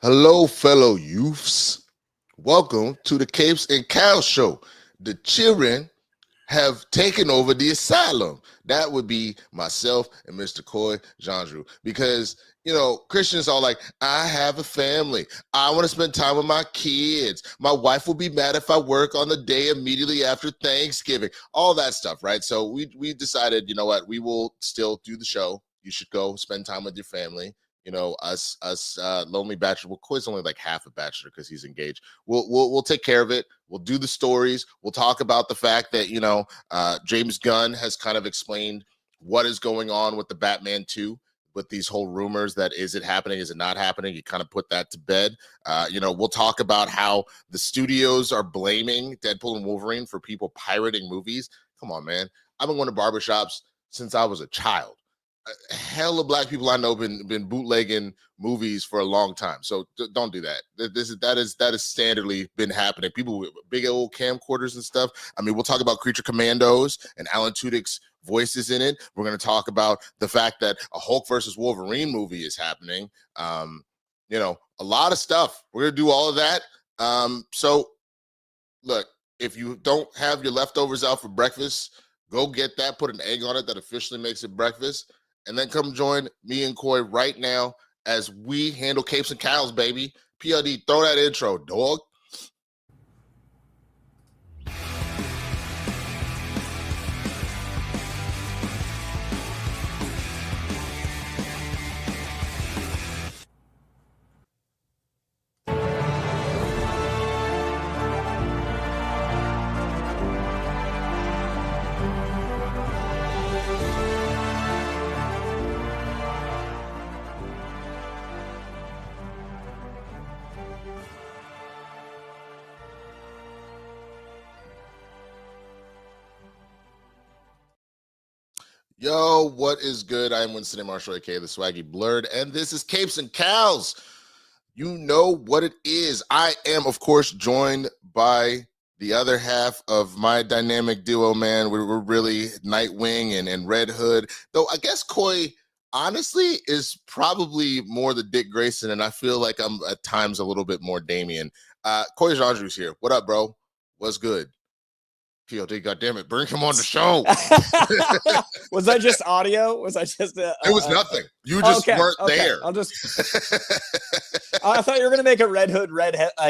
Hello, fellow youths. Welcome to the Capes and Cowls show. The children have taken over the asylum. That would be myself and Mr. Coy Jean-Drew. Because, Christians are like, I have a family. I want to spend time with my kids. My wife will be mad if I work on the day immediately after Thanksgiving. All that stuff, right? So we decided, you know what, we will still do the show. You should go spend time with your family. Us lonely bachelor. Well, Coy's only like half a bachelor because he's engaged. We'll take care of it. We'll do the stories. We'll talk about the fact that James Gunn has kind of explained what is going on with the Batman 2, with these whole rumors that is it happening, is it not happening? You kind of put that to bed. We'll talk about how the studios are blaming Deadpool and Wolverine for people pirating movies. Come on, man. I've been going to barbershops since I was a child. Hell of black people I know been bootlegging movies for a long time. So don't do that. That is standardly been happening. People with big old camcorders and stuff. I mean, we'll talk about Creature Commandos and Alan Tudyk's voices in it. We're going to talk about the fact that a Hulk versus Wolverine movie is happening. A lot of stuff. We're going to do all of that. So look, if you don't have your leftovers out for breakfast, go get that, put an egg on it that officially makes it breakfast. And then come join me and Coy right now as we handle Capes and Cowls, baby. PLD, throw that intro, dog. Yo, what is good? I'm Winston and Marshall, aka the Swaggy Blurred, and this is Capes and Cowls. You know what it is. I am, of course, joined by the other half of my dynamic duo, man. We're really Nightwing and Red Hood. Though I guess Coy, honestly, is probably more the Dick Grayson, and I feel like I'm at times a little bit more Damien. Coy Jean-Drew's here. What up, bro? What's good? PLD, goddammit, bring him on the show. Was that just audio? Was I just it was nothing. You just weren't there. I'll just I thought you were gonna make a Red Hood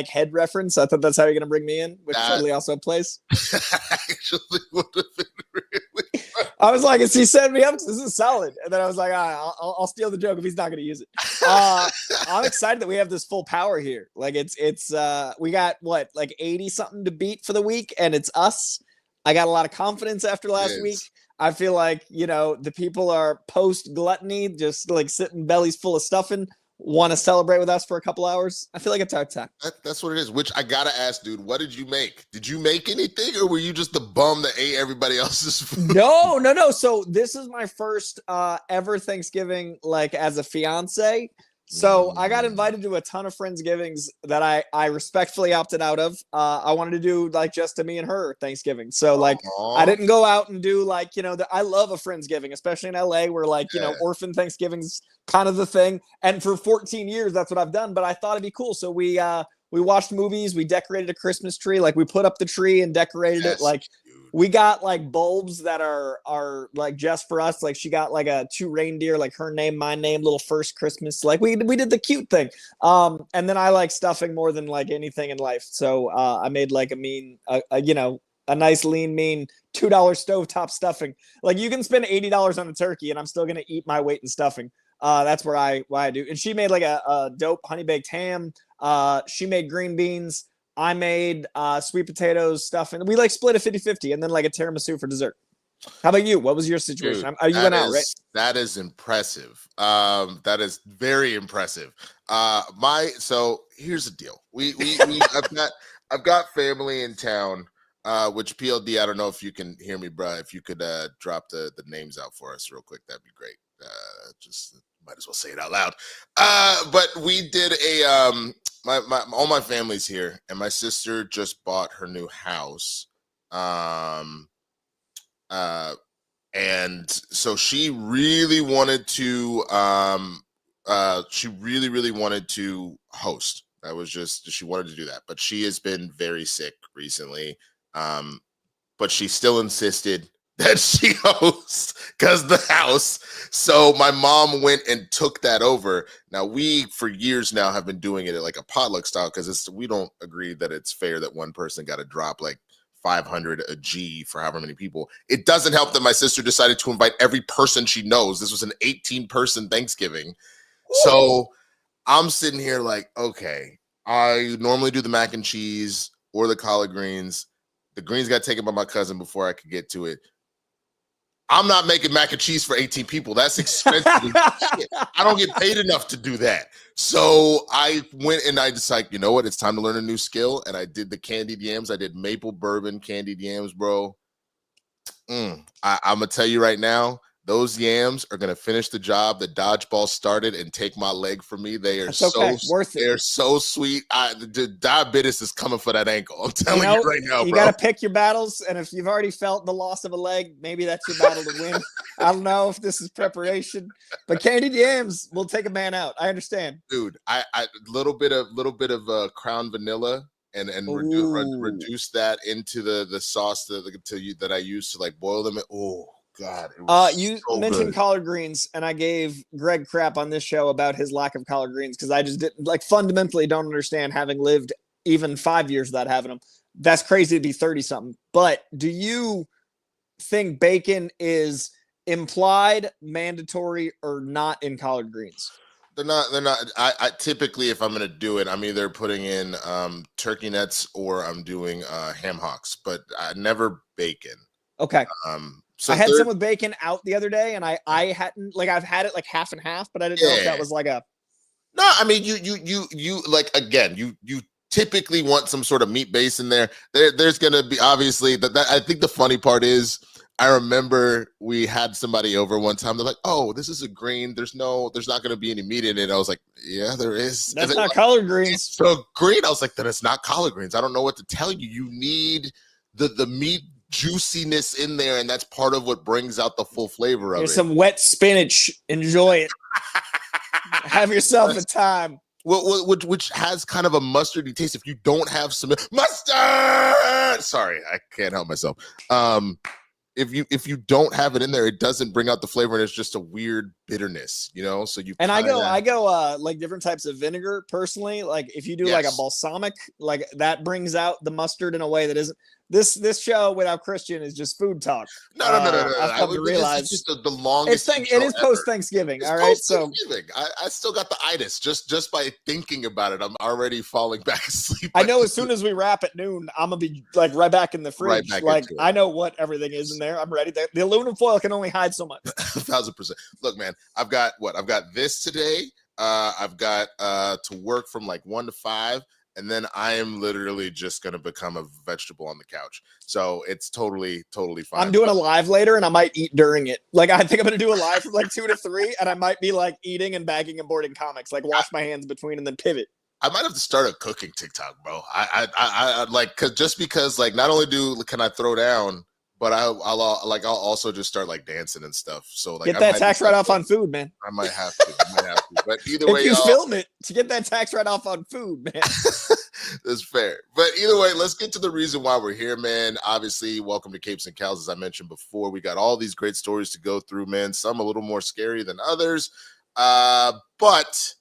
head reference. I thought that's how you're gonna bring me in, which totally also plays. Actually would have been really funny. I was like, he set me up, this is solid. And then I was like, I'll steal the joke if he's not gonna use it. I'm excited that we have this full power here. Like it's we got what, like 80 something to beat for the week, and it's us. I got a lot of confidence after last week. I feel like, the people are post gluttony, just like sitting bellies full of stuffing, want to celebrate with us for a couple hours. I feel like it's our time. That's what it is, which I got to ask, dude, what did you make? Did you make anything, or were you just the bum that ate everybody else's food? No. So this is my first ever Thanksgiving, like as a fiance. So I got invited to a ton of Friendsgivings that I respectfully opted out of. I wanted to do like just a me and her Thanksgiving. So like I didn't go out and do like, I love a Friendsgiving, especially in LA where like, orphan Thanksgiving's kind of the thing. And for 14 years, that's what I've done. But I thought it'd be cool. So we watched movies. We decorated a Christmas tree. Like we put up the tree and decorated it. Like we got like bulbs that are like just for us. Like she got like 2 reindeer, like her name, my name, little first Christmas. Like we did the cute thing. And then I like stuffing more than like anything in life. So I made like a nice lean, mean $2 stovetop stuffing. Like you can spend $80 on a turkey and I'm still gonna eat my weight in stuffing. That's why I do. And she made like a dope honey baked ham. She made green beans. I made sweet potatoes stuff, and we like split a 50-50 and then like a tiramisu for dessert. How about you? What was your situation? Dude, you went out, right? That is impressive. That is very impressive. So here's the deal. I've got family in town, which PLD, I don't know if you can hear me, bro. If you could drop the names out for us real quick, that'd be great. Just might as well say it out loud. But we did all my family's here, and my sister just bought her new house. And so she really wanted to she really, really wanted to host. That was just, she wanted to do that, but she has been very sick recently. But she still insisted that she hosts because the house. So my mom went and took that over. Now we, for years now, have been doing it at like a potluck style because we don't agree that it's fair that one person got to drop like 500 a G for however many people. It doesn't help that my sister decided to invite every person she knows. This was an 18-person Thanksgiving. So I'm sitting here like, okay, I normally do the mac and cheese or the collard greens. The greens got taken by my cousin before I could get to it. I'm not making mac and cheese for 18 people. That's expensive. Shit. I don't get paid enough to do that. So I went and I decided, you know what? It's time to learn a new skill. And I did the candied yams. I did maple bourbon candied yams, bro. I'm going to tell you right now, those yams are going to finish the job the dodgeball started and take my leg from me. They are worth it. They're so sweet. The diabetes is coming for that ankle. I'm telling you right now, you bro. got to pick your battles. And if you've already felt the loss of a leg, maybe that's your battle to win. I don't know if this is preparation, but candied yams will take a man out. I understand. Dude, I little bit of Crown vanilla and reduce that into the sauce that I use to like boil them. Oh God. You mentioned collard greens, and I gave Greg crap on this show about his lack of collard greens because I just didn't fundamentally don't understand, having lived even 5 years without having them. That's crazy to be 30 something. But do you think bacon is implied, mandatory, or not in collard greens? They're not. I typically, if I'm going to do it, I'm either putting in turkey nuts or I'm doing ham hocks, but never bacon. Okay. So I had some with bacon out the other day, and I hadn't, I've had it like half and half, but I didn't know if that was like a. No, I mean you like, again, you typically want some sort of meat base in there. There's gonna be, obviously, that I think the funny part is, I remember we had somebody over one time. They're like, "Oh, this is a green. There's not going to be any meat in it." I was like, "Yeah, there is." That's not collard greens. So green. I was like, "Then it's not collard greens." I don't know what to tell you. You need the meat juiciness in there, and that's part of what brings out the full flavor of it. There's some wet spinach. Enjoy it. Have yourself a time. Which has kind of a mustardy taste. If you don't have some mustard, sorry, I can't help myself. If you don't have it in there, it doesn't bring out the flavor, and it's just a weird bitterness, So you and I go like different types of vinegar personally. Like if you do like a balsamic, like that brings out the mustard in a way that isn't. This show without Kristian is just food talk. No. I've come to realize it's just the longest. It is post Thanksgiving. All right, so I still got the itis just by thinking about it. I'm already falling back asleep. I know as soon as we wrap at noon, I'm gonna be like right back in the fridge. I know what everything is in there. I'm ready. The aluminum foil can only hide so much. 1,000%. Look, man, I've got this today. I've got to work from like 1 to 5. And then I am literally just going to become a vegetable on the couch. So it's totally fine. I'm doing a live later, and I might eat during it. Like, I think I'm going to do a live from like 2 to 3, and I might be like eating and bagging and boarding comics, like wash my hands between and then pivot. I might have to start a cooking TikTok, bro. I like, because like, not only can I throw down, but I'll also just start like dancing and stuff. So like, get that tax write-off on food, man. I might have to. But either way, if you film it, to get that tax write-off on food, man. That's fair. But either way, let's get to the reason why we're here, man. Obviously, welcome to Capes and Cowls. As I mentioned before, we got all these great stories to go through, man. Some a little more scary than others. But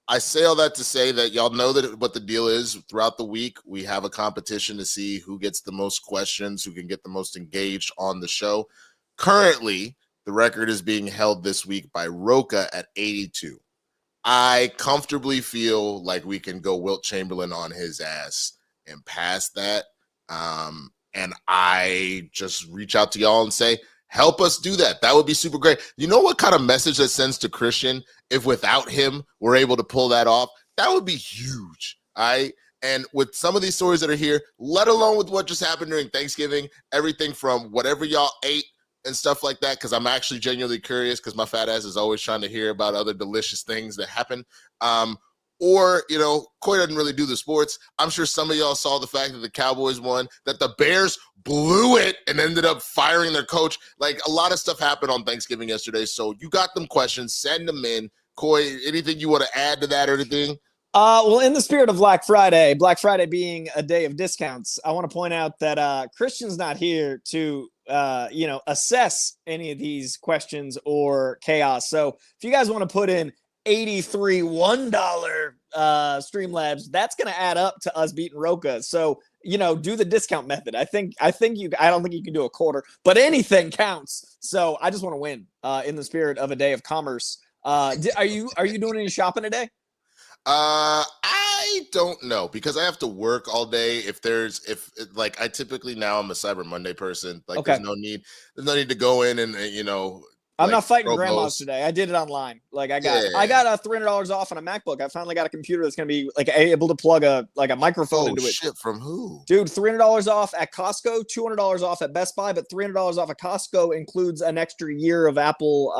I say all that to say that y'all know that what the deal is. Throughout the week, we have a competition to see who gets the most questions, who can get the most engaged on the show. Currently, the record is being held this week by Roca at 82. I comfortably feel like we can go Wilt Chamberlain on his ass and pass that. And I just reach out to y'all and say, help us do that. That would be super great. You know what kind of message that sends to Kristian if without him we're able to pull that off? That would be huge. All right. And with some of these stories that are here, let alone with what just happened during Thanksgiving, everything from whatever y'all ate and stuff like that, because I'm actually genuinely curious, because my fat ass is always trying to hear about other delicious things that happen. Or, Coy doesn't really do the sports. I'm sure some of y'all saw the fact that the Cowboys won, that the Bears blew it and ended up firing their coach. Like, a lot of stuff happened on Thanksgiving yesterday. So you got them questions, send them in. Coy, anything you want to add to that or anything? Well, in the spirit of Black Friday being a day of discounts, I want to point out that Kristian's not here to assess any of these questions or chaos. So if you guys want to put in 83 $1 Streamlabs, that's going to add up to us beating Roka. So do the discount method. I don't think you can do a quarter, but anything counts. So I just want to win in the spirit of a day of commerce. Are you doing any shopping today? I don't know because I have to work all day. I typically now I'm a Cyber Monday person. Like Okay. there's no need to go in and I'm not fighting grandmas today. I did it online. Like I got $300 off on a MacBook. I finally got a computer that's gonna be like able to plug a microphone into it. Shit, from who? Dude, $300 off at Costco, $200 off at Best Buy, but $300 off at Costco includes an extra year of Apple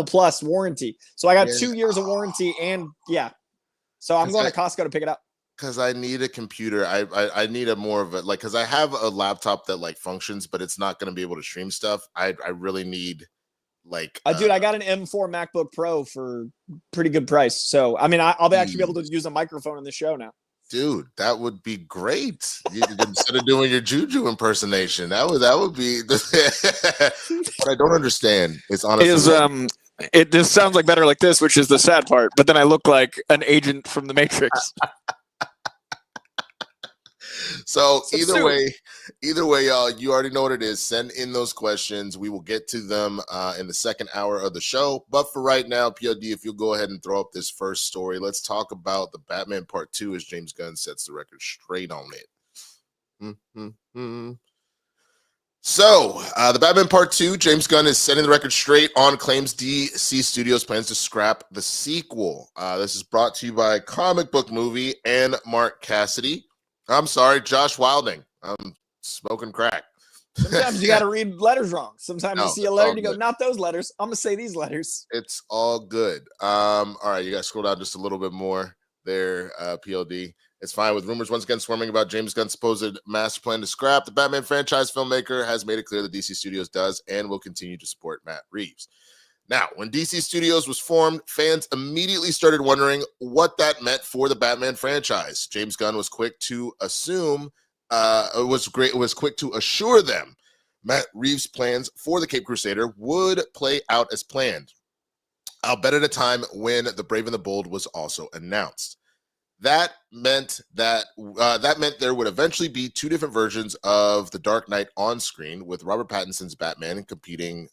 Plus warranty. So I got 2 years of warranty and So I'm going to Costco to pick it up. Because I need a computer. I need a more of a because I have a laptop that functions, but it's not going to be able to stream stuff. I really need dude, I got an M4 MacBook Pro for pretty good price. So I mean, I'll actually be able to use a microphone in the show now. Dude, that would be great. Instead of doing your Juju impersonation, that would be. What I don't understand is honestly it just sounds like better like this, which is the sad part. But then I look like an agent from the Matrix. So either way, y'all, you already know what it is. Send in those questions. We will get to them in the second hour of the show. But for right now, PLD, if you'll go ahead and throw up this first story, let's talk about the Batman Part 2 as James Gunn sets the record straight on it. So, the Batman Part 2, James Gunn is setting the record straight on claims DC Studios plans to scrap the sequel. This is brought to you by Comic Book Movie and Mark Cassidy. I'm sorry, Josh Wilding. I'm smoking crack. Sometimes you got to read letters wrong. Sometimes you see a letter and you go, not those letters. I'm going to say these letters. It's all good. All right, you got to scroll down just a little bit more there, PLD. It's fine. With rumors once again swarming about James Gunn's supposed master plan to scrap the Batman franchise, filmmaker has made it clear that DC Studios does and will continue to support Matt Reeves. Now, when DC Studios was formed, fans immediately started wondering what that meant for the Batman franchise. James Gunn was quick to assure them Matt Reeves' plans for the Caped Crusader would play out as planned. I'll bet at a time when The Brave and the Bold was also announced. That meant there would eventually be two different versions of The Dark Knight on screen, with Robert Pattinson's Batman competing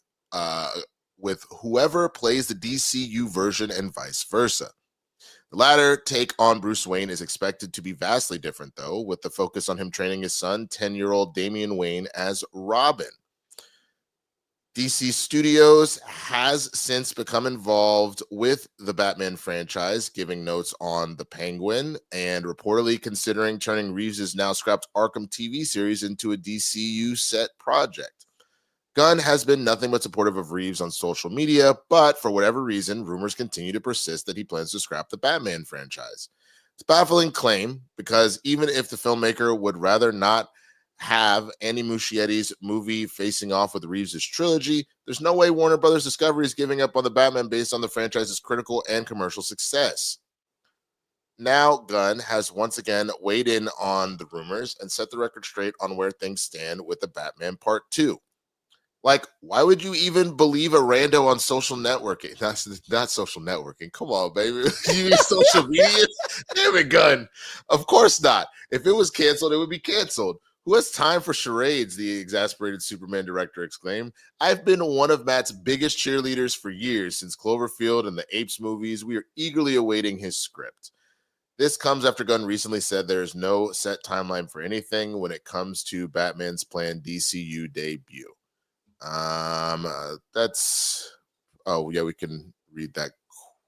with whoever plays the DCU version and vice versa. The latter take on Bruce Wayne is expected to be vastly different, though, with the focus on him training his son, 10-year-old Damian Wayne, as Robin. DC Studios has since become involved with the Batman franchise, giving notes on The Penguin and reportedly considering turning Reeves' now scrapped Arkham TV series into a DCU set project. Gunn has been nothing but supportive of Reeves on social media, but for whatever reason, rumors continue to persist that he plans to scrap the Batman franchise. It's a baffling claim because even if the filmmaker would rather not have Andy Muschietti's movie facing off with Reeves' trilogy, there's no way Warner Brothers Discovery is giving up on the Batman based on the franchise's critical and commercial success. Now, Gunn has once again weighed in on the rumors and set the record straight on where things stand with the Batman Part 2. Why would you even believe a rando on social networking? That's not social networking. Come on, baby. You mean social media? Damn it, Gunn. Of course not. If it was canceled, it would be canceled. Who has time for charades? The exasperated Superman director exclaimed. I've been one of Matt's biggest cheerleaders for years, since Cloverfield and the Apes movies. We are eagerly awaiting his script. This comes after Gunn recently said there is no set timeline for anything when it comes to Batman's planned DCU debut. We can read that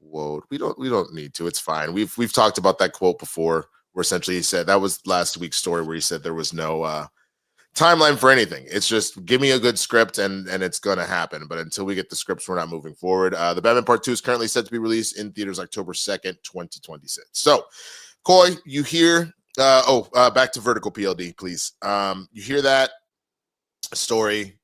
quote. We don't need to. It's fine. We've talked about that quote before, where essentially he said that was last week's story where he said there was no timeline for anything. It's just give me a good script and it's gonna happen. But until we get the scripts, we're not moving forward. The Batman Part 2 is currently set to be released in theaters October 2nd, 2026. So, Coy, you hear back to Vertical PLD, please. You hear that story.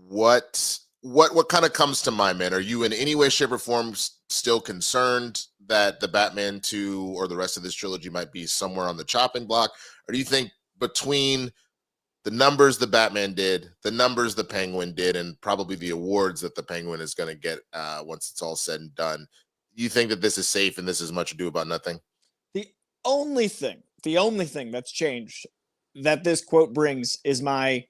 What what kind of comes to mind, man? Are you in any way, shape, or form still concerned that the Batman 2 or the rest of this trilogy might be somewhere on the chopping block? Or do you think between the numbers the Batman did, the numbers the Penguin did, and probably the awards that the Penguin is going to get once it's all said and done, you think that this is safe and this is much ado about nothing? The only thing that's changed that this quote brings is my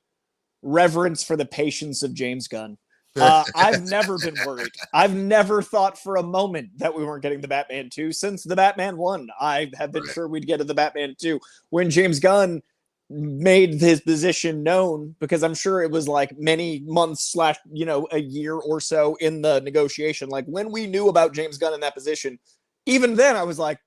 reverence for the patience of James Gunn. I've never been worried. I've never thought for a moment that we weren't getting the Batman 2 since the Batman 1. I have been sure we'd get to the Batman 2. When James Gunn made his position known, because I'm sure it was like many months / a year or so in the negotiation. Like when we knew about James Gunn in that position, even then I was like,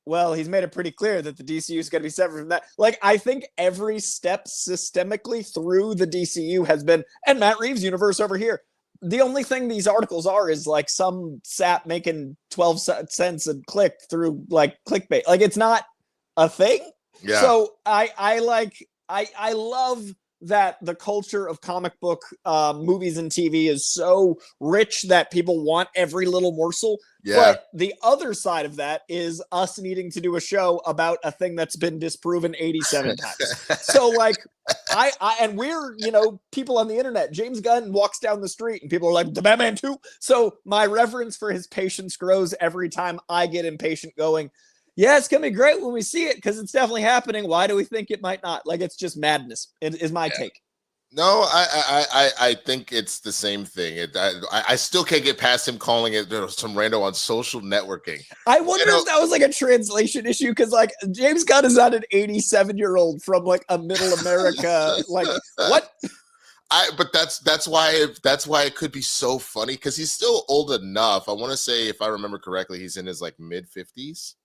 well, he's made it pretty clear that the DCU is going to be separate from that. Like, I think every step systemically through the DCU has been, and Matt Reeves' universe over here. The only thing these articles are is like some sap making 12 cents a click through like clickbait. Like, it's not a thing. Yeah. So I love that the culture of comic book movies and TV is so rich that people want every little morsel. Yeah. But the other side of that is us needing to do a show about a thing that's been disproven 87 times. So like I and we're, people on the internet, James Gunn walks down the street and people are like, the Batman 2. So my reverence for his patience grows every time I get impatient going, yeah, it's going to be great when we see it because it's definitely happening. Why do we think it might not? Like, it's just madness. It is my take. No, I think it's the same thing. I still can't get past him calling it some rando on social networking. I wonder if that was like a translation issue because like James Gunn is not an 87-year-old from like a middle America. Like what? But that's why it could be so funny because he's still old enough. I want to say, if I remember correctly, he's in his like mid-50s.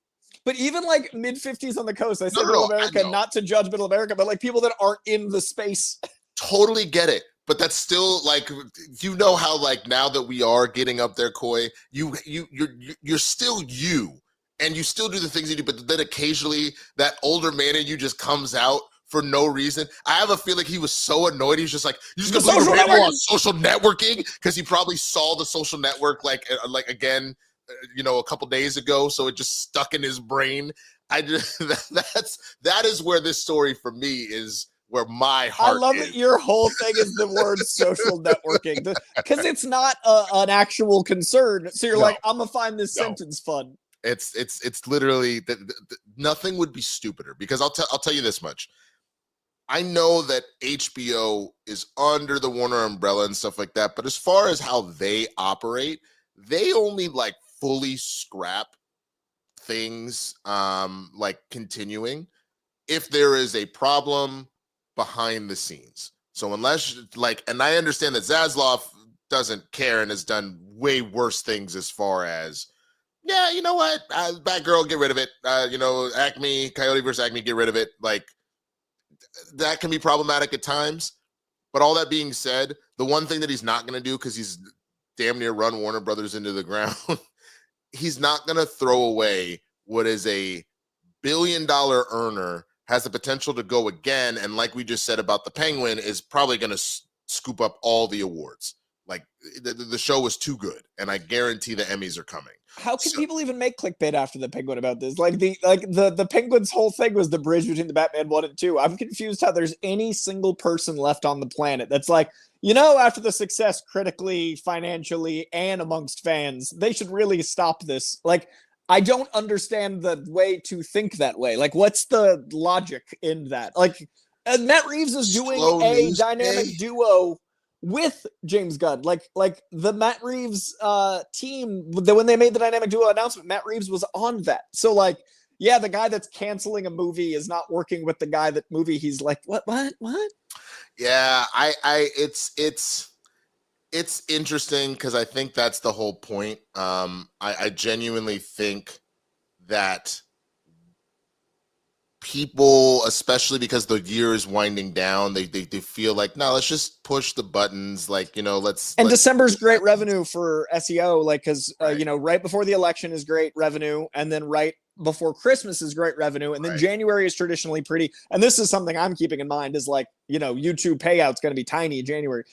But even like mid-50s on the coast, I say middle America, not to judge middle America, but like people that aren't in the space. Totally get it. But that's still like, how like now that we are getting up there, Coy, you're still you, and you still do the things you do. But then occasionally that older man in you just comes out for no reason. I have a feeling he was so annoyed. He's just like, you just gonna believe on social networking because he probably saw the Social Network like again. A couple days ago, so it just stuck in his brain. That is where this story for me is where my heart. I love is. that your whole thing is the word social networking because it's not an actual concern. So you're like, I'm gonna find this sentence fun. It's literally nothing would be stupider because I'll tell you this much. I know that HBO is under the Warner umbrella and stuff like that, but as far as how they operate, they only like fully scrap things like continuing if there is a problem behind the scenes. So unless and I understand that Zaslav doesn't care and has done way worse things as far as, yeah, you know what, Batgirl, get rid of it. Acme, Coyote versus Acme, get rid of it. Like that can be problematic at times. But all that being said, the one thing that he's not going to do, because he's damn near run Warner Brothers into the ground, he's not going to throw away what is a billion-dollar earner, has the potential to go again, and like we just said about the Penguin, is probably going to scoop up all the awards. Like the show was too good, and I guarantee the Emmys are coming. How can people even make clickbait after the Penguin about this? Like the Penguin's whole thing was the bridge between the Batman 1 and 2. I'm confused how there's any single person left on the planet that's like, after the success critically, financially, and amongst fans, they should really stop this. Like, I don't understand the way to think that way. Like, what's the logic in that? Like, Matt Reeves is doing a dynamic duo with James Gunn. Like the Matt Reeves team, when they made the dynamic duo announcement, Matt Reeves was on that. So like, yeah, the guy that's canceling a movie is not working with the guy that movie. He's like, what? Yeah, it's interesting because I think that's the whole point. I genuinely think that people, especially because the year is winding down, they feel like, no, let's just push the buttons. Like, let's. And December's great revenue for SEO, like, because right before the election is great revenue, and then right before Christmas is great revenue, and then January is traditionally pretty. And this is something I'm keeping in mind is like, YouTube payout's going to be tiny in January.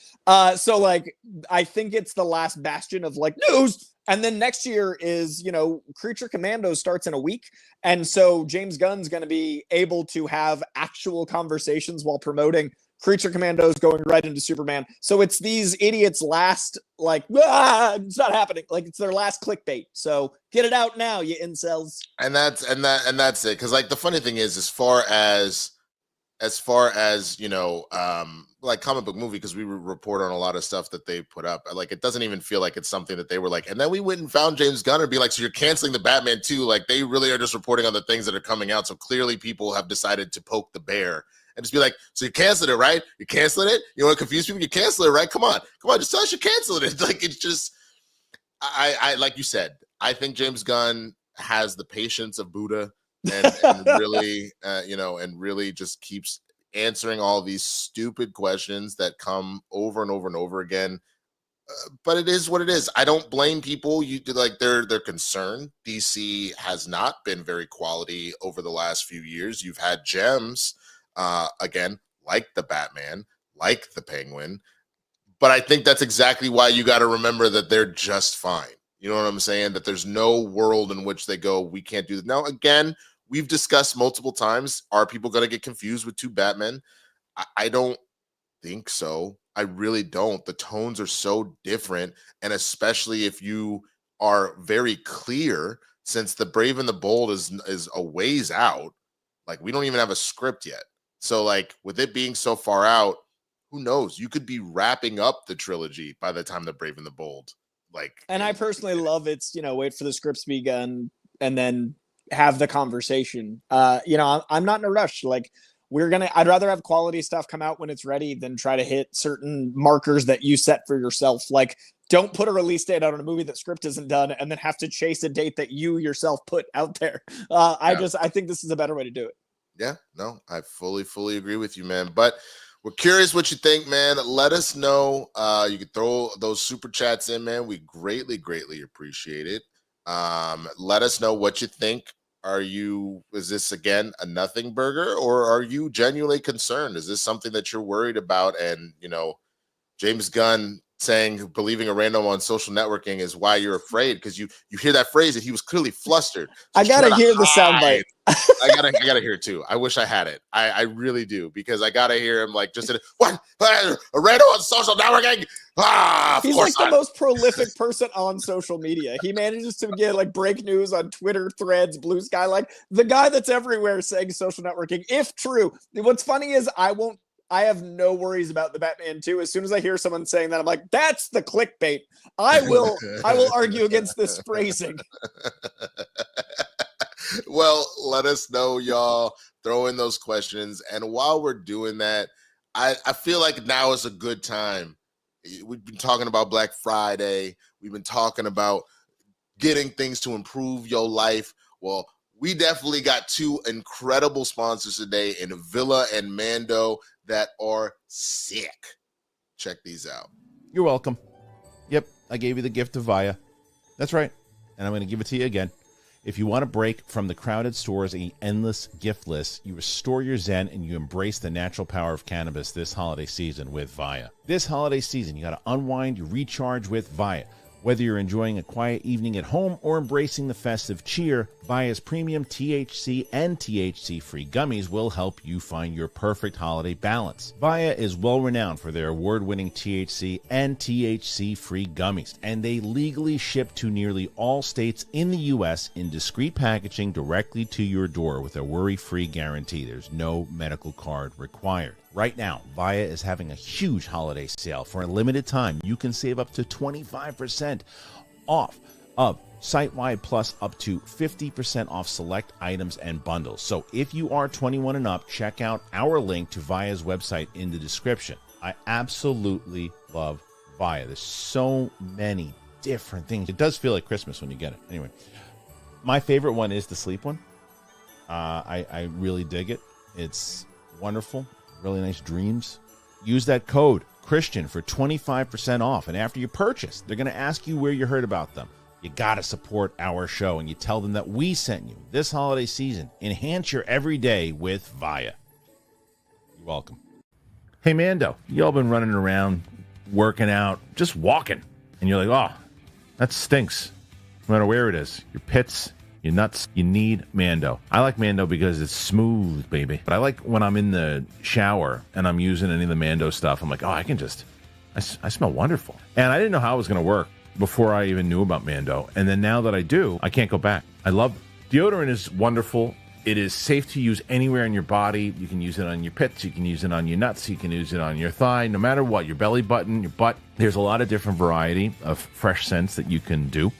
So like, I think it's the last bastion of like news. And then next year is, Creature Commandoes starts in a week. And so James Gunn's going to be able to have actual conversations while promoting Creature Commandos going right into Superman. So it's these idiots' last, like, it's not happening. Like, it's their last clickbait. So get it out now, you incels. And that's it. Because like the funny thing is, as far as like comic book movie, because we report on a lot of stuff that they put up, like it doesn't even feel like it's something that they were like, and then we went and found James Gunn and be like, so you're canceling the Batman too. Like they really are just reporting on the things that are coming out. So clearly people have decided to poke the bear and just be like, so you canceled it, right? You're canceling it? You want to confuse people? You cancel it, right? Come on, just tell us you're canceling it. Like it's just, I like you said, I think James Gunn has the patience of Buddha and really, and really just keeps answering all these stupid questions that come over and over and over again. But it is what it is. I don't blame people. They're concerned. DC has not been very quality over the last few years. You've had gems, again, like the Batman, like the Penguin. But I think that's exactly why you got to remember that they're just fine. You know what I'm saying? That there's no world in which they go, we can't do this. Now, again, we've discussed multiple times, are people going to get confused with two Batmen? I don't think so. I really don't. The tones are so different, and especially if you are very clear, since The Brave and the Bold is a ways out, like we don't even have a script yet. So like with it being so far out, who knows? You could be wrapping up the trilogy by the time The Brave and the Bold. And I personally love it's, wait for the scripts to be done and then have the conversation. I'm not in a rush. Like I'd rather have quality stuff come out when it's ready than try to hit certain markers that you set for yourself. Like don't put a release date out on a movie that script isn't done and then have to chase a date that you yourself put out there. I think this is a better way to do it. Yeah, no, I fully agree with you, man. But we're curious what you think, man. Let us know. You can throw those super chats in, man. We greatly appreciate it. Let us know what you think. Is this again a nothing burger, or are you genuinely concerned? Is this something that you're worried about? And James Gunn saying believing a random on social networking is why you're afraid, because you hear that phrase and he was clearly flustered. So I gotta hear the soundbite. I gotta hear it too. I wish I had it. I really do, because I gotta hear him like just what a random on social networking. He's like the most prolific person on social media. He manages to get like break news on Twitter, Threads, Blue Sky, like the guy that's everywhere saying social networking. If true, what's funny is I have no worries about the Batman 2. As soon as I hear someone saying that, I'm like, that's the clickbait. I will argue against this phrasing. Well, let us know, y'all. Throw in those questions. And while we're doing that, I feel like now is a good time. We've been talking about Black Friday. We've been talking about getting things to improve your life. Well, we definitely got two incredible sponsors today in Villa and Mando that are sick. Check these out. You're welcome. Yep, I gave you the gift of Via. That's right. And I'm going to give it to you again. If you want to break from the crowded stores and the endless gift list, you restore your zen and you embrace the natural power of cannabis this holiday season with Via. This holiday season, you got to unwind, you recharge with Via. Whether you're enjoying a quiet evening at home or embracing the festive cheer, Via's premium THC and THC-free gummies will help you find your perfect holiday balance. Via is well renowned for their award-winning THC and THC-free gummies, and they legally ship to nearly all states in the U.S. in discreet packaging directly to your door with a worry-free guarantee. There's no medical card required. Right now, Via is having a huge holiday sale. For a limited time, you can save up to 25% off of site-wide, plus up to 50% off select items and bundles. So if you are 21 and up, check out our link to Via's website in the description. I absolutely love Via. There's so many different things. It does feel like Christmas when you get it. Anyway, my favorite one is the sleep one. I really dig it. It's wonderful. Really nice dreams. Use that code Kristian for 25% off. And after you purchase, they're going to ask you where you heard about them. you got to support our show, and you tell them that we sent you this holiday season. Enhance your everyday with Via. You're welcome. Hey, Mando, y'all been running around, working out, just walking, and you're like, oh, that stinks. No matter where it is, your pits, your nuts, you need Mando. I like Mando because it's smooth, baby. But I like when I'm in the shower and I'm using any of the Mando stuff, I'm like, oh, I smell wonderful. And I didn't know how it was going to work before I even knew about Mando. And then now that I do, I can't go back. I love it. Deodorant is wonderful. It is safe to use anywhere in your body. You can use it on your pits. You can use it on your nuts. You can use it on your thigh, no matter what, your belly button, your butt. There's a lot of different variety of fresh scents that you can do.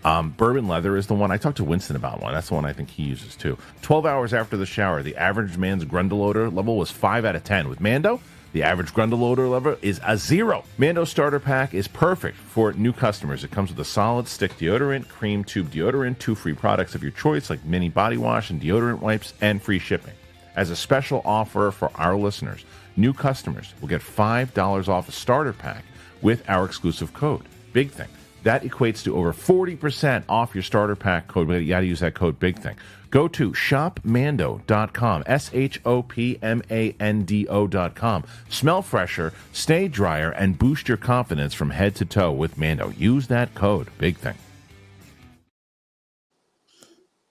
Bourbon leather is the one. I talked to Winston about one. That's the one I think he uses too. 12 hours after the shower, the average man's Grundle odor level was 5 out of 10. With Mando, the average Grundle odor level is a 0. Mando starter pack is perfect for new customers. It comes with a solid stick deodorant, cream tube deodorant, 2 free products of your choice like mini body wash and deodorant wipes, and free shipping. As a special offer for our listeners, new customers will get $5 off a starter pack with our exclusive code. Big thing. That equates to over 40% off your starter pack code. You got to use that code Big Thing. Go to shopmando.com, shopmando.com. Smell fresher, stay drier, and boost your confidence from head to toe with Mando. Use that code Big Thing.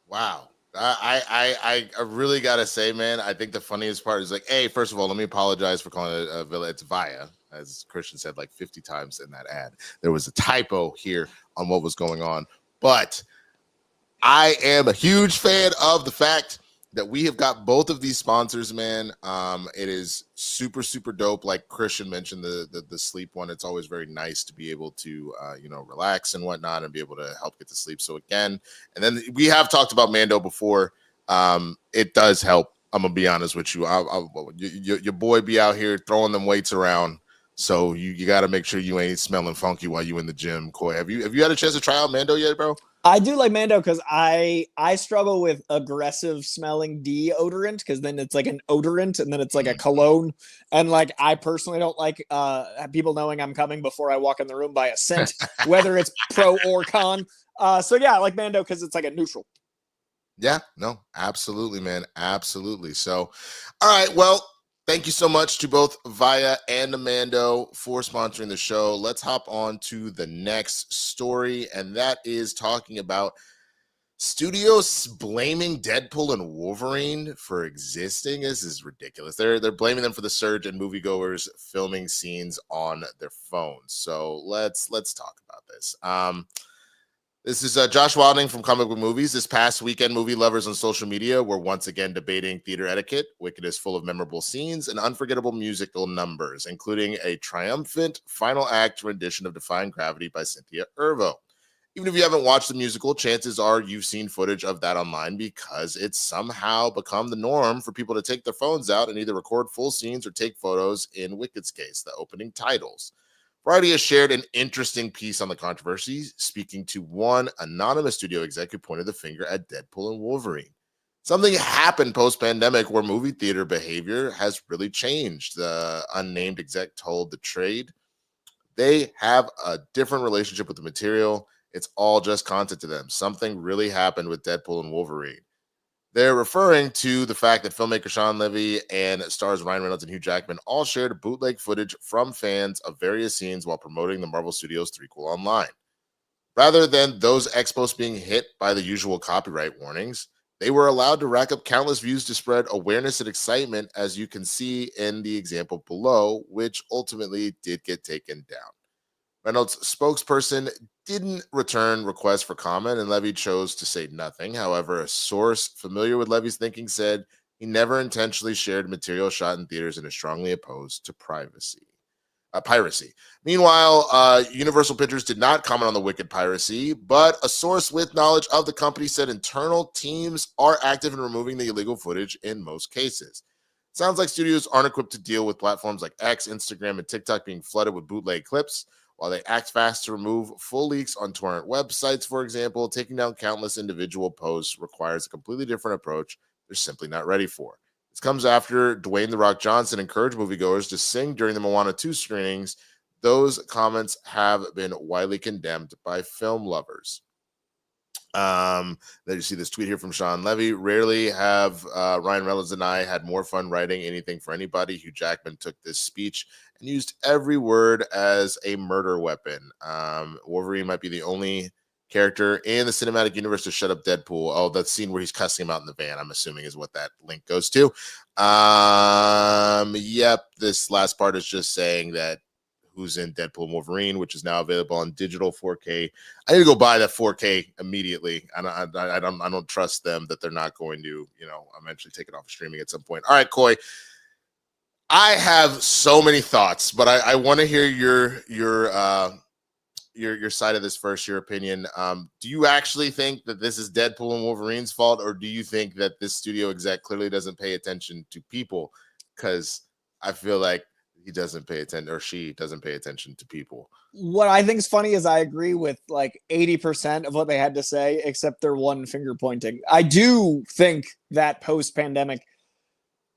Wow. I really got to say, man, I think the funniest part is like, hey, first of all, let me apologize for calling it a villa. It's Via, as Kristian said like 50 times in that ad. There was a typo here on what was going on. But I am a huge fan of the fact that we have got both of these sponsors, man. It is super, super dope. Like Kristian mentioned, the sleep one. It's always very nice to be able to, relax and whatnot and be able to help get to sleep. So again, and then we have talked about Mando before. It does help. I'm gonna be honest with you. Your boy be out here throwing them weights around. So you got to make sure you ain't smelling funky while you in the gym. Coy, have you had a chance to try out Mando yet, bro? I do like Mando because I struggle with aggressive smelling deodorant because then it's like an odorant and then it's like a cologne. And like I personally don't like people knowing I'm coming before I walk in the room by a scent, whether it's pro or con. So yeah, I like Mando because it's like a neutral. Yeah, no, absolutely, man. Absolutely. So, all right, well, thank you so much to both Via and Mando for sponsoring the show. Let's hop on to the next story, and that is talking about studios blaming Deadpool and Wolverine for existing. This is ridiculous. They're blaming them for the surge in moviegoers filming scenes on their phones. So let's talk about this. This is Josh Wilding from Comic Book Movies. This past weekend, movie lovers on social media were once again debating theater etiquette. Wicked is full of memorable scenes and unforgettable musical numbers, including a triumphant final act rendition of Defying Gravity by Cynthia Erivo. Even if you haven't watched the musical, chances are you've seen footage of that online because it's somehow become the norm for people to take their phones out and either record full scenes or take photos in Wicked's case, the opening titles. Variety has shared an interesting piece on the controversy, speaking to one anonymous studio exec who pointed the finger at Deadpool and Wolverine. Something happened post-pandemic where movie theater behavior has really changed, the unnamed exec told the trade. They have a different relationship with the material. It's all just content to them. Something really happened with Deadpool and Wolverine. They're referring to the fact that filmmaker Sean Levy and stars Ryan Reynolds and Hugh Jackman all shared bootleg footage from fans of various scenes while promoting the Marvel Studios threequel online. Rather than those expos being hit by the usual copyright warnings, they were allowed to rack up countless views to spread awareness and excitement, as you can see in the example below, which ultimately did get taken down. Reynolds' spokesperson didn't return requests for comment, and Levy chose to say nothing. However, a source familiar with Levy's thinking said he never intentionally shared material shot in theaters and is strongly opposed to piracy. Meanwhile, Universal Pictures did not comment on the Wicked piracy, but a source with knowledge of the company said internal teams are active in removing the illegal footage in most cases. Sounds like studios aren't equipped to deal with platforms like X, Instagram, and TikTok being flooded with bootleg clips. While they act fast to remove full leaks on torrent websites, for example, taking down countless individual posts requires a completely different approach they're simply not ready for. This comes after Dwayne "The Rock" Johnson encouraged moviegoers to sing during the Moana 2 screenings Those comments have been widely condemned by film lovers. Then you see this tweet here from Sean Levy. Rarely have Ryan Reynolds and I had more fun writing anything for anybody. Hugh Jackman took this speech and used every word as a murder weapon. Wolverine might be the only character in the cinematic universe to shut up Deadpool. Oh, that scene where he's cussing him out in the van, I'm assuming is what that link goes to. Yep, this last part is just saying that who's in Deadpool Wolverine, which is now available on digital 4K. I need to go buy that 4K immediately. I don't trust them that they're not going to, eventually take it off of streaming at some point. All right, Coy. I have so many thoughts, but I want to hear your side of this first, your opinion. Do you actually think that this is Deadpool and Wolverine's fault, or do you think that this studio exec clearly doesn't pay attention to people? Because I feel like he doesn't pay attention, or she doesn't pay attention to people. What I think is funny is I agree with like 80% of what they had to say, except their one finger pointing. I do think that post-pandemic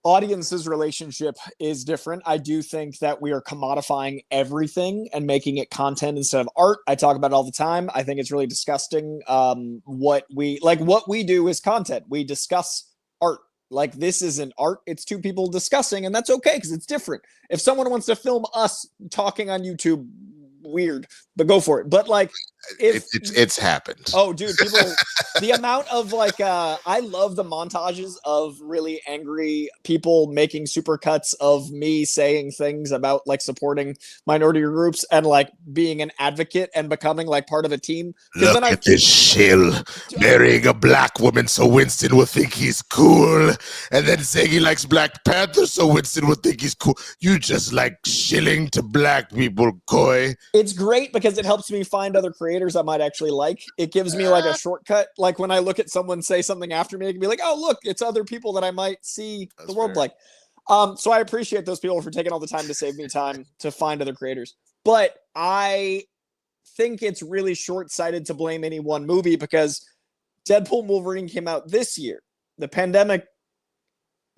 audience's relationship is different. I do think that we are commodifying everything and making it content instead of art. I talk about it all the time. I think it's really disgusting. What we do is content. We discuss art. Like, this isn't art. It's two people discussing, and that's okay because it's different. If someone wants to film us talking on YouTube, weird, but go for it. But like, it's happened. Oh, dude, people, the amount of I love the montages of really angry people making supercuts of me saying things about like supporting minority groups and like being an advocate and becoming like part of a team. Look at this shill marrying a black woman so Winston will think he's cool, and then saying he likes Black Panther so Winston will think he's cool. You just like shilling to black people, Coy. It's great because it helps me find other creators I might actually like. It gives me like a shortcut. Like when I look at someone say something after me, I can be like, oh, look, it's other people that I might see the world like. So I appreciate those people for taking all the time to save me time to find other creators. But I think it's really short-sighted to blame any one movie because Deadpool and Wolverine came out this year. The pandemic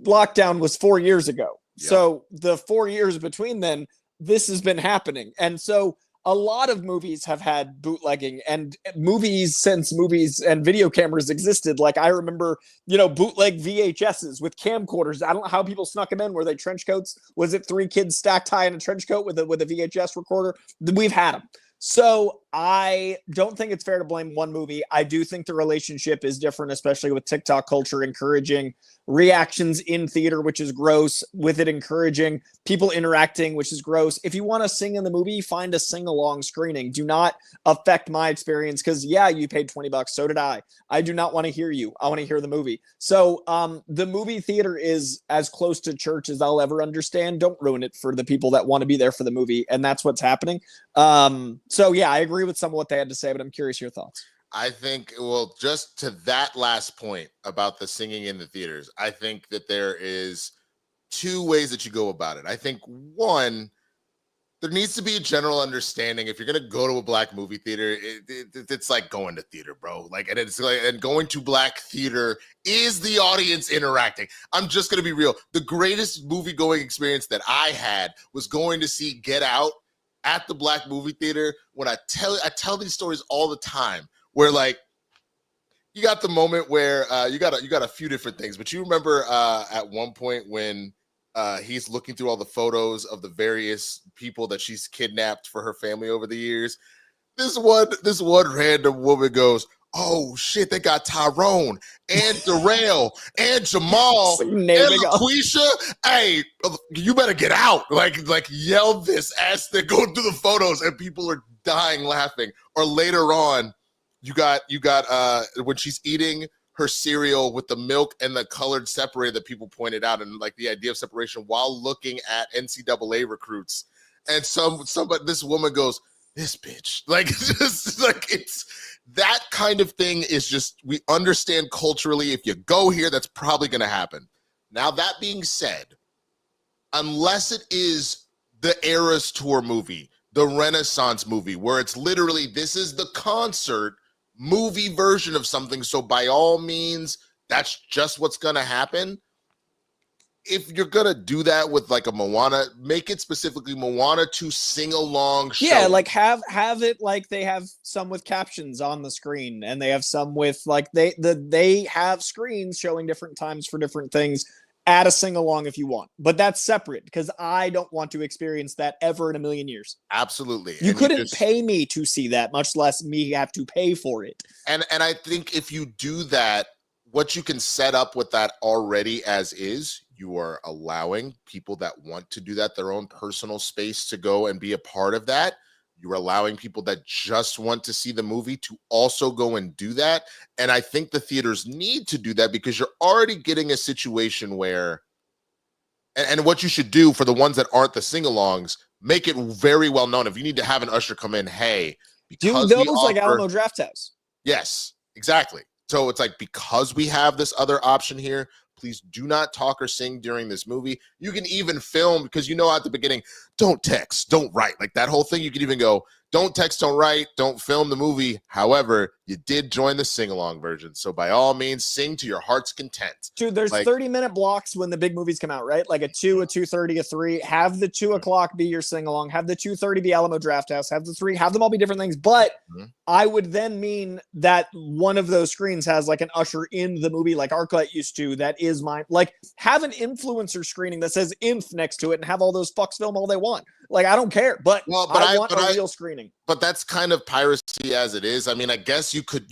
lockdown was 4 years ago. Yep. So the 4 years between then, this has been happening. And so a lot of movies have had bootlegging, and movies since movies and video cameras existed. Like I remember, bootleg VHSs with camcorders. I don't know how people snuck them in. Were they trench coats? Was it 3 kids stacked high in a trench coat with a VHS recorder? We've had them. So I don't think it's fair to blame one movie. I do think the relationship is different, especially with TikTok culture encouraging reactions in theater, which is gross, with it encouraging people interacting, which is gross. If you want to sing in the movie, find a sing-along screening. Do not affect my experience because, yeah, you paid $20. So did I. I do not want to hear you. I want to hear the movie. So the movie theater is as close to church as I'll ever understand. Don't ruin it for the people that want to be there for the movie, and that's what's happening. So, yeah, I agree with some of what they had to say, but I'm curious your thoughts. I think, well, just to that last point about the singing in the theaters, I think that there is 2 ways that you go about it. I think, one, there needs to be a general understanding. If you're going to go to a black movie theater, it's like going to theater, bro. And going to black theater is the audience interacting. I'm just going to be real. The greatest movie going experience that I had was going to see Get Out at the black movie theater. When I tell these stories all the time, where like you got the moment where you got a few different things, but you remember at one point when he's looking through all the photos of the various people that she's kidnapped for her family over the years. This one random woman goes, "Oh shit, they got Tyrone and Darrell and Jamal and LaQuisha. Hey, you better get out!" Like yell this as they're going through the photos, and people are dying laughing. Or later on, you got when she's eating her cereal with the milk and the colored separator that people pointed out, and like the idea of separation while looking at NCAA recruits. And this woman goes, "This bitch," like just like it's that kind of thing is just, we understand culturally. If you go here, that's probably going to happen. Now, that being said, unless it is the Eras Tour movie, the Renaissance movie, where it's literally, this is the concert movie version of something, so by all means, that's just what's going to happen. if you're gonna do that with like a Moana, make it specifically Moana to sing along show. Yeah, like have it like they have some with captions on the screen, and they have some with like they have screens showing different times for different things. Add a sing along if you want, but that's separate because I don't want to experience that ever in a million years. Absolutely. You couldn't pay me to see that, much less me have to pay for it. And I think if you do that, what you can set up with that already as is, you are allowing people that want to do that, their own personal space, to go and be a part of that. You're allowing people that just want to see the movie to also go and do that. And I think the theaters need to do that because you're already getting a situation where, and what you should do for the ones that aren't the sing-alongs, make it very well known. If you need to have an usher come in, hey, do those like Alamo Drafthouse. Yes, exactly. So it's like, because we have this other option here, please do not talk or sing during this movie. You can even film, because at the beginning, don't text, don't write. Like that whole thing, you can even go, don't text, don't write, don't film the movie. However, you did join the sing-along version. So by all means, sing to your heart's content. Dude, there's 30-minute blocks when the big movies come out, right? Like a 2, a 2:30, a 3. Have the 2 o'clock be your sing-along. Have the 2:30 be Alamo Drafthouse. Have the 3. Have them all be different things. But I would then mean that one of those screens has like an usher in the movie like ArcLight used to. That is mine. Like have an influencer screening that says "inf" next to it and have all those fucks film all they want. Like I don't care, but I want a real screening. But that's kind of piracy as it is. I mean, I guess you could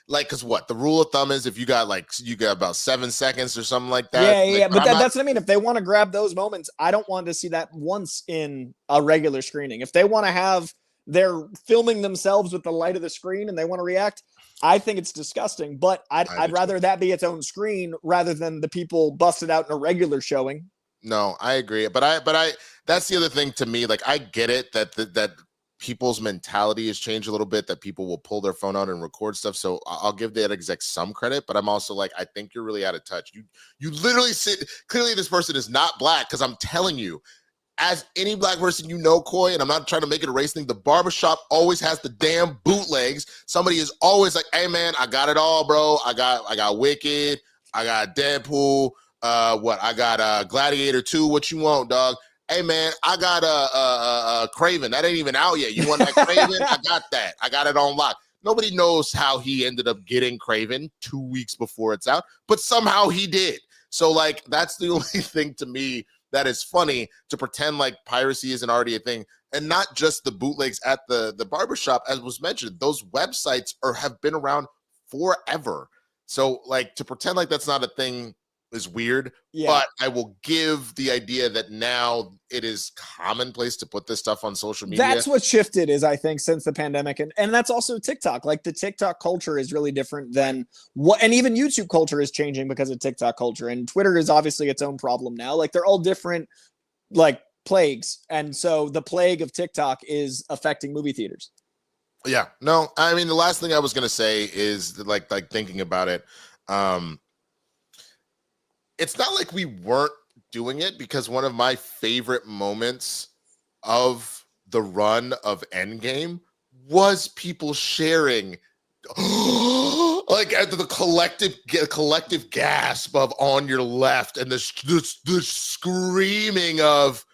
like, because what the rule of thumb is, if you got about 7 seconds or something like that. Yeah. But that's what I mean. If they want to grab those moments, I don't want to see that once in a regular screening. If they want to have, they're filming themselves with the light of the screen and they want to react, I think it's disgusting. But I'd rather that be its own screen rather than the people busted out in a regular showing. No, I agree. But I that's the other thing to me. Like, I get it that people's mentality has changed a little bit, that people will pull their phone out and record stuff. So I'll give that exec some credit, but I'm also like, I think you're really out of touch. You literally clearly this person is not black, because I'm telling you, as any black person, Coy, and I'm not trying to make it a race thing, the barbershop always has the damn bootlegs. Somebody is always like, hey man, I got it all, bro. I got Wicked, I got Deadpool, I got Gladiator 2, what you want, dog? Hey man, I got a Craven. That ain't even out yet. You want that Craven? I got that. I got it on lock. Nobody knows how he ended up getting Craven 2 weeks before it's out, but somehow he did. So like, that's the only thing to me that is funny, to pretend like piracy isn't already a thing. And not just the bootlegs at the barbershop, as was mentioned, those websites have been around forever. So like, to pretend like that's not a thing is weird, but I will give the idea that now it is commonplace to put this stuff on social media. That's what shifted, is I think, since the pandemic, and that's also TikTok. Like the TikTok culture is really different than and even YouTube culture is changing because of TikTok culture, and Twitter is obviously its own problem now. Like they're all different, like plagues, and so the plague of TikTok is affecting movie theaters. Yeah, no, I mean, the last thing I was gonna say is like thinking about it. It's not like we weren't doing it, because one of my favorite moments of the run of Endgame was people sharing like at the collective gasp of "on your left" and the screaming of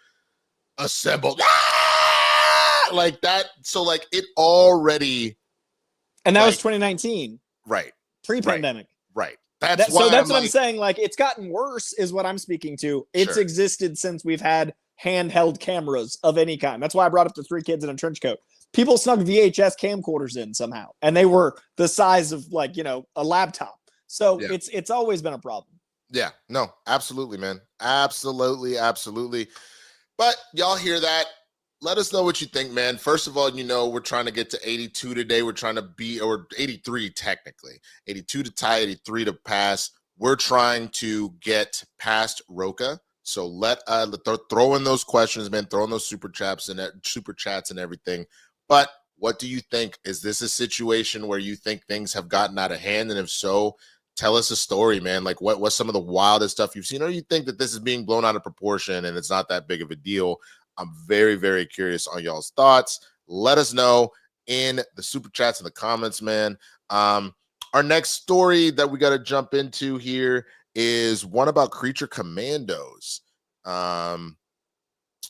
"assembled," like that. So like, it already, and that was 2019, right? Pre-pandemic, right. That's what I'm saying. Like, it's gotten worse is what I'm speaking to. It's existed since we've had handheld cameras of any kind. That's why I brought up the 3 kids in a trench coat. People snuck VHS camcorders in somehow, and they were the size of like, a laptop. So it's always been a problem. Yeah, no, absolutely, man. Absolutely. But y'all hear that? Let us know what you think, man. First of all, we're trying to get to 82 today. We're trying to or 83 technically. 82 to tie, 83 to pass. We're trying to get past Roca. So throw in those questions, man. Throw in those super chats and everything. But what do you think? Is this a situation where you think things have gotten out of hand? And if so, tell us a story, man. Like what's some of the wildest stuff you've seen? Or you think that this is being blown out of proportion and it's not that big of a deal? I'm very, very curious on y'all's thoughts. Let us know in the super chats and the comments, man. Our next story that we got to jump into here is one about Creature Commandos.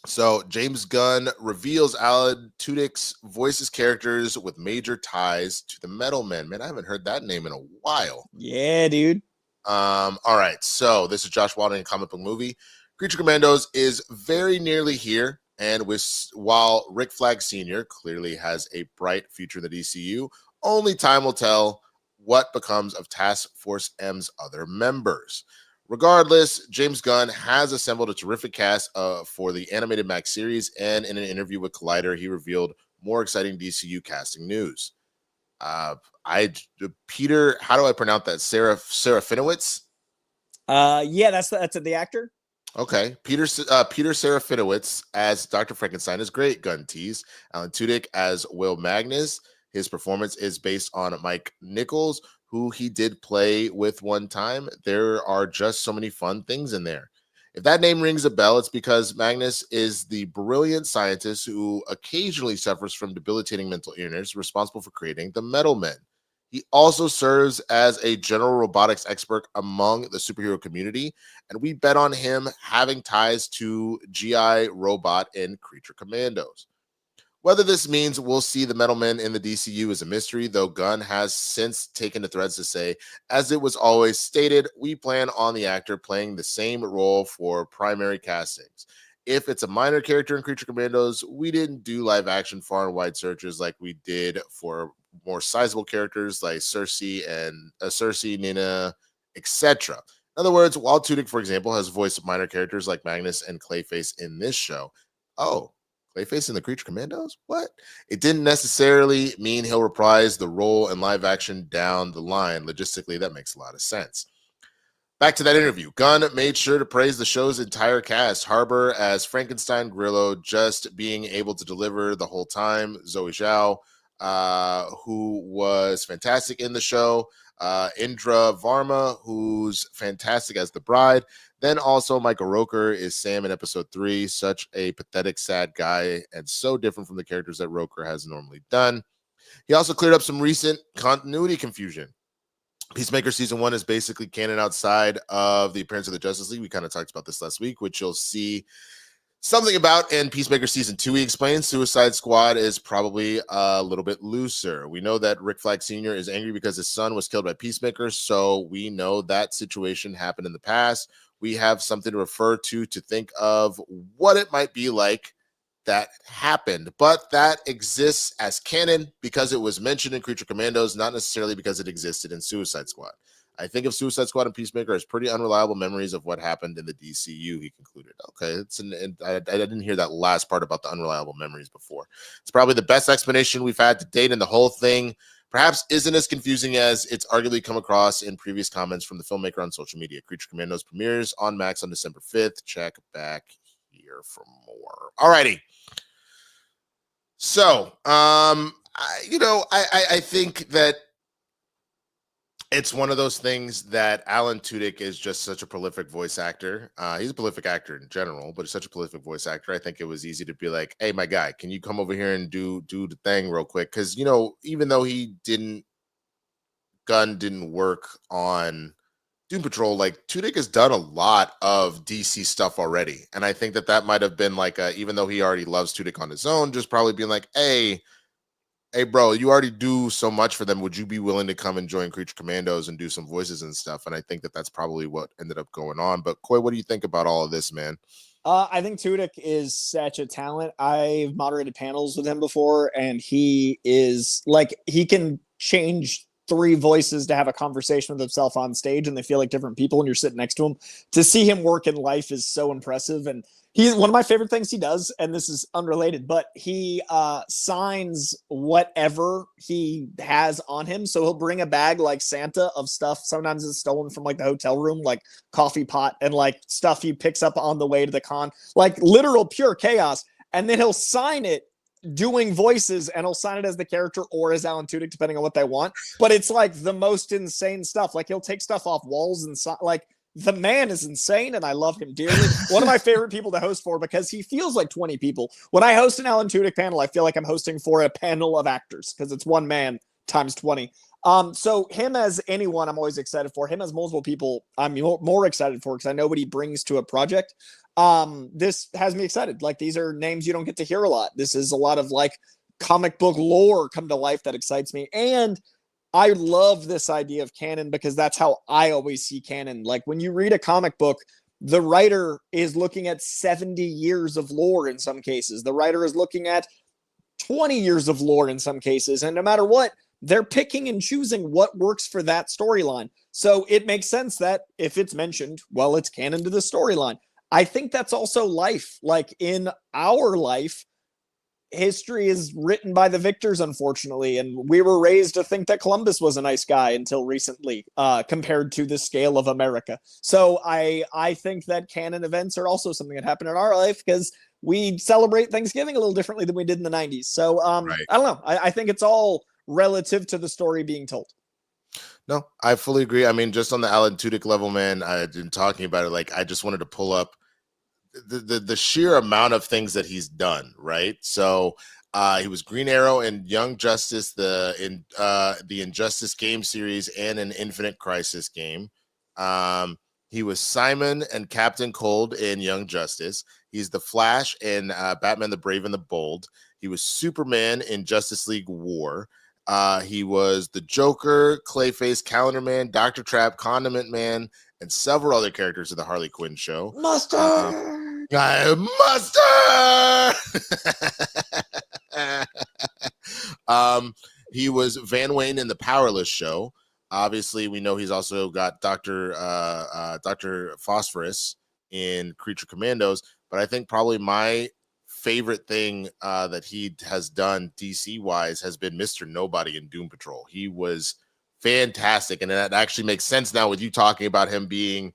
So James Gunn reveals Alan Tudyk's voices characters with major ties to the Metal Men. Man, I haven't heard that name in a while. Yeah, dude. All right, so this is Josh Walden in Comic Book Movie. Creature Commandos is very nearly here, and while Rick Flag Sr. clearly has a bright future in the DCU, only time will tell what becomes of Task Force M's other members. Regardless, James Gunn has assembled a terrific cast for the animated Max series, and in an interview with Collider, he revealed more exciting DCU casting news. Peter, how do I pronounce that? Serafinowicz? Yeah, that's the actor. Okay, Peter Serafinowicz as Dr. Frankenstein is great. Gunn tease. Alan Tudyk as Will Magnus. His performance is based on Mike Nichols, who he did play with one time. There are just so many fun things in there. If that name rings a bell, it's because Magnus is the brilliant scientist who occasionally suffers from debilitating mental illness, responsible for creating the Metal Men. He also serves as a general robotics expert among the superhero community, and we bet on him having ties to GI Robot in Creature Commandos. Whether this means we'll see the Metal Men in the DCU is a mystery, though Gunn has since taken to threads to say, as it was always stated, we plan on the actor playing the same role for primary castings. If it's a minor character in Creature Commandos, we didn't do live action far and wide searches like we did for more sizable characters like Cersei, Nina, etc. In other words, while Tudyk, for example, has voiced minor characters like Magnus and Clayface in this show. Oh, Clayface in the Creature Commandos? What? It didn't necessarily mean he'll reprise the role in live action down the line. Logistically, that makes a lot of sense. Back to that interview. Gunn made sure to praise the show's entire cast. Harbor as Frankenstein Grillo, just being able to deliver the whole time. Zoe Zhao, who was fantastic in the show. Indra Varma, who's fantastic as the bride. Then also Michael Roker is Sam in episode 3. Such a pathetic, sad guy and so different from the characters that Roker has normally done. He also cleared up some recent continuity confusion. Peacemaker season 1 is basically canon outside of the appearance of the Justice League. We kind of talked about this last week, which you'll see something about in Peacemaker season 2. He explains Suicide Squad is probably a little bit looser. We know that Rick Flag Sr. is angry because his son was killed by Peacemaker, so we know that situation happened in the past. We have something to refer to think of what it might be like that happened, but that exists as canon because it was mentioned in Creature Commandos, not necessarily because it existed in Suicide Squad. I think of Suicide Squad and Peacemaker as pretty unreliable memories of what happened in the DCU, he concluded. Okay, I didn't hear that last part about the unreliable memories before. It's probably the best explanation we've had to date, and the whole thing perhaps isn't as confusing as it's arguably come across in previous comments from the filmmaker on social media. Creature Commandos premieres on Max on December 5th. Check back here for more. Alrighty. So, I think that it's one of those things that Alan Tudyk is just such a prolific voice actor. He's a prolific actor in general, but he's such a prolific voice actor. I think it was easy to be like, hey, my guy, can you come over here and do the thing real quick? Because, even though Gunn didn't work on Doom Patrol, like Tudyk has done a lot of DC stuff already. And I think that might have been like, even though he already loves Tudyk on his own, just probably being like, hey, bro, you already do so much for them. Would you be willing to come and join Creature Commandos and do some voices and stuff? And I think that that's probably what ended up going on. But Coy, what do you think about all of this, man? I think Tudyk is such a talent. I've moderated panels with him before, and he is like, he can change 3 voices to have a conversation with himself on stage, and they feel like different people when you're sitting next to him. To see him work in life is so impressive. And he's one of my favorite things he does, and this is unrelated, but he signs whatever he has on him. So he'll bring a bag like Santa of stuff. Sometimes it's stolen from like the hotel room, like coffee pot and like stuff he picks up on the way to the con, like literal pure chaos. And then he'll sign it doing voices, and he'll sign it as the character or as Alan Tudyk, depending on what they want. But it's like the most insane stuff. Like he'll take stuff off walls and like, the man is insane, and I love him dearly. One of my favorite people to host for, because he feels like 20 people. When I host an Alan Tudyk panel, I feel like I'm hosting for a panel of actors, because it's one man times 20. So him as anyone, I'm always excited for. Him as multiple people, I'm more excited for because I know what he brings to a project. This has me excited. Like, these are names you don't get to hear a lot. This is a lot of like comic book lore come to life that excites me. And I love this idea of canon because that's how I always see canon. Like, when you read a comic book, the writer is looking at 70 years of lore in some cases. The writer is looking at 20 years of lore in some cases. And no matter what, they're picking and choosing what works for that storyline. So it makes sense that if it's mentioned, well, it's canon to the storyline. I think that's also life. Like, in our life, history is written by the victors, unfortunately. And we were raised to think that Columbus was a nice guy until recently, compared to the scale of America. So I think that canon events are also something that happened in our life because we celebrate Thanksgiving a little differently than we did in the 90s. So Right. I don't know. I think it's all relative to the story being told. No, I fully agree. I mean, just on the Alan Tudyk level, man, I've been talking about it. Like, I just wanted to pull up the sheer amount of things that he's done, right? So he was Green Arrow in Young Justice, the Injustice game series, and an Infinite Crisis game. He was Simon and Captain Cold in Young Justice. He's the Flash in Batman the Brave and the Bold. He was Superman in Justice League War. He was the Joker, Clayface, Calendar Man, Dr. Trap, Condiment Man, and several other characters of the Harley Quinn show. Mustard! He was Van Wayne in the Powerless show. Obviously, we know he's also got Dr. Phosphorus in Creature Commandos. But I think probably my favorite thing that he has done DC-wise has been Mr. Nobody in Doom Patrol. He was fantastic, and that actually makes sense now with you talking about him being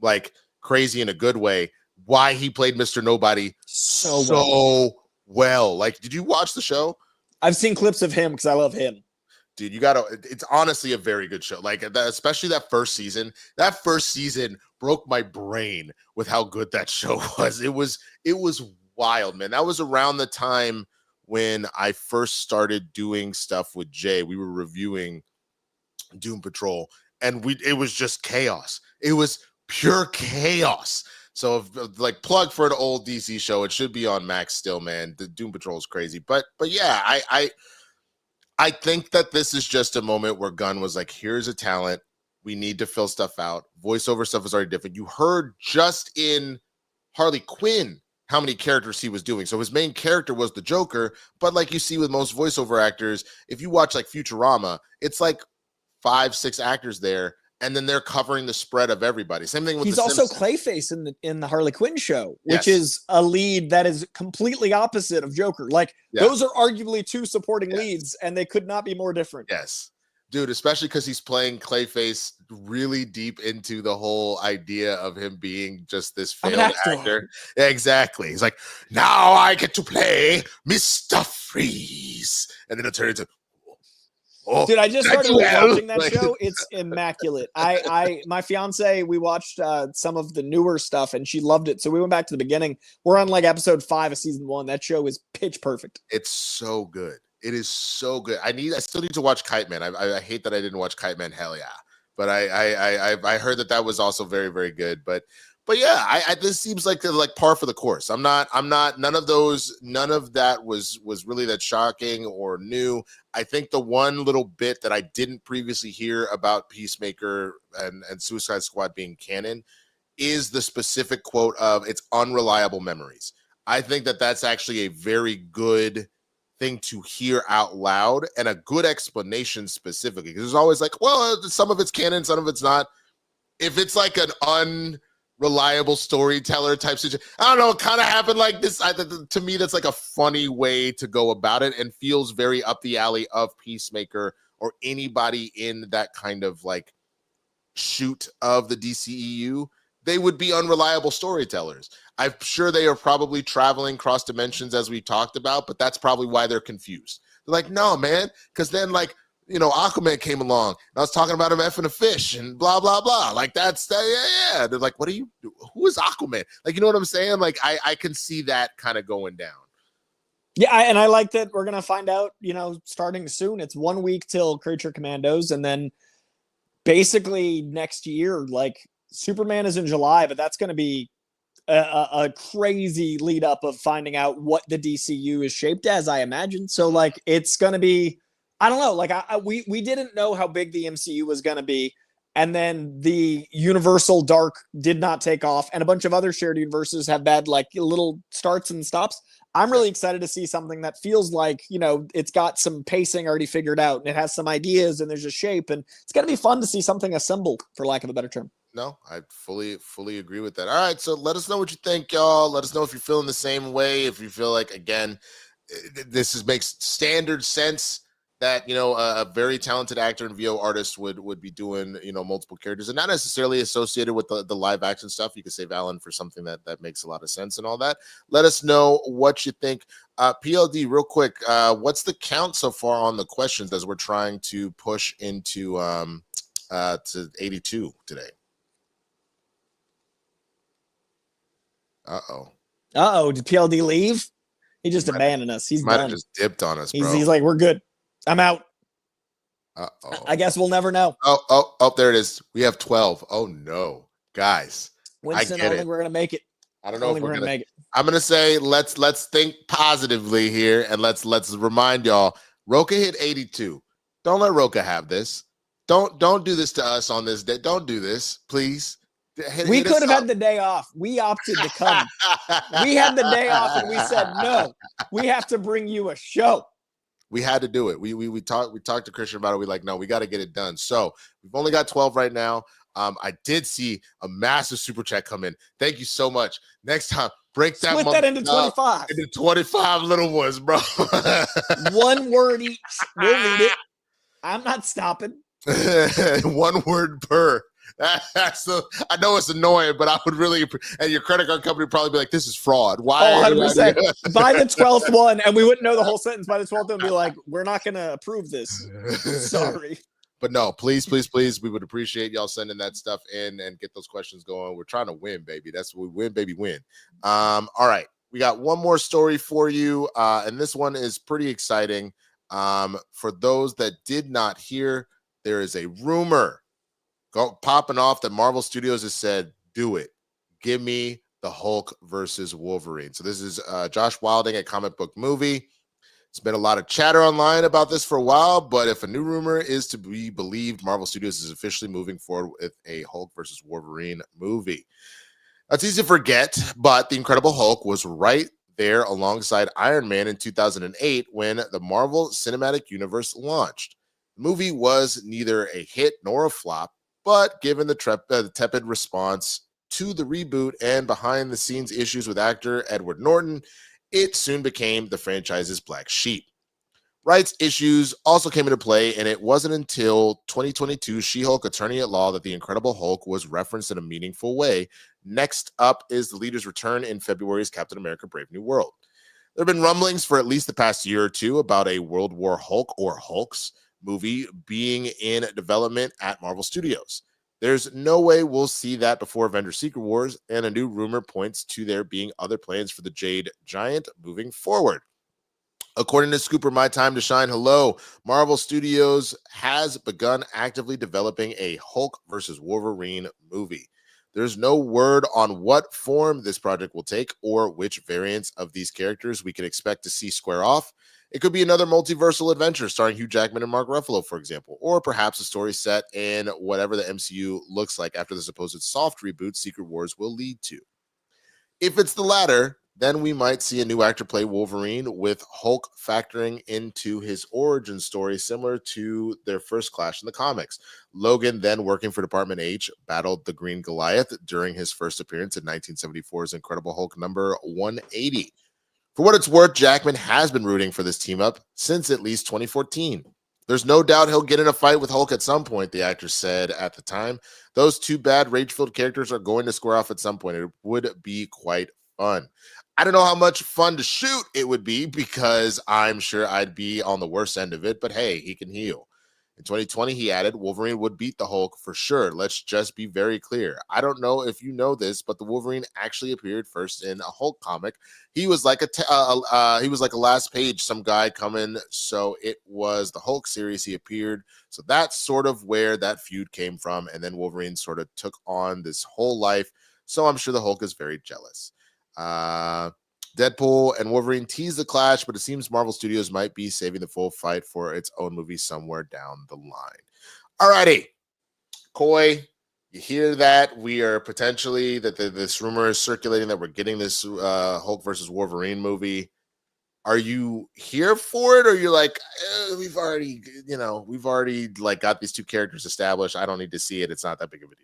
like crazy in a good way. Why he played Mr. Nobody so well. Like, did you watch the show? I've seen clips of him because I love him. Dude, you gotta, it's honestly a very good show. Like, especially that first season. That first season broke my brain with how good that show was. It was wild, man. That was around the time when I first started doing stuff with Jay. We were reviewing Doom Patrol, and it was just chaos. It was pure chaos. So, like, plug for an old DC show. It should be on Max still, man. The Doom Patrol is crazy, but yeah, I think that this is just a moment where Gunn was like, here's a talent. We need to fill stuff out. Voiceover stuff is already different. You heard just in Harley Quinn how many characters he was doing. So his main character was the Joker, but like you see with most voiceover actors, if you watch like Futurama, it's like 5-6 actors there, and then they're covering the spread of everybody. Same thing with he's also Clayface in the Harley Quinn show, which is a lead that is completely opposite of Joker. Like, those are arguably two supporting leads, and they could not be more different. Yes, dude, especially because he's playing Clayface really deep into the whole idea of him being just this failed actor. Yeah, exactly. He's like, now I get to play Mr. Freeze, and then it turned into, dude, I just started watching that show. It's immaculate. My fiance, we watched some of the newer stuff, and she loved it. So we went back to the beginning. We're on like episode 5 of season 1. That show is pitch perfect. It's so good. It is so good. I still need to watch Kite Man. I hate that I didn't watch Kite Man. Hell yeah. But I heard that was also very, very good. But yeah, this seems like par for the course. None of that was really that shocking or new. I think the one little bit that I didn't previously hear about Peacemaker and Suicide Squad being canon is the specific quote of it's unreliable memories. I think that that's actually a very good thing to hear out loud, and a good explanation specifically, because there's always like, well, some of it's canon, some of it's not. If it's like an unreliable storyteller type situation, I don't know, it kind of happened like this. To me, that's like a funny way to go about it, and feels very up the alley of Peacemaker or anybody in that kind of like shoot of the DCEU. They would be unreliable storytellers. I'm sure they are probably traveling cross dimensions, as we talked about, but that's probably why they're confused. They're like, no, man, because then, like, you know, Aquaman came along, and I was talking about him effing a fish and blah, blah, blah. Like, that's, yeah. They're like, what are you, who is Aquaman? Like, you know what I'm saying? Like, I can see that kind of going down. Yeah, and I like that we're gonna find out, starting soon. It's 1 week till Creature Commandos, and then basically next year, like Superman is in July, but that's gonna be a crazy lead up of finding out what the DCU is shaped as, I imagine. So like it's gonna be, I don't know, like we didn't know how big the MCU was gonna be, and then the Universal Dark did not take off, and a bunch of other shared universes have had like little starts and stops. I'm really excited to see something that feels like, it's got some pacing already figured out, and it has some ideas, and there's a shape, and it's gonna be fun to see something assembled, for lack of a better term. No, I fully agree with that. All right, so let us know what you think, y'all. Let us know if you're feeling the same way. If you feel like, again, makes standard sense that a very talented actor and VO artist would be doing multiple characters and not necessarily associated with the live action stuff. You could save Alan for something that makes a lot of sense and all that. Let us know what you think. PLD, real quick, what's the count so far on the questions as we're trying to push into to 82 today? Did PLD leave? He just abandoned us. He's might done. Have just dipped on us, bro. He's like, we're good. I'm out. Uh-oh. I guess we'll never know. Oh, there it is. We have 12. Oh no, guys. Winston, I don't think we're gonna make it. I don't know if we're gonna make it. I'm gonna say let's think positively here, and let's remind y'all. Roka hit 82. Don't let Roka have this. Don't do this to us on this day. Don't do this, please. We could have had the day off. We opted to come. We had the day off, and we said no. We have to bring you a show. We had to do it. We talked to Kristian about it. We like, no, we got to get it done. So we've only got 12 right now. I did see a massive super chat come in. Thank you so much. Next time, break that. Split that into 25. Into 25 little ones, bro. 1 word each. We'll read it. I'm not stopping. 1 word per. I know it's annoying, but I would really, and your credit card company would probably be like, this is fraud. Why? 100%. By the 12th one, and we wouldn't know the whole sentence by the 12th one, be like, we're not going to approve this. Sorry. But no, please, we would appreciate y'all sending that stuff in and get those questions going. We're trying to win, baby. That's what we win, baby, win. All right. We got one more story for you, and this one is pretty exciting. For those that did not hear, there is a rumor popping off that Marvel Studios has said, do it. Give me the Hulk versus Wolverine. So this is Josh Wilding at Comic Book Movie. It's been a lot of chatter online about this for a while, but if a new rumor is to be believed, Marvel Studios is officially moving forward with a Hulk versus Wolverine movie. That's easy to forget, but the Incredible Hulk was right there alongside Iron Man in 2008 when the Marvel Cinematic Universe launched. The movie was neither a hit nor a flop, but given the tepid response to the reboot and behind-the-scenes issues with actor Edward Norton, it soon became the franchise's black sheep. Rights issues also came into play, and it wasn't until 2022 She-Hulk Attorney at Law that the Incredible Hulk was referenced in a meaningful way. Next up is the leader's return in February's Captain America Brave New World. There have been rumblings for at least the past year or two about a World War Hulk or Hulks movie being in development at Marvel Studios. There's no way we'll see that before Avengers Secret Wars, and a new rumor points to there being other plans for the Jade Giant moving forward. According to Scooper My Time to Shine, hello, Marvel Studios has begun actively developing a Hulk versus Wolverine movie. There's no word on what form this project will take or which variants of these characters we can expect to see square off. It could be another multiversal adventure starring Hugh Jackman and Mark Ruffalo, for example, or perhaps a story set in whatever the MCU looks like after the supposed soft reboot Secret Wars will lead to. If it's the latter, then we might see a new actor play Wolverine, with Hulk factoring into his origin story similar to their first clash in the comics. Logan, then working for Department H, battled the Green Goliath during his first appearance in 1974's Incredible Hulk number 180. For what it's worth, Jackman has been rooting for this team up since at least 2014. There's no doubt he'll get in a fight with Hulk at some point, the actor said at the time. Those two bad rage-filled characters are going to square off at some point. It would be quite fun. I don't know how much fun to shoot it would be because I'm sure I'd be on the worst end of it, but hey, he can heal. In 2020, he added, Wolverine would beat the Hulk for sure. Let's just be very clear. I don't know if you know this, but the Wolverine actually appeared first in a Hulk comic. He was like a last page, some guy coming. So it was the Hulk series he appeared. So that's sort of where that feud came from. And then Wolverine sort of took on this whole life. So I'm sure the Hulk is very jealous. Deadpool and Wolverine tease the clash, but it seems Marvel Studios might be saving the full fight for its own movie somewhere down the line. All righty. Coy, you hear that? We are potentially, this rumor is circulating that we're getting this Hulk versus Wolverine movie. Are you here for it, or you're like, we've already like got these two characters established. I don't need to see it. It's not that big of a deal.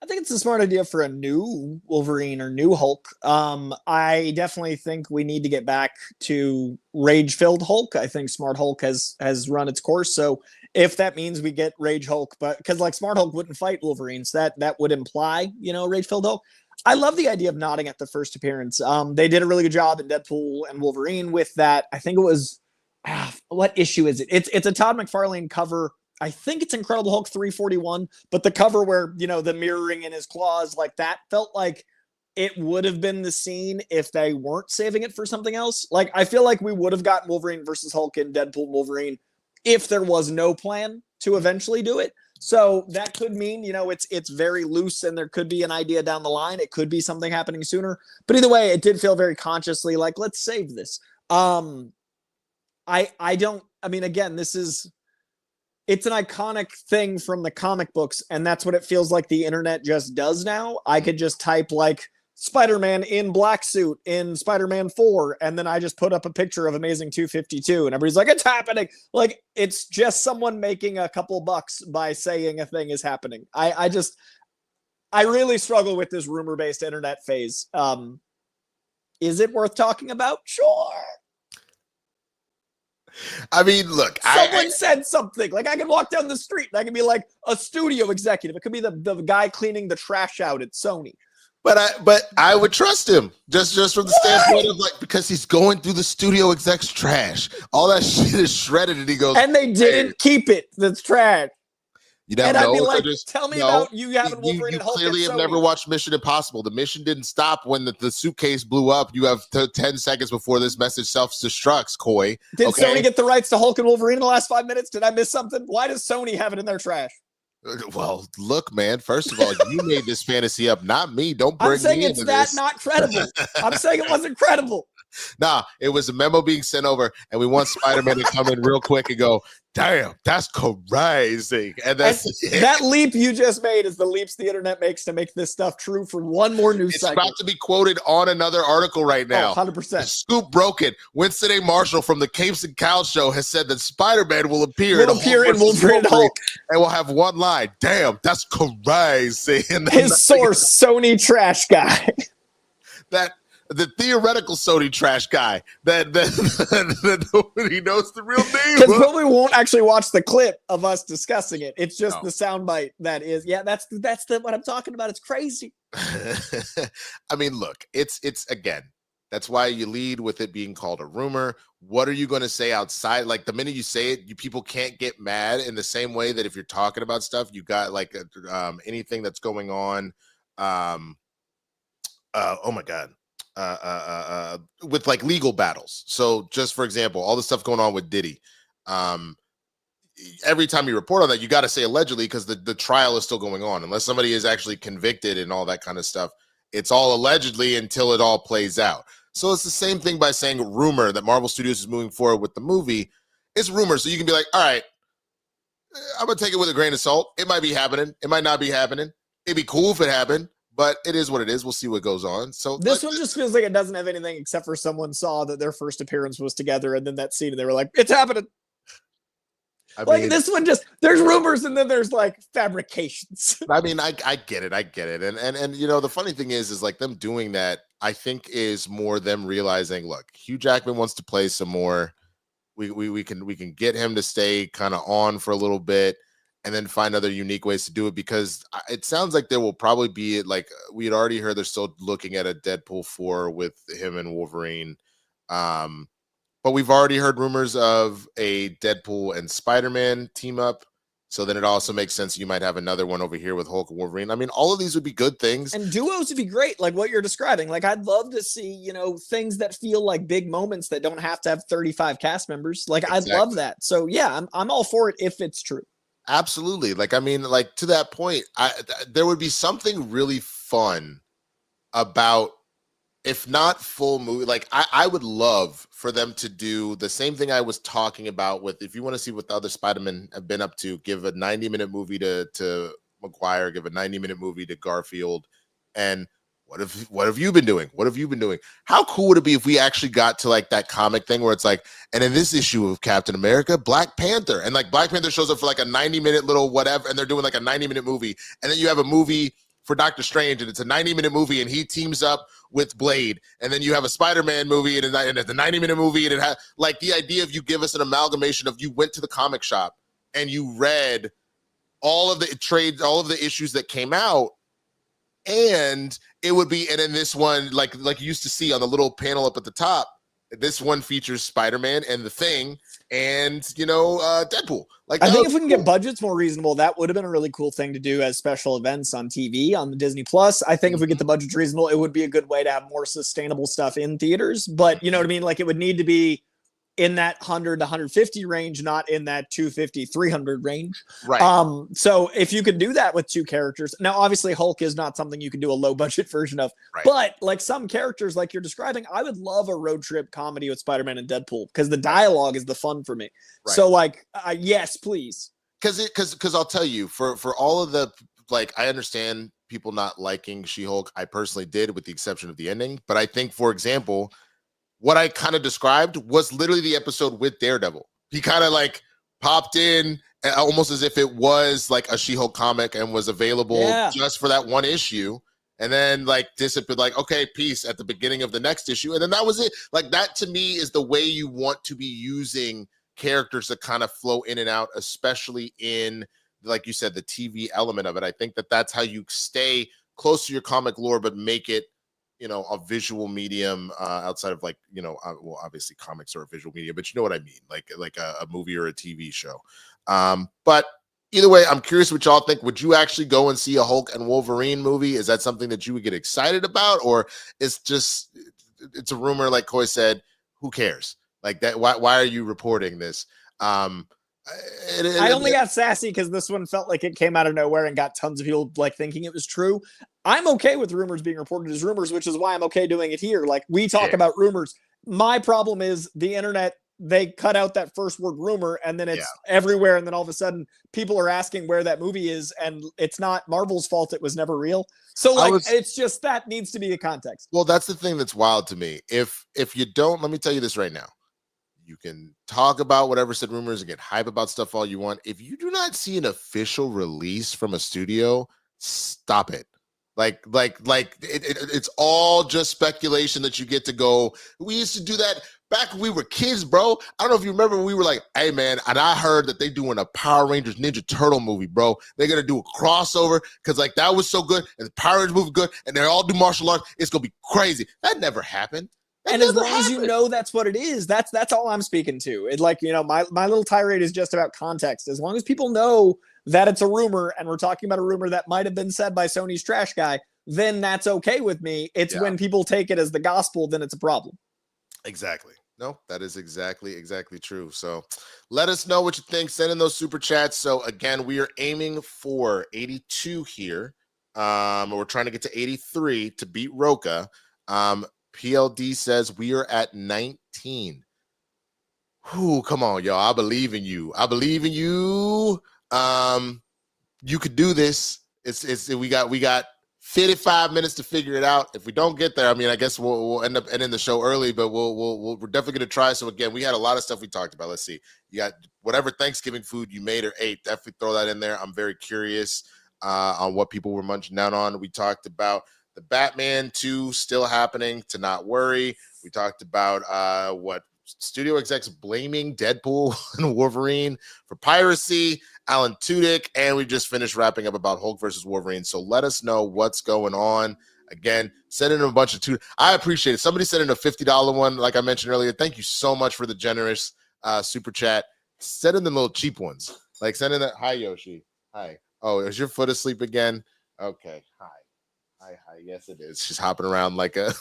I think it's a smart idea for a new Wolverine or new Hulk. I definitely think we need to get back to rage-filled Hulk. I think Smart Hulk has run its course. So if that means we get Rage Hulk, but because like Smart Hulk wouldn't fight Wolverine, so that would imply, rage-filled Hulk. I love the idea of nodding at the first appearance. They did a really good job in Deadpool and Wolverine with that. I think it was, what issue is it? It's a Todd McFarlane cover. I think it's Incredible Hulk 341, but the cover where, the mirroring in his claws, like that felt like it would have been the scene if they weren't saving it for something else. Like, I feel like we would have gotten Wolverine versus Hulk in Deadpool Wolverine if there was no plan to eventually do it. So that could mean, it's very loose and there could be an idea down the line. It could be something happening sooner. But either way, it did feel very consciously like, let's save this. Again, it's an iconic thing from the comic books, and that's what it feels like the internet just does now. I could just type like Spider-Man in black suit in Spider-Man 4, and then I just put up a picture of Amazing 252, and everybody's like, it's happening. Like, it's just someone making a couple bucks by saying a thing is happening. I really struggle with this rumor-based internet phase. Is it worth talking about? Sure. I mean, look, someone said something. Like, I could walk down the street and I could be like a studio executive. It could be the guy cleaning the trash out at Sony. But I would trust him just from the standpoint of like, because he's going through the studio exec's trash. All that shit is shredded, and he goes, and they didn't keep it. That's trash. You never and know. I'd be like, tell me about you having Wolverine and Hulk. You clearly have never watched Mission Impossible. The mission didn't stop when the suitcase blew up. You have 10 seconds before this message self-destructs, Coy. Did Sony get the rights to Hulk and Wolverine in the last 5 minutes? Did I miss something? Why does Sony have it in their trash? Well, look, man, first of all, you made this fantasy up, not me. Don't bring me into this. I'm saying it's that not credible. I'm saying it wasn't credible. Nah, it was a memo being sent over, and we want Spider-Man to come in real quick and go, damn, that's crazy. And that leap you just made is the leaps the internet makes to make this stuff true for one more news cycle. It's about to be quoted on another article right now. 100%. The scoop broken. Winston A. Marshall from the Capes and Cowls show has said that Spider-Man will appear in Wolverine and Hulk. And will have one line. Damn, that's crazy. And his source, Sony trash guy. The theoretical Sony trash guy that nobody knows the real name. Because probably won't actually watch the clip of us discussing it. It's just the soundbite that is. Yeah, that's what I'm talking about. It's crazy. I mean, look, it's again. That's why you lead with it being called a rumor. What are you going to say outside? Like, the minute you say it, people can't get mad in the same way that if you're talking about stuff, you got like anything that's going on. Oh my God. With like legal battles. So just for example, all the stuff going on with Diddy, every time you report on that, you got to say allegedly, because the trial is still going on. Unless somebody is actually convicted and all that kind of stuff, it's all allegedly until it all plays out. So it's the same thing by saying rumor that Marvel Studios is moving forward with the movie. It's rumor, so you can be like, all right, I'm gonna take it with a grain of salt. It might be happening, it might not be happening. It'd be cool if it happened, but it is what it is. We'll see what goes on. So this one just feels like it doesn't have anything except for someone saw that their first appearance was together, and then that scene, and they were like, "It's happening." I mean, this one just, there's rumors, and then there's like fabrications. I mean, I get it, and you know, the funny thing is like them doing that, I think, is more them realizing, look, Hugh Jackman wants to play some more. We can get him to stay kind of on for a little bit, and then find other unique ways to do it, because it sounds like there will probably be, like we had already heard, they're still looking at a Deadpool 4 with him and Wolverine. But we've already heard rumors of a Deadpool and Spider-Man team up So then it also makes sense you might have another one over here with Hulk and Wolverine. I mean, all of these would be good things. And duos would be great, like what you're describing. Like, I'd love to see, things that feel like big moments that don't have to have 35 cast members. Like, exactly. I'd love that. So yeah, I'm all for it if it's true. Absolutely. Like, I mean, like to that point, there would be something really fun about, if not full movie, like I would love for them to do the same thing I was talking about with, if you want to see what the other Spider-Man have been up to, give a 90-minute movie to Maguire, give a 90-minute movie to Garfield. And what have you been doing? What have you been doing? How cool would it be if we actually got to like that comic thing where it's like, and in this issue of Captain America, Black Panther, and like Black Panther shows up for like a 90-minute little whatever, and they're doing like a 90-minute movie. And then you have a movie for Doctor Strange, and it's a 90-minute movie, and he teams up with Blade. And then you have a Spider-Man movie, and it's a 90-minute movie, and it has like the idea of you give us an amalgamation of you went to the comic shop and you read all of the trades, all of the issues that came out, and it would be, and in this one, like you used to see on the little panel up at the top, this one features Spider-Man and the Thing and Deadpool. Like, I think if we can get budgets more reasonable, that would have been a really cool thing to do as special events on TV on the Disney Plus. I think if we get the budgets reasonable, it would be a good way to have more sustainable stuff in theaters. But you know what I mean? Like, it would need to be in that 100 to 150 range, not in that 250, 300 range. Right. So if you could do that with two characters, now obviously Hulk is not something you can do a low budget version of, right. But like some characters like you're describing, I would love a road trip comedy with Spider-Man and Deadpool because the dialogue is the fun for me. Right. So like, yes, please. Because I'll tell you, for all of the, like, I understand people not liking She-Hulk. I personally did, with the exception of the ending. But I think, for example, what I kind of described was literally the episode with Daredevil. He kind of like popped in almost as if it was like a She-Hulk comic and was available just for that one issue. And then like disappeared, like, okay, peace at the beginning of the next issue. And then that was it. Like, that to me is the way you want to be using characters that kind of flow in and out, especially in, like you said, the TV element of it. I think that that's how you stay close to your comic lore, but make it, a visual medium outside of like, well, obviously comics are a visual medium, but you know what I mean? Like a movie or a TV show. But either way, I'm curious what y'all think. Would you actually go and see a Hulk and Wolverine movie? Is that something that you would get excited about? Or it's a rumor, like Coy said, who cares? Like that, why are you reporting this? I only got sassy because this one felt like it came out of nowhere and got tons of people like thinking it was true. I'm okay with rumors being reported as rumors, which is why I'm okay doing it here. Like, we talk about rumors. My problem is the internet, they cut out that first word rumor and then it's everywhere. And then all of a sudden people are asking where that movie is, and it's not Marvel's fault. It was never real. So like, it's just, that needs to be the context. Well, that's the thing that's wild to me. If you don't, let me tell you this right now. You can talk about whatever said rumors and get hype about stuff all you want. If you do not see an official release from a studio, stop it. It's all just speculation that you get to go. We used to do that back when we were kids, bro. I don't know if you remember when we were like, hey man, and I heard that they're doing a Power Rangers Ninja Turtle movie, bro. They're gonna do a crossover because like that was so good, and the Power Rangers movie good, and they all do martial arts. It's gonna be crazy. That never happened. And as long as you know that's what it is, that's all I'm speaking to. It, like, my little tirade is just about context. As long as people know that it's a rumor and we're talking about a rumor that might have been said by Sony's trash guy, then that's okay with me. It's when people take it as the gospel, then it's a problem. Exactly. No, that is exactly true. So let us know what you think. Send in those super chats. So again, we are aiming for 82 here. We're trying to get to 83 to beat Roca. PLD says we are at 19. Whew, come on, y'all. I believe in you. You could do this. We got 55 minutes to figure it out. If we don't get there, I mean, I guess we'll end up ending the show early, but we're definitely gonna try. So again, we had a lot of stuff we talked about. Let's see. You got whatever Thanksgiving food you made or ate. Definitely throw that in there. I'm very curious on what people were munching down on. We talked about the Batman 2 still happening, to not worry. We talked about what studio execs blaming Deadpool and Wolverine for piracy, Alan Tudyk, and we just finished wrapping up about Hulk versus Wolverine. So let us know what's going on. Again, send in a bunch of two. I appreciate it. Somebody sent in a $50 one, like I mentioned earlier. Thank you so much for the generous super chat. Send in the little cheap ones. Like sending that. Hi, Yoshi. Hi. Oh, is your foot asleep again? Okay. Hi. Hi. Yes, it is. She's hopping around like a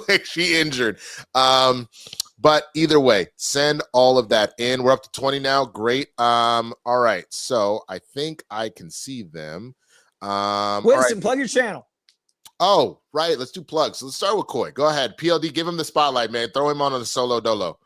like she injured. But either way, send all of that in. We're up to 20 now. Great. All right. So I think I can see them. All Winston, right. plug your channel. Oh, right. Let's do plugs. So let's start with Coy. Go ahead. PLD, give him the spotlight, man. Throw him on the solo dolo.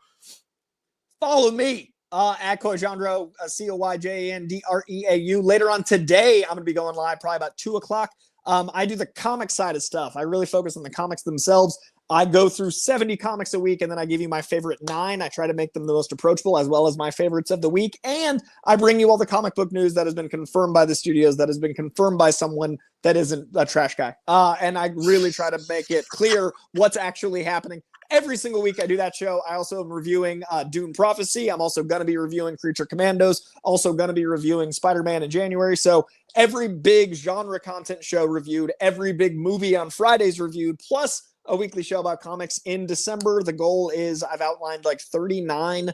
Follow me at Coyjandreau, COYJANDREAU. Later on today, I'm going to be going live probably about 2 o'clock. I do the comic side of stuff. I really focus on the comics themselves. I go through 70 comics a week, and then I give you my favorite 9. I try to make them the most approachable, as well as my favorites of the week. And I bring you all the comic book news that has been confirmed by the studios, that has been confirmed by someone that isn't a trash guy. And I really try to make it clear what's actually happening. Every single week I do that show. I also am reviewing Dune Prophecy. I'm also going to be reviewing Creature Commandos. Also going to be reviewing Spider-Man in January. So every big genre content show reviewed, every big movie on Fridays reviewed, plus a weekly show about comics in December. The goal is I've outlined like 39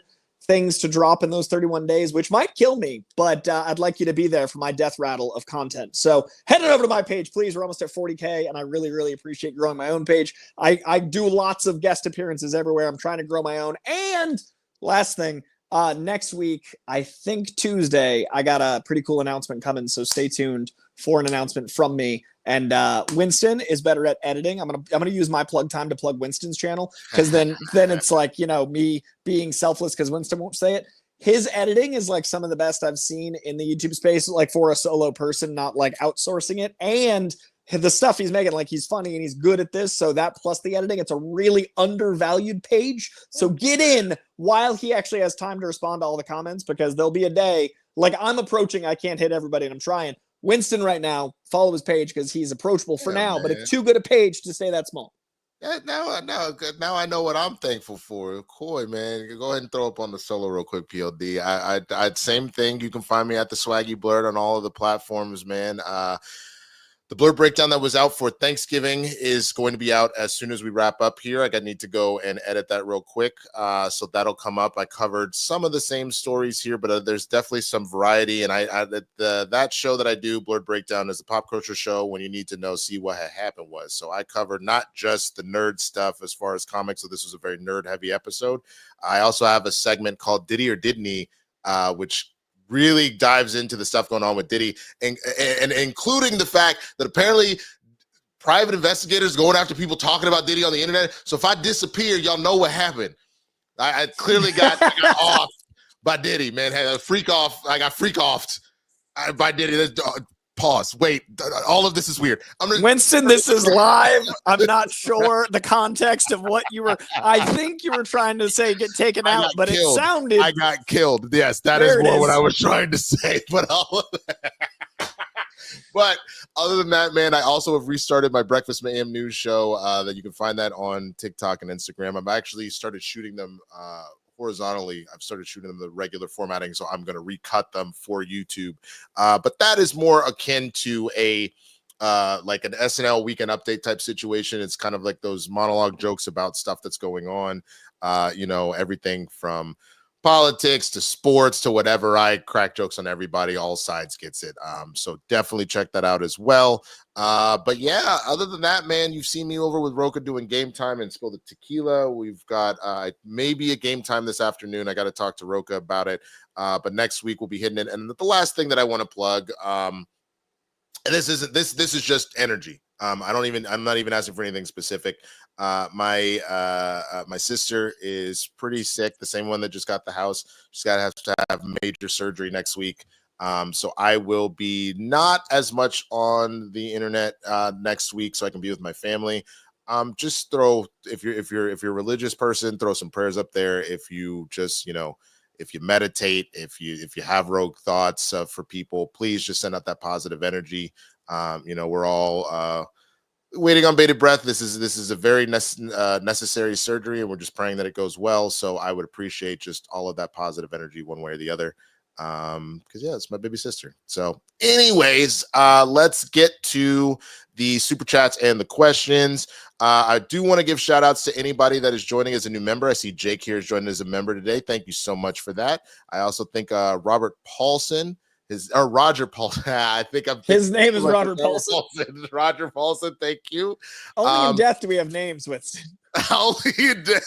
things to drop in those 31 days, which might kill me, but I'd like you to be there for my death rattle of content. So head on over to my page, please. We're almost at 40K, and I really, really appreciate growing my own page. I do lots of guest appearances everywhere. I'm trying to grow my own. And last thing, next week, I think Tuesday, I got a pretty cool announcement coming, so stay tuned for an announcement from me. And Winston is better at editing. I'm gonna use my plug time to plug Winston's channel, because then it's like, you know, me being selfless because Winston won't say it. His editing is like some of the best I've seen in the YouTube space, like for a solo person, not like outsourcing it. And the stuff he's making, like he's funny and he's good at this. So that plus the editing, it's a really undervalued page. So get in while he actually has time to respond to all the comments, because there'll be a day like I'm approaching, I can't hit everybody and I'm trying. Winston right now, follow his page because he's approachable for now, man. But it's too good a page to stay that small. Yeah, now I know what I'm thankful for. Coy, man, go ahead and throw up on the solo real quick, PLD. I same thing. You can find me at the Swaggy Blurred on all of the platforms, man. The Blur breakdown that was out for Thanksgiving is going to be out as soon as we wrap up here. I need to go and edit that real quick. So that'll come up. I covered some of the same stories here, but there's definitely some variety. And that show that I do, Blurred Breakdown, is a pop culture show when you need to know, see what had happened was. So I covered not just the nerd stuff as far as comics. So this was a very nerd heavy episode. I also have a segment called Diddy or Didn't He, which really dives into the stuff going on with Diddy, and including the fact that apparently private investigators going after people talking about Diddy on the internet. So if I disappear, y'all know what happened. I clearly got off by Diddy, man. Had a freak off. I got freak offed by Diddy. Pause. Wait. All of this is weird. Winston, this is live. I'm not sure the context of what you were. I think you were trying to say get taken out, but killed. It sounded. I got killed. Yes, that is more what I was trying to say. But but other than that, man, I also have restarted my Breakfast Mayhem news show. That you can find that on TikTok and Instagram. I've actually started shooting them horizontally. I've started shooting them the regular formatting, so I'm going to recut them for YouTube. But that is more akin to a like an SNL weekend update type situation. It's kind of like those monologue jokes about stuff that's going on. You know, everything from politics to sports to whatever. I crack jokes on everybody. All sides gets it. So definitely check that out as well. But yeah, other than that, man, you've seen me over with Roka doing Game Time and Spill the Tequila. We've got maybe a Game Time this afternoon. I got to talk to Roka about it. But next week we'll be hitting it. And the last thing that I want to plug, and this is just energy. I'm not even asking for anything specific. My sister is pretty sick, the same one that just got the house. She's got to have major surgery next week. So I will be not as much on the internet next week, so I can be with my family. Just throw, if you're a religious person, throw some prayers up there. If you just, if you meditate, if you have rogue thoughts for people, please just send out that positive energy. We're all waiting on bated breath. This is a very necessary surgery, and we're just praying that it goes well. So I would appreciate just all of that positive energy one way or the other. Because yeah, it's my baby sister. So anyways, let's get to the super chats and the questions. I do want to give shout outs to anybody that is joining as a new member. I see Jake here is joining as a member today. Thank you so much for that. I also think Robert Paulson, Roger Paulson. I think his name is Robert Paulson. Roger Paulson. Thank you. Only in death do we have names, Winston. Only in death.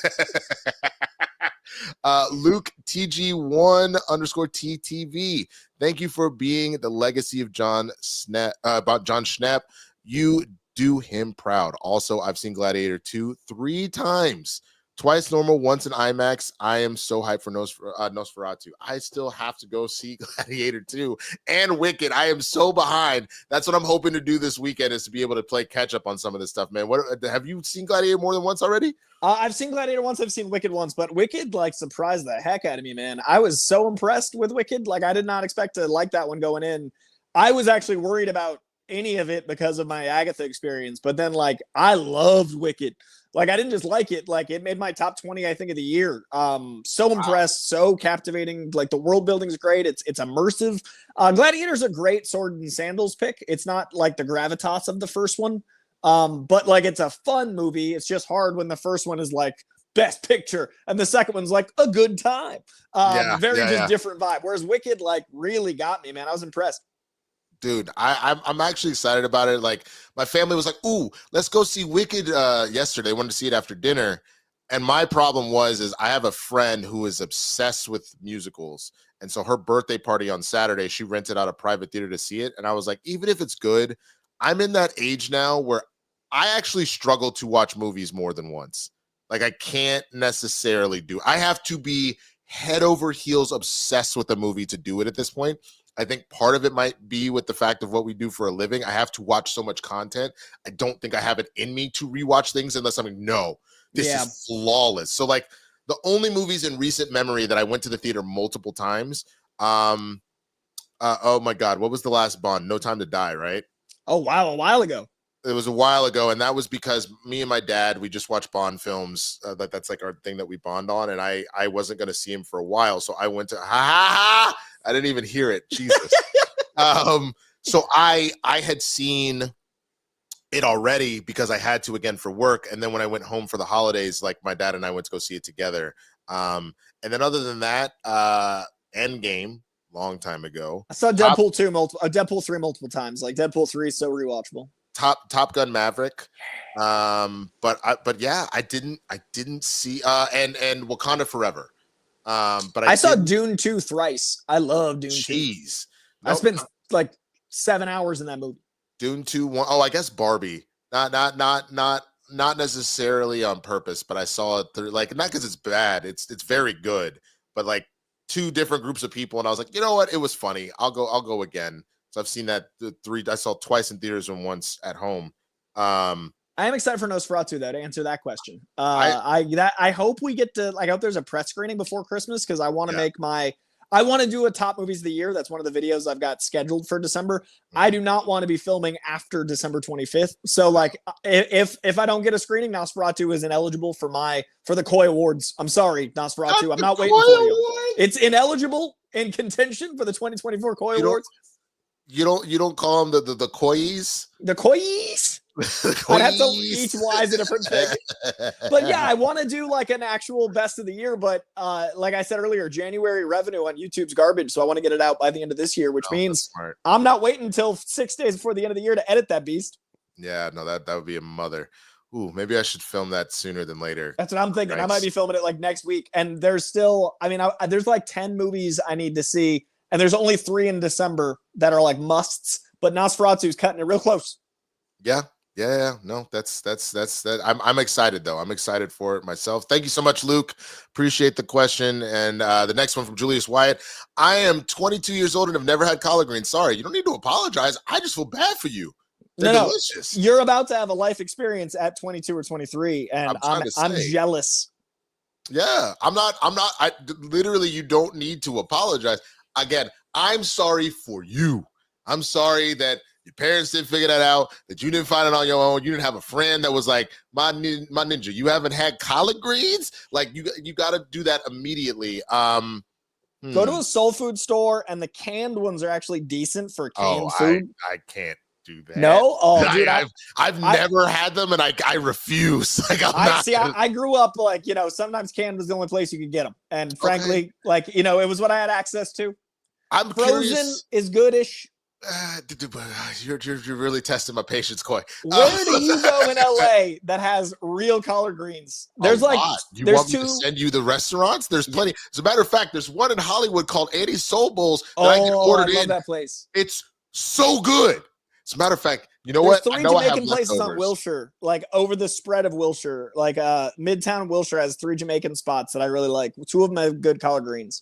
Luke TG1_TTV. Thank you for being the legacy of John Schnapp. You do him proud. Also, I've seen Gladiator 2 3 times. Twice normal, once in IMAX. I am so hyped for Nosferatu. I still have to go see Gladiator 2 and Wicked. I am so behind. That's what I'm hoping to do this weekend, is to be able to play catch up on some of this stuff, man. What have you seen Gladiator more than once already? I've seen Gladiator once. I've seen Wicked once, but Wicked like surprised the heck out of me, man. I was so impressed with Wicked. Like I did not expect to like that one going in. I was actually worried about any of it because of my Agatha experience, but then like I loved Wicked. Like I didn't just like it, like it made my top 20, I think, of the year. So impressed, so captivating. Like the world building is great. It's immersive. Gladiator's a great sword and sandals pick. It's not like the gravitas of the first one. But like it's a fun movie. It's just hard when the first one is like best picture and the second one's like a good time. Different vibe. Whereas Wicked like really got me, man. I was impressed. Dude, I'm actually excited about it. Like my family was like, "Ooh, let's go see Wicked." Yesterday, they wanted to see it after dinner, and my problem is I have a friend who is obsessed with musicals, and so her birthday party on Saturday, she rented out a private theater to see it, and I was like, even if it's good, I'm in that age now where I actually struggle to watch movies more than once. Like I can't necessarily do. I have to be head over heels obsessed with a movie to do it at this point. I think part of it might be with the fact of what we do for a living. I have to watch so much content. I don't think I have it in me to rewatch things unless I'm like, no, this is flawless. So like the only movies in recent memory that I went to the theater multiple times. Oh my God, what was the last Bond? No Time to Die, right? Oh, wow. A while ago. It was a while ago, and that was because me and my dad, we just watch Bond films. That's like our thing that we bond on, and I wasn't going to see him for a while, so I went to I didn't even hear it. Jesus. So I had seen it already because I had to again for work, and then when I went home for the holidays, like my dad and I went to go see it together. And then other than that, Endgame, long time ago. I saw Deadpool 3 multiple times. Like Deadpool 3 is so rewatchable. Top Gun Maverick, but yeah, I didn't see and Wakanda Forever, but I saw Dune 2 thrice. I love Dune 2. Jeez, I spent like 7 hours in that movie. Dune 2 1. Oh, I guess Barbie. Not necessarily on purpose, but I saw it through, like, not because it's bad. It's very good, but like two different groups of people, and I was like, you know what? It was funny. I'll go again. So I've seen that I saw twice in theaters and once at home. I am excited for Nosferatu though, to answer that question. I hope we get to, I hope there's a press screening before Christmas, because I want to I want to do a top movies of the year. That's one of the videos I've got scheduled for December. I do not want to be filming after December 25th. So like if I don't get a screening, Nosferatu is ineligible for the Coy Awards. I'm sorry, Nosferatu. I'm not waiting for you. It's ineligible in contention for the 2024 Coy Awards. You don't call them the Coys? The Coys? I'd have to each Y's a different thing. But yeah, I want to do like an actual best of the year. But like I said earlier, January revenue on YouTube's garbage. So I want to get it out by the end of this year, which means I'm not waiting until 6 days before the end of the year to edit that beast. Yeah, no, that would be a mother. Ooh, maybe I should film that sooner than later. That's what I'm thinking. Nice. I might be filming it like next week. And there's still, there's like 10 movies I need to see. And there's only 3 in December that are like musts, but Nosferatu's cutting it real close. Yeah. No, that's that. I'm excited though. I'm excited for it myself. Thank you so much, Luke. Appreciate the question. And the next one from Julius Wyatt. I am 22 years old and have never had collard greens. Sorry, you don't need to apologize. I just feel bad for you. They're delicious. You're about to have a life experience at 22 or 23, and I'm jealous. Yeah, I'm not. I literally, you don't need to apologize. Again, I'm sorry for you. I'm sorry that your parents didn't figure that out, that you didn't find it on your own. You didn't have a friend that was like, my ninja, you haven't had collard greens? Like, you got to do that immediately. Go to a soul food store, and the canned ones are actually decent for canned food. I can't. do that. No, oh, dude, I've never had them, and I refuse. Like, I grew up like, sometimes Canada was the only place you could get them, and frankly, like, it was what I had access to. I'm Frozen curious. is goodish. You're really testing my patience, Coy. Where do you go in LA that has real collard greens? There's like, you want me to send you the restaurants? There's plenty. As a matter of fact, there's one in Hollywood called Annie's Soul Bowls that I get ordered in. I love that place. It's so good. As a matter of fact, you know There's what? Three Jamaican places on Wilshire, like over the spread of Wilshire. Like Midtown Wilshire has 3 Jamaican spots that I really like. 2 of them have good collard greens.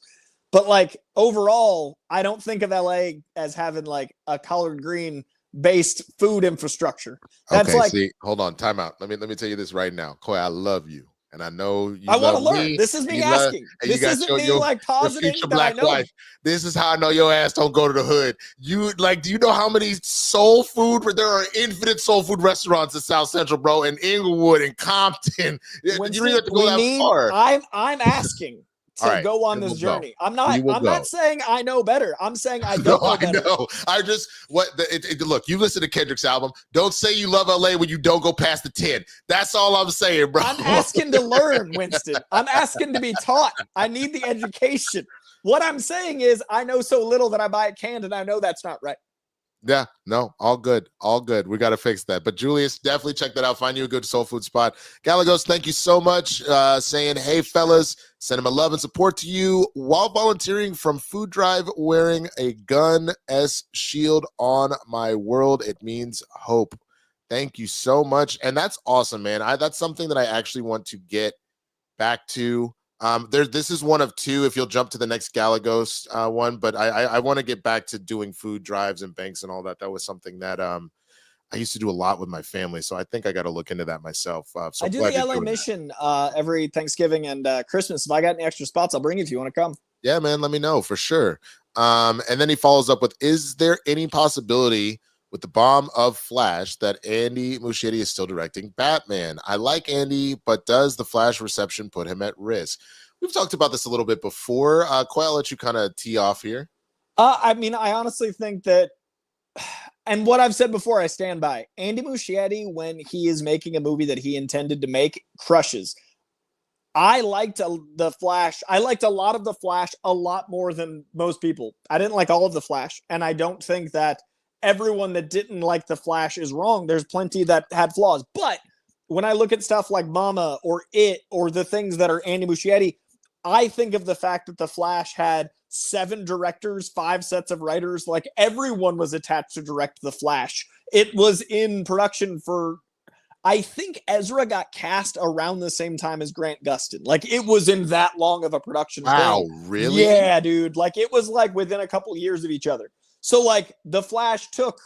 But like overall, I don't think of LA as having like a collard green based food infrastructure. That's okay, like, see, hold on, time out. Let me tell you this right now. Coy, I love you. And I know you I want to love learn. Me, this is me asking. This isn't me like positing that I know. Wife. This is how I know your ass don't go to the hood. You like, do you know how many soul food? There are infinite soul food restaurants in South Central, bro, in Inglewood and Compton. Winston, you don't even have to go that far. I'm asking to go on this journey. I'm not saying I know better. I'm saying I don't know better. Know. I just look, you listen to Kendrick's album. Don't say you love LA when you don't go past the 10. That's all I'm saying, bro. I'm asking to learn, Winston. I'm asking to be taught. I need the education. What I'm saying is I know so little that I buy it canned, and I know that's not right. Yeah, no, all good. We got to fix that. But Julius, definitely check that out. Find you a good soul food spot. Galagos, thank you so much. Saying, hey, fellas, sending my love and support to you while volunteering from Food Drive, wearing a Gunn S shield on my world. It means hope. Thank you so much. And that's awesome, man. That's something that I actually want to get back to. This is one of 2 if you'll jump to the next Galagos one, but I want to get back to doing food drives and banks and all that. That was something that I used to do a lot with my family, so I think I got to look into that myself. So I do the LA mission every Thanksgiving and Christmas. If I got any extra spots, I'll bring you if you want to come. Yeah, man, let me know for sure. And then he follows up with, is there any possibility with the bomb of Flash that Andy Muschietti is still directing Batman? I like Andy, but does the Flash reception put him at risk? We've talked about this a little bit before. Coy, I'll let you kind of tee off here. I mean, I honestly think that, and what I've said before, I stand by. Andy Muschietti, when he is making a movie that he intended to make, crushes. I liked the Flash. I liked a lot of the Flash a lot more than most people. I didn't like all of the Flash, and I don't think that everyone that didn't like the Flash is wrong. There's plenty that had flaws. But when I look at stuff like Mama or It or the things that are Andy Muschietti, I think of the fact that the Flash had 7 directors, 5 sets of writers. Like, everyone was attached to direct the Flash. It was in production for, I think Ezra got cast around the same time as Grant Gustin. Like, it was in that long of a production. Wow, thing. really? Yeah, dude. Like, it was like within a couple years of each other. So like the Flash took,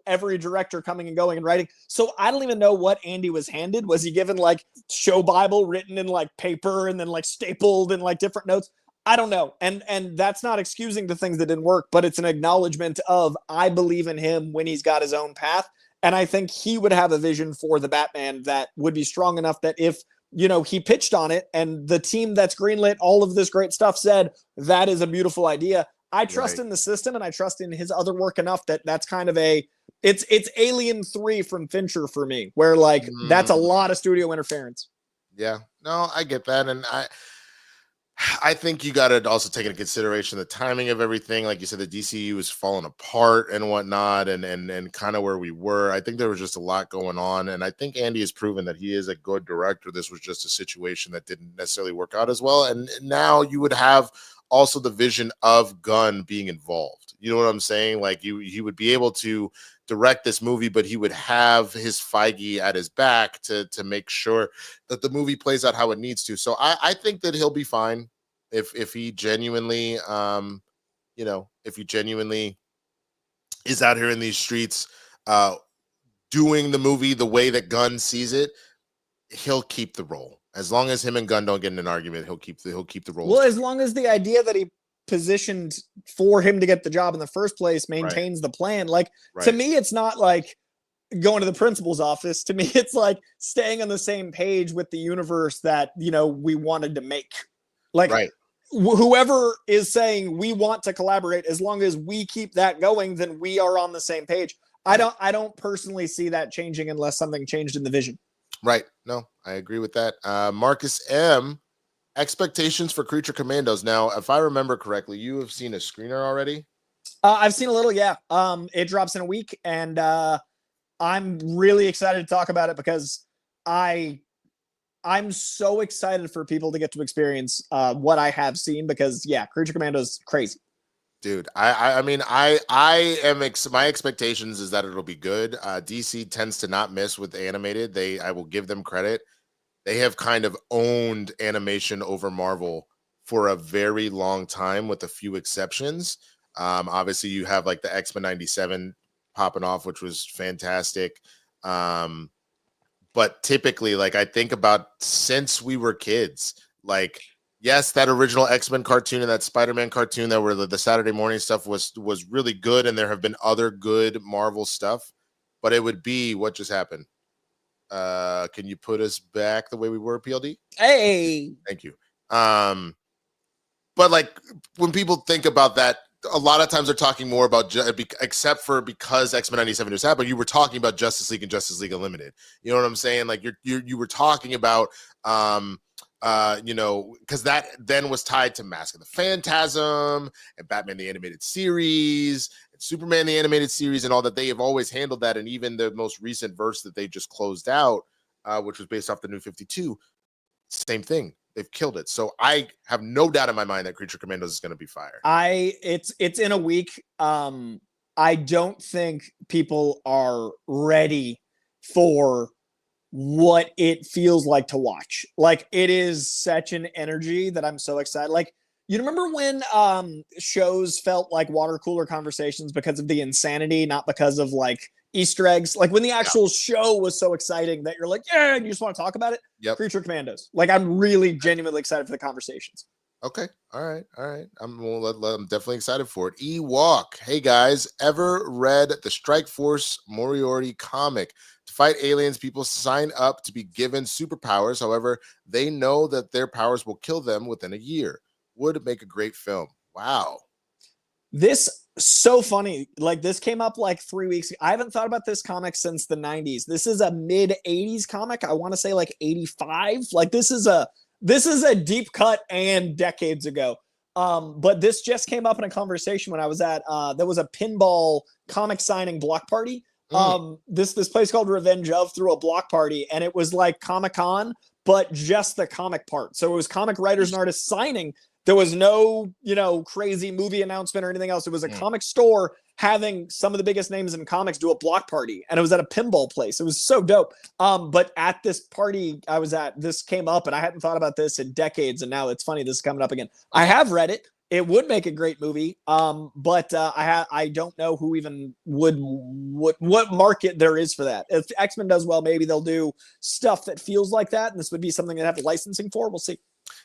every director coming and going and writing. So I don't even know what Andy was handed. Was he given like show Bible written in like paper and then like stapled in like different notes? I don't know. And that's not excusing the things that didn't work, but it's an acknowledgement of, I believe in him when he's got his own path. And I think he would have a vision for the Batman that would be strong enough that if, he pitched on it and the team that's greenlit all of this great stuff said, that is a beautiful idea. I trust in the system, and I trust in his other work enough that that's kind of it's Alien 3 from Fincher for me, where like that's a lot of studio interference. Yeah, no, I get that. And I think you got to also take into consideration the timing of everything. Like you said, the DCU was falling apart and whatnot, and kind of where we were. I think there was just a lot going on. And I think Andy has proven that he is a good director. This was just a situation that didn't necessarily work out as well. And now you would have also the vision of Gunn being involved. You know what I'm saying? Like he would be able to direct this movie, but he would have his Feige at his back to make sure that the movie plays out how it needs to. So I think that he'll be fine if he genuinely, if he genuinely is out here in these streets doing the movie the way that Gunn sees it. He'll keep the role. As long as him and Gunn don't get in an argument, he'll keep the role. Well, as long as the idea that he positioned for him to get the job in the first place maintains the plan. Like to me, it's not like going to the principal's office. To me, it's like staying on the same page with the universe that, we wanted to make. Like whoever is saying we want to collaborate, as long as we keep that going, then we are on the same page. I don't personally see that changing unless something changed in the vision. Right. No, I agree with that. Marcus M, expectations for Creature Commandos. Now, if I remember correctly, you have seen a screener already. I've seen a little, yeah. It drops in a week, and I'm really excited to talk about it because I'm so excited for people to get to experience what I have seen because, yeah, Creature Commandos crazy. Dude, I mean, I am my expectations is that it'll be good. DC tends to not miss with animated. I will give them credit. They have kind of owned animation over Marvel for a very long time, with a few exceptions. Obviously, you have like the X-Men '97 popping off, which was fantastic. But typically, like, I think about since we were kids, like, yes, that original X-Men cartoon and that Spider-Man cartoon that were the Saturday morning stuff was really good, and there have been other good Marvel stuff, but it would be what just happened. Can you put us back the way we were, PLD? Hey, Thank you. But like when people think about that, a lot of times they're talking more about except for because X-Men '97 just happened, you were talking about Justice League and Justice League Unlimited. You know what I'm saying? Like you were talking about you know, because that then was tied to Mask of the Phantasm and Batman the Animated Series and Superman the Animated Series and all that. They have always handled that, and even the most recent verse that they just closed out, which was based off the New 52, same thing. They've killed it. So I have no doubt in my mind that Creature Commandos is going to be fire. it's in a week. I don't think people are ready for what it feels like to watch. Like, it is such an energy that I'm so excited. Like, you remember when shows felt like water cooler conversations because of the insanity, not because of like Easter eggs? Like when the actual show was so exciting that you're like, yeah, and you just want to talk about it. Yep. Creature Commandos. Like, I'm really genuinely excited for the conversations. Okay. All right. I'm definitely excited for it. Ewok. Hey guys, ever read the Strike Force Moriarty comic? To fight aliens, people sign up to be given superpowers. However, they know that their powers will kill them within a year. Would make a great film. Wow. This so funny. Like, this came up like 3 weeks ago. I haven't thought about this comic since the 90s. This is a mid 80s comic. I want to say like 85. Like, this is a deep cut and decades ago. But this just came up in a conversation when I was at there was a pinball comic signing block party. This place called Revenge of threw a block party, and it was like Comic-Con, but just the comic part. So it was comic writers and artists signing. There was no, crazy movie announcement or anything else. It was a comic store having some of the biggest names in comics do a block party, and it was at a pinball place. It was so dope. But at this party I was at, this came up, and I hadn't thought about this in decades, and now it's funny this is coming up again. I have read it. It would make a great movie, but I don't know who even what market there is for that. If X-Men does well, maybe they'll do stuff that feels like that, and this would be something they have licensing for. We'll see.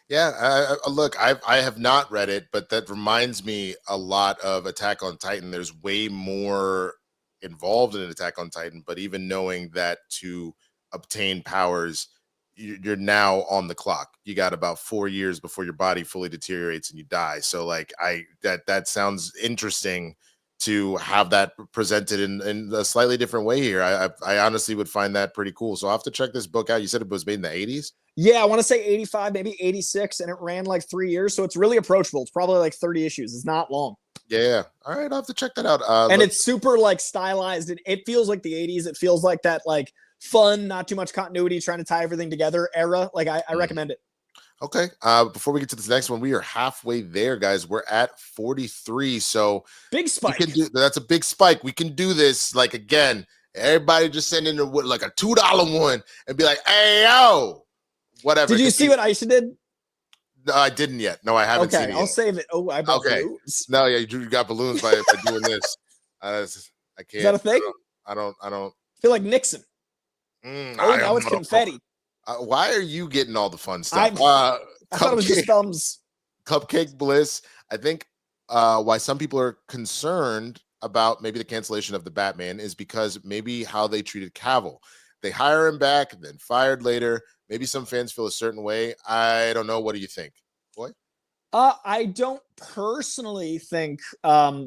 Yeah, look, I have not read it, but that reminds me a lot of Attack on Titan. There's way more involved in Attack on Titan, but even knowing that to obtain powers, you're now on the clock. You got about 4 years before your body fully deteriorates and you die. So like that sounds interesting to have that presented in a slightly different way here. I honestly would find that pretty cool. So I'll have to check this book out. You said it was made in the 80s? Yeah, I want to say 85, maybe 86, and it ran like 3 years. So it's really approachable. It's probably like 30 issues. It's not long. Yeah. All right, I'll have to check that out. And it's super like stylized. It feels like the 80s. It feels like that like fun, not too much continuity, trying to tie everything together era. Like I recommend it. Okay. Before we get to this next one, we are halfway there, guys. We're at 43. So big spike. That's a big spike. We can do this. Like, again, everybody just send in like a $2 one and be like, hey, yo, whatever. Did you see what Aisha did? No, I didn't yet. No, I haven't seen it. I'll save it. Oh, I bought balloons. No, yeah, you got balloons by doing this. I can't. Is that a thing? I don't feel like Nixon. Now it's confetti. Why are you getting all the fun stuff? I thought it was just thumbs. Cupcake Bliss. I think why some people are concerned about maybe the cancellation of the Batman is because maybe how they treated Cavill. They hire him back, then fired later. Maybe some fans feel a certain way. I don't know. What do you think, boy? I don't personally think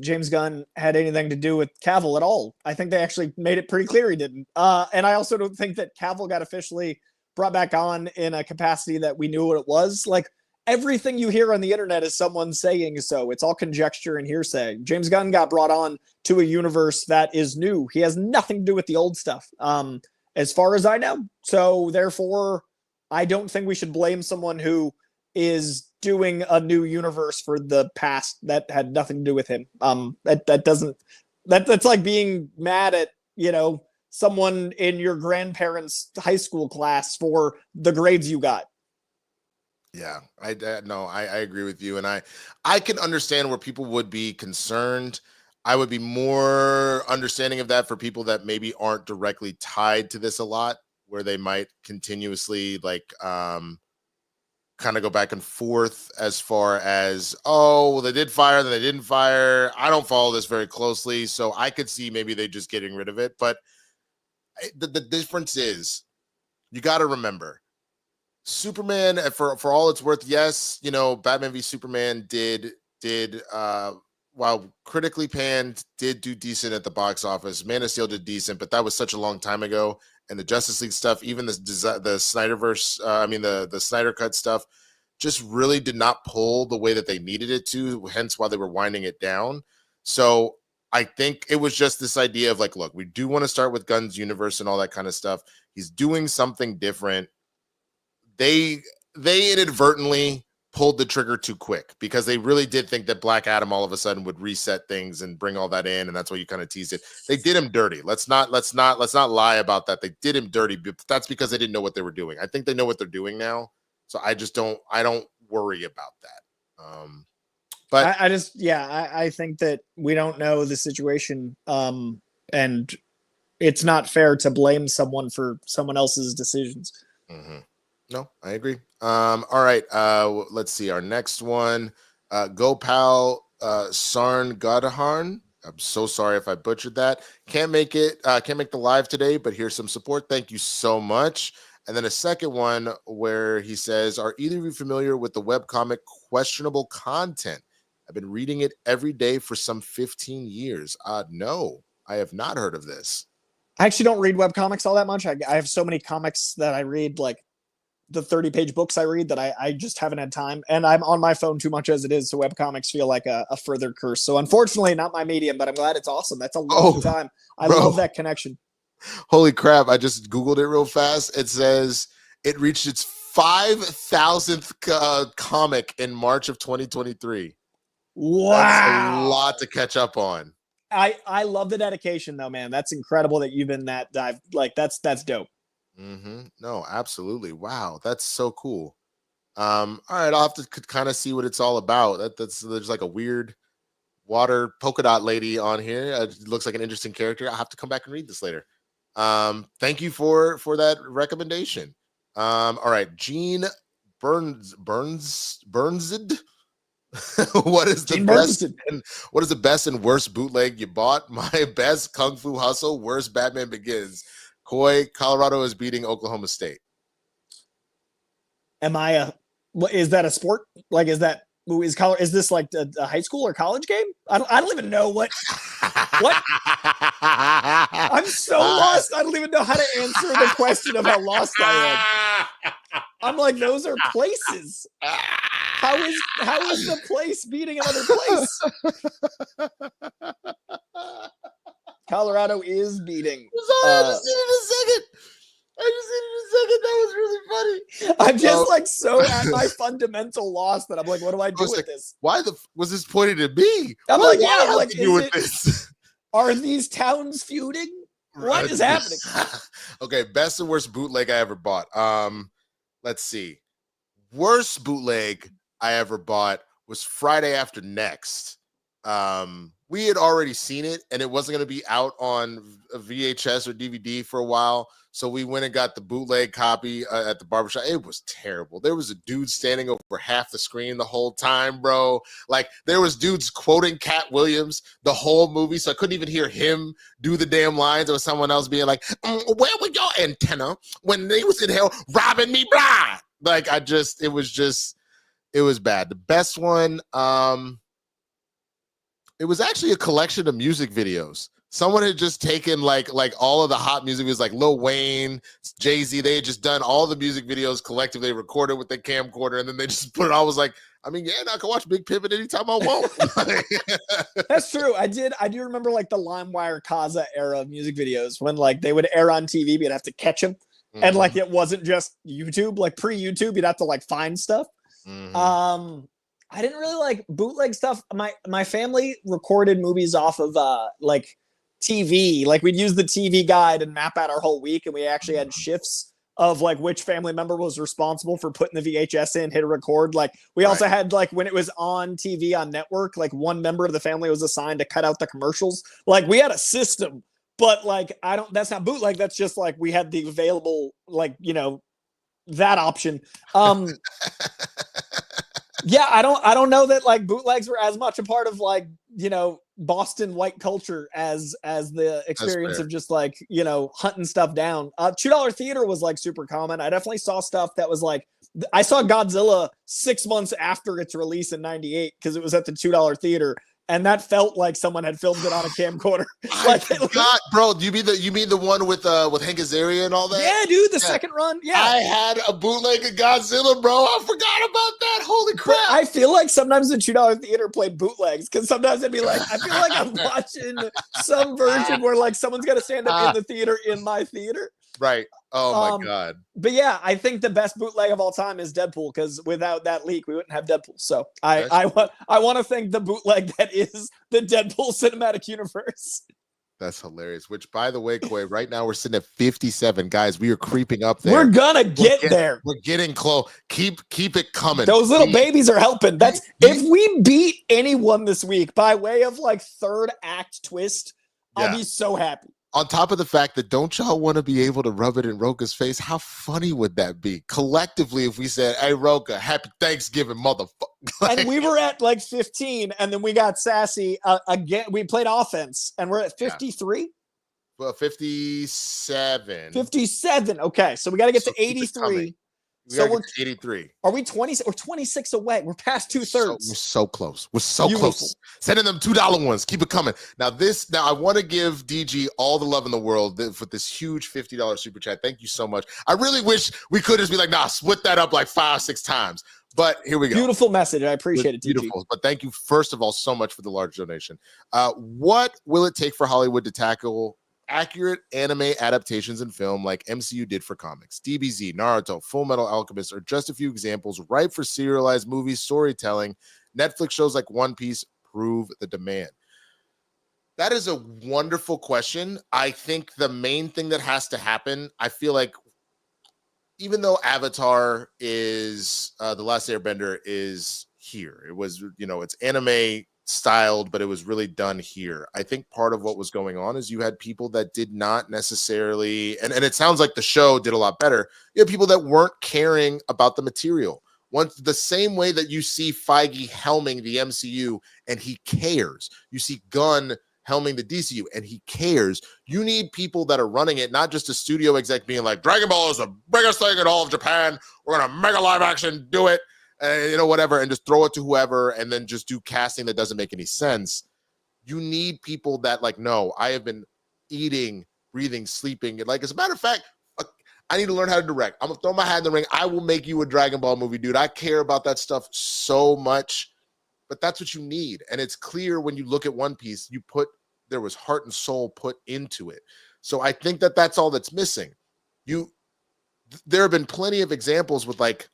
James Gunn had anything to do with Cavill at all. I think they actually made it pretty clear he didn't. And I also don't think that Cavill got officially brought back on in a capacity that we knew what it was. Like, everything you hear on the internet is someone saying so. It's all conjecture and hearsay. James Gunn got brought on to a universe that is new. He has nothing to do with the old stuff, as far as I know. So therefore, I don't think we should blame someone who is doing a new universe for the past that had nothing to do with him. That's like being mad at, someone in your grandparents' high school class for the grades you got. Yeah, I agree with you. And I can understand where people would be concerned. I would be more understanding of that for people that maybe aren't directly tied to this a lot, where they might continuously kind of go back and forth as far as, oh, well, they did fire, then they didn't fire. I don't follow this very closely, so I could see maybe they just getting rid of it. But the difference is, you got to remember, Superman, for all it's worth, yes, Batman v Superman did while critically panned, did do decent at the box office. Man of Steel did decent, but that was such a long time ago. And the Justice League stuff, even the Snyderverse, the Snyder Cut stuff, just really did not pull the way that they needed it to, hence why they were winding it down. So I think it was just this idea of like, look, we do want to start with Gunn's universe and all that kind of stuff. He's doing something different. They inadvertently pulled the trigger too quick because they really did think that Black Adam all of a sudden would reset things and bring all that in, and that's why you kind of teased it. They did him dirty. Let's not lie about that. They did him dirty, but that's because they didn't know what they were doing. I think they know what they're doing now, so I don't worry about that. But I think that we don't know the situation, and it's not fair to blame someone for someone else's decisions. Mm-hmm. No, I agree. All right. Let's see. Our next one, Gopal Sarn Gadaharn. I'm so sorry if I butchered that. Can't make the live today, but here's some support. Thank you so much. And then a second one where he says, are either of you familiar with the webcomic Questionable Content? I've been reading it every day for some 15 years. No, I have not heard of this. I actually don't read webcomics all that much. I have so many comics that I read, like the 30-page books I read, that I just haven't had time. And I'm on my phone too much as it is, so webcomics feel like a further curse. So unfortunately, not my medium, but I'm glad it's awesome. That's a long time. I love that connection. Holy crap. I just Googled it real fast. It says it reached its 5,000th comic in March of 2023. Wow. That's a lot to catch up on. I love the dedication though, man. That's incredible that you've been that dive. Like that's dope. Mm-hmm. No, absolutely. Wow, that's so cool. All right, I'll have to kind of see what it's all about. There's like a weird water polka dot lady on here. It looks like an interesting character. I'll have to come back and read this later. Thank you for that recommendation. All right, Gene Burnsed. What is the best and worst bootleg you bought? My best Kung Fu Hustle, worst Batman Begins. Coy, Colorado is beating Oklahoma State. Is that a sport? Like, is this like a high school or college game? I don't even know what. I'm so lost. I don't even know how to answer the question of how lost I am. I'm like, those are places. How is the place beating another place? Colorado is beating. I just needed a second. That was really funny. I'm just like so at my fundamental loss that I'm like, what do I do with this? Why was this pointed at me? I'm like, yeah, I'm like, this? Are these towns feuding? What is happening? Okay, best and worst bootleg I ever bought. Let's see. Worst bootleg I ever bought was Friday After Next. We had already seen it, and it wasn't going to be out on a VHS or DVD for a while. So we went and got the bootleg copy at the barbershop. It was terrible. There was a dude standing over half the screen the whole time, bro. Like, there was dudes quoting Cat Williams the whole movie, so I couldn't even hear him do the damn lines. There was someone else being like, where were your antenna when they was in hell robbing me, blah? Like, it was just It was bad. The best one, it was actually a collection of music videos. Someone had just taken like all of the hot music videos, like Lil Wayne, Jay-Z. They had just done all the music videos collectively, recorded with their camcorder, and then they just put it. I was like, I mean, yeah, I can watch Big Pimpin' anytime I want. That's true. I do remember like the LimeWire Kaza era of music videos when like they would air on TV, but you'd have to catch them. Mm-hmm. And like it wasn't just YouTube, like pre-YouTube, you'd have to like find stuff. Mm-hmm. I didn't really like bootleg stuff. My family recorded movies off of like TV. Like we'd use the TV guide and map out our whole week, and we actually had shifts of like which family member was responsible for putting the VHS in, hit a record. Like we also had like when it was on TV on network, like one member of the family was assigned to cut out the commercials. Like we had a system, but like that's not bootleg. That's just like we had the available, like, you know, that option. Yeah, I don't know that like bootlegs were as much a part of like, you know, Boston white culture as the experience of just like, you know, hunting stuff down. $2 theater was like super common. I definitely saw stuff that was like, I saw Godzilla 6 months after its release in '98 because it was at the $2 theater. And that felt like someone had filmed it on a camcorder. I forgot, bro. You mean the one with Hank Azaria and all that? Yeah, dude, the second run. Yeah, I had a bootleg of Godzilla, bro. I forgot about that. Holy crap! But I feel like sometimes the $2 theater played bootlegs because sometimes I'd be like, I feel like I'm watching some version where like someone's got to stand up in the theater in my theater. Right. Oh my God. But yeah, I think the best bootleg of all time is Deadpool because without that leak, we wouldn't have Deadpool. So I want to thank the bootleg that is the Deadpool cinematic universe. That's hilarious. Which, by the way, Coy, right now we're sitting at 57. Guys, we are creeping up there. We're gonna get there. We're getting close. Keep it coming. Those little babies are helping. That's if we beat anyone this week by way of like third act twist, I'll be so happy. On top of the fact that don't y'all want to be able to rub it in Roka's face? How funny would that be? Collectively, if we said, hey, Roka, happy Thanksgiving, motherfucker. And we were at like 15, and then we got sassy again. We played offense, and we're at 53? Well, 57. 57. Okay, so we got to get to 83. So we're 83. Are we 20 or 26 away? We're past 2/3. We're so close. We're so close. Sending them $2 ones. Keep it coming. Now I want to give DG all the love in the world for this huge $50 super chat. Thank you so much. I really wish we could just be like, nah, split that up like 5-6 times. But here we go. Beautiful message. I appreciate it, DG. Beautiful. But thank you, first of all, so much for the large donation. What will it take for Hollywood to tackle accurate anime adaptations in film like MCU did for comics? DBZ, Naruto, Full Metal Alchemist are just a few examples ripe for serialized movie storytelling. Netflix shows like One Piece prove the demand. That is a wonderful question. I think the main thing that has to happen, I feel like, even though Avatar is The Last Airbender is here, it was, you know, it's anime styled, but it was really done here. I think part of what was going on is you had people that did not necessarily, and it sounds like the show did a lot better. You had people that weren't caring about the material. Once the same way that you see Feige helming the MCU and he cares, you see Gunn helming the DCU and he cares. You need people that are running it, not just a studio exec being like, Dragon Ball is the biggest thing in all of Japan. We're gonna mega live action, do it. You know, whatever, and just throw it to whoever and then just do casting that doesn't make any sense. You need people that like, no, I have been eating, breathing, sleeping. Like, as a matter of fact, I need to learn how to direct. I'm going to throw my hat in the ring. I will make you a Dragon Ball movie, dude. I care about that stuff so much, but that's what you need. And it's clear when you look at One Piece, there was heart and soul put into it. So I think that that's all that's missing. There have been plenty of examples with like,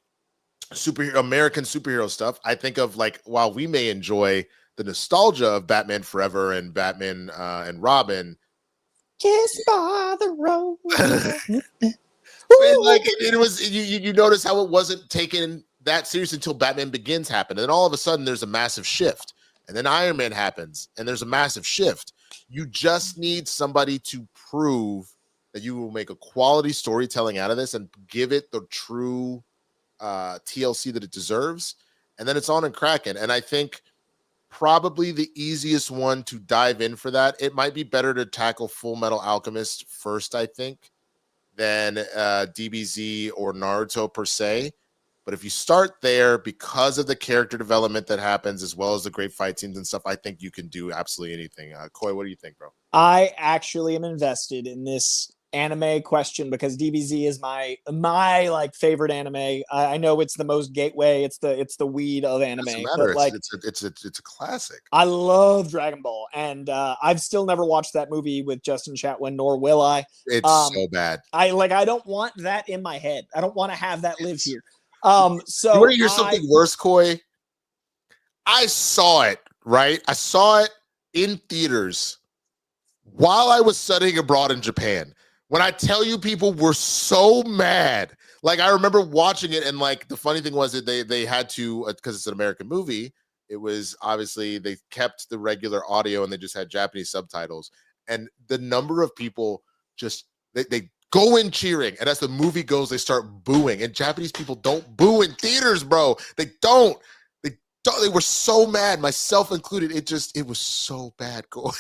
American superhero stuff. I think of like, while we may enjoy the nostalgia of Batman Forever and Batman and Robin, Kiss by the road. Like it was, you notice how it wasn't taken that serious until Batman Begins happened, and then all of a sudden there's a massive shift, and then Iron Man happens, and there's a massive shift. You just need somebody to prove that you will make a quality storytelling out of this and give it the true TLC that it deserves, and then it's on and cracking. And I think probably the easiest one to dive in for that, it might be better to tackle Full Metal Alchemist first, I think, than DBZ or Naruto per se. But if you start there, because of the character development that happens, as well as the great fight scenes and stuff, I think you can do absolutely anything. Coy, what do you think, bro? I actually am invested in this anime question because DBZ is my like favorite anime. I know it's the most gateway. It's the weed of anime. It doesn't matter. But like It's a classic. I love Dragon Ball, and I've still never watched that movie with Justin Chatwin, nor will I. It's so bad. I don't want that in my head. I don't want to have that live here. So you want to hear something worse, Coy? I saw it, right? I saw it in theaters while I was studying abroad in Japan. When I tell you, people were so mad. Like, I remember watching it, and like the funny thing was that they had to, because it's an American movie, it was obviously they kept the regular audio and they just had Japanese subtitles. And the number of people just they go in cheering, and as the movie goes, they start booing. And Japanese people don't boo in theaters, bro. They don't. They were so mad, myself included. It was so bad, Coy.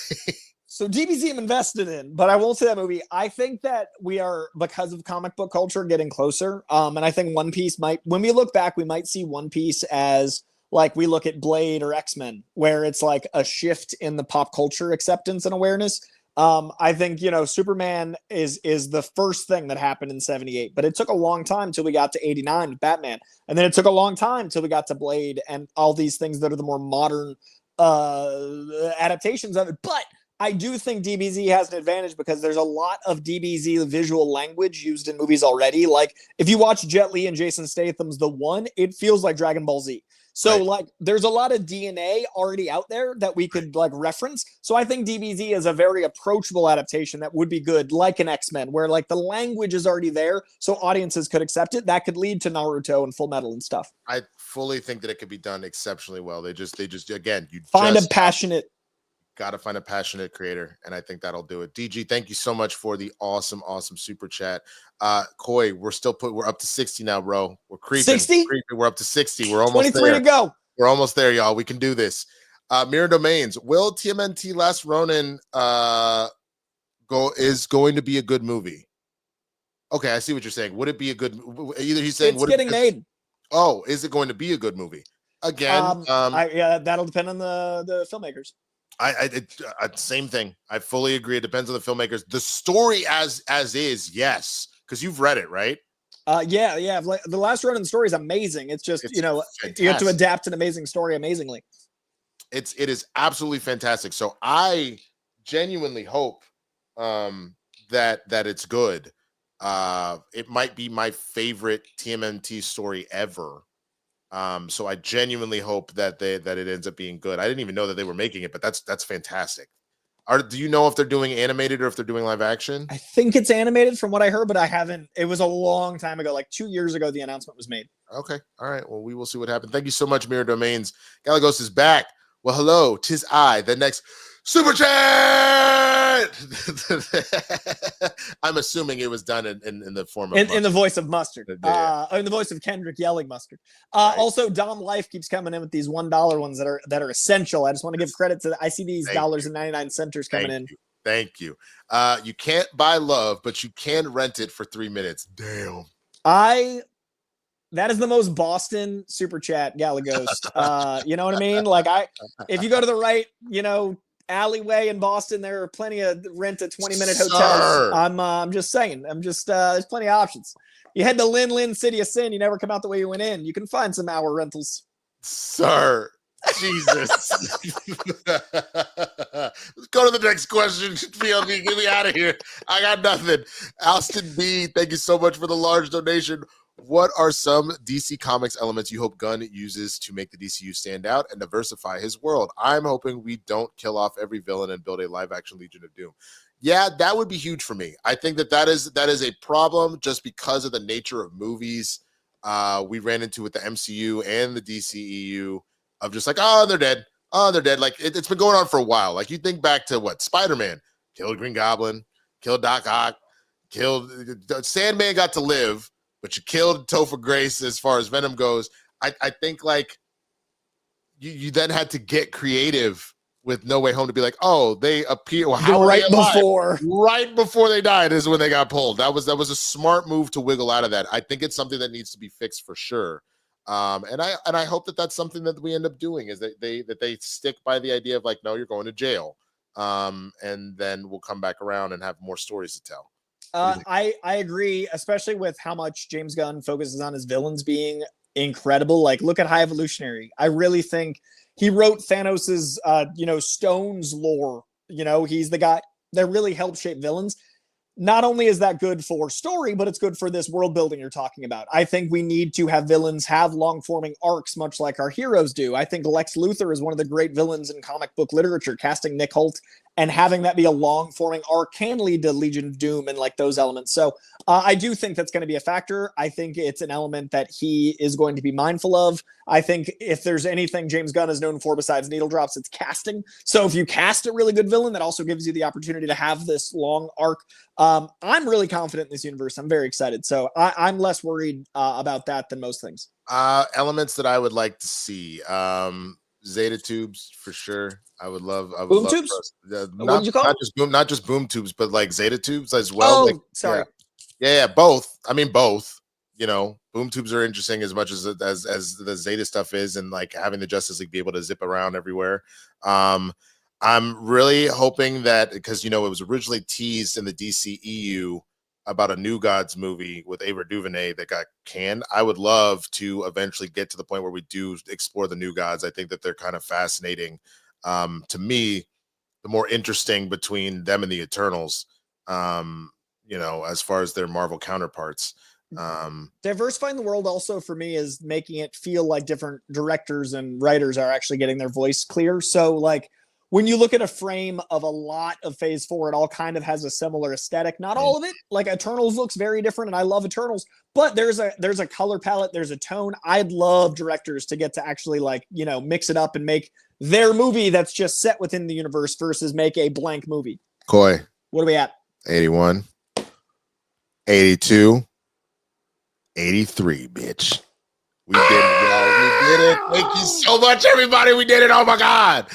So DBZ I'm invested in, but I won't say that movie. I think that we are, because of comic book culture, getting closer. And I think One Piece might, when we look back, we might see One Piece as like we look at Blade or X-Men, where it's like a shift in the pop culture acceptance and awareness. I think, Superman is the first thing that happened in 78, but it took a long time till we got to 89 with Batman. And then it took a long time till we got to Blade and all these things that are the more modern adaptations of it. But I do think DBZ has an advantage because there's a lot of DBZ visual language used in movies already. Like if you watch Jet Li and Jason Statham's The One, it feels like Dragon Ball Z. So like there's a lot of DNA already out there that we could like reference. So I think DBZ is a very approachable adaptation that would be good, like an X-Men, where like the language is already there, so audiences could accept it. That could lead to Naruto and Full Metal and stuff. I fully think that it could be done exceptionally well. They just again, you find a passionate. Got to find a passionate creator, and I think that'll do it. DG, thank you so much for the awesome super chat. Coy, we're up to 60 now, bro. We're creeping. 60? We're up to 60. We're almost 23 there. to go. We're almost there, y'all. We can do this. Mirror Domains. Will TMNT Last Ronin is going to be a good movie? Okay, I see what you're saying. Would it be a good? Either he's saying it's getting made. Oh, is it going to be a good movie? Again, yeah, that'll depend on the filmmakers. Same thing. I fully agree. It depends on the filmmakers. The story as is, yes, because you've read it, right? Yeah. Like, the Last Ronin story is amazing. It's just fantastic. You have to adapt an amazing story amazingly. It is absolutely fantastic. So I genuinely hope that it's good. It might be my favorite TMNT story ever. So I genuinely hope that it ends up being good. I didn't even know that they were making it, but that's fantastic. Do you know if they're doing animated or if they're doing live action? I think it's animated from what I heard, but I haven't. It was a long time ago, like 2 years ago, the announcement was made. Okay. All right. Well, we will see what happens. Thank you so much, Mirror Domains. Galagos is back. Well, hello. 'Tis I, the next super chat. I'm assuming it was done in the form of in the voice of Mustard. Yeah. In the voice of Kendrick yelling Mustard. Right. Also, Dom Life keeps coming in with these $1 ones that are essential. I just want to give credit to. I see these dollars and 99 centers coming in. Thank you. You can't buy love, but you can rent it for 3 minutes. Damn. That is the most Boston super chat, Galaghost. You know what I mean? Like if you go to the right, alleyway in Boston, there are plenty of rent a 20-minute hotels. I'm just saying. There's plenty of options. You head to Lin, City of Sin, you never come out the way you went in. You can find some hour rentals. Sir. Jesus. Let's go to the next question. Get me out of here. I got nothing. Alston B, thank you so much for the large donation. What are some DC Comics elements you hope Gunn uses to make the DCU stand out and diversify his world? I'm hoping we don't kill off every villain and build a live-action Legion of Doom. Yeah, that would be huge for me. I think that is a problem just because of the nature of movies we ran into with the MCU and the DCEU of just like, oh, they're dead. Oh, they're dead. Like, it's been going on for a while. Like, you think back to what? Spider-Man killed Green Goblin, killed Doc Ock, Sandman got to live, but you killed Topher Grace as far as Venom goes. I think, like, you then had to get creative with No Way Home to be like, oh, they appear. Well, how right before they died is when they got pulled. That was a smart move to wiggle out of that. I think it's something that needs to be fixed for sure. And I hope that that's something that we end up doing, is that they stick by the idea of like, no, you're going to jail, and then we'll come back around and have more stories to tell. I agree, especially with how much James Gunn focuses on his villains being incredible. Like, look at High Evolutionary. I really think he wrote Thanos's Stones lore. He's the guy that really helped shape villains. Not only is that good for story, but it's good for this world building you're talking about. I think we need to have villains have long forming arcs, much like our heroes do. I think Lex Luthor is one of the great villains in comic book literature. Casting Nick Holt and having that be a long forming arc can lead to Legion of Doom and like those elements. So I do think that's going to be a factor. I think it's an element that he is going to be mindful of. I think if there's anything James Gunn is known for besides needle drops, it's casting. So if you cast a really good villain, that also gives you the opportunity to have this long arc. I'm really confident in this universe. I'm very excited. So I'm less worried about that than most things. Elements that I would like to see. Zeta tubes for sure. I would love boom tubes. Not just boom tubes, but like Zeta tubes as well. Oh, sorry. Yeah, both. I mean, both. Boom tubes are interesting as much as the Zeta stuff is, and like having the Justice League be able to zip around everywhere. I'm really hoping that, because it was originally teased in the DCEU about a New Gods movie with Ava DuVernay that got canned. I would love to eventually get to the point where we do explore the New Gods. I think that they're kind of fascinating. To me, the more interesting between them and the Eternals, as far as their Marvel counterparts. Diversifying the world also for me is making it feel like different directors and writers are actually getting their voice clear. So like, when you look at a frame of a lot of Phase 4, it all kind of has a similar aesthetic. Not all of it. Like Eternals looks very different, and I love Eternals, but there's a color palette, there's a tone. I'd love directors to get to actually mix it up and make their movie that's just set within the universe versus make a blank movie. Coy. What are we at? 81, 82, 83, bitch. We did it, y'all. We did it. Thank you so much, everybody. We did it. Oh my God.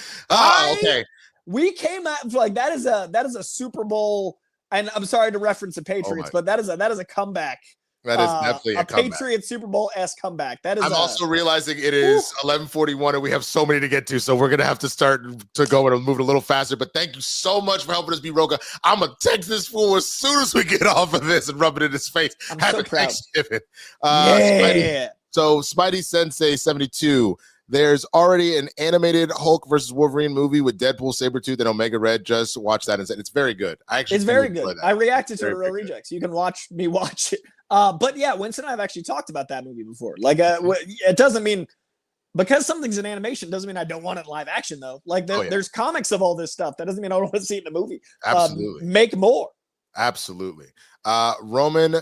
Okay. We came at like that is a Super Bowl, and I'm sorry to reference the Patriots, but that is a comeback. That is definitely a comeback. Patriots Super Bowl-esque comeback. That is. I'm also realizing it is 11:41 and we have so many to get to, so we're gonna have to start to go and move it a little faster. But thank you so much for helping us be Roga. I'm gonna text this fool as soon as we get off of this and rub it in his face. I'm Happy so proud. Thanksgiving. Yeah. So Spidey Sensei 72. There's already an animated Hulk versus Wolverine movie with Deadpool, Sabretooth, and Omega Red. Just watch that and say it's very good. It's very good. I reacted to it Real Rejects. You can watch me watch it. But yeah, Winston and I have actually talked about that movie before. Like, it doesn't mean because something's an animation doesn't mean I don't want it in live action though. Like, there's comics of all this stuff. That doesn't mean I don't want to see it in a movie. Absolutely, make more. Absolutely. Roman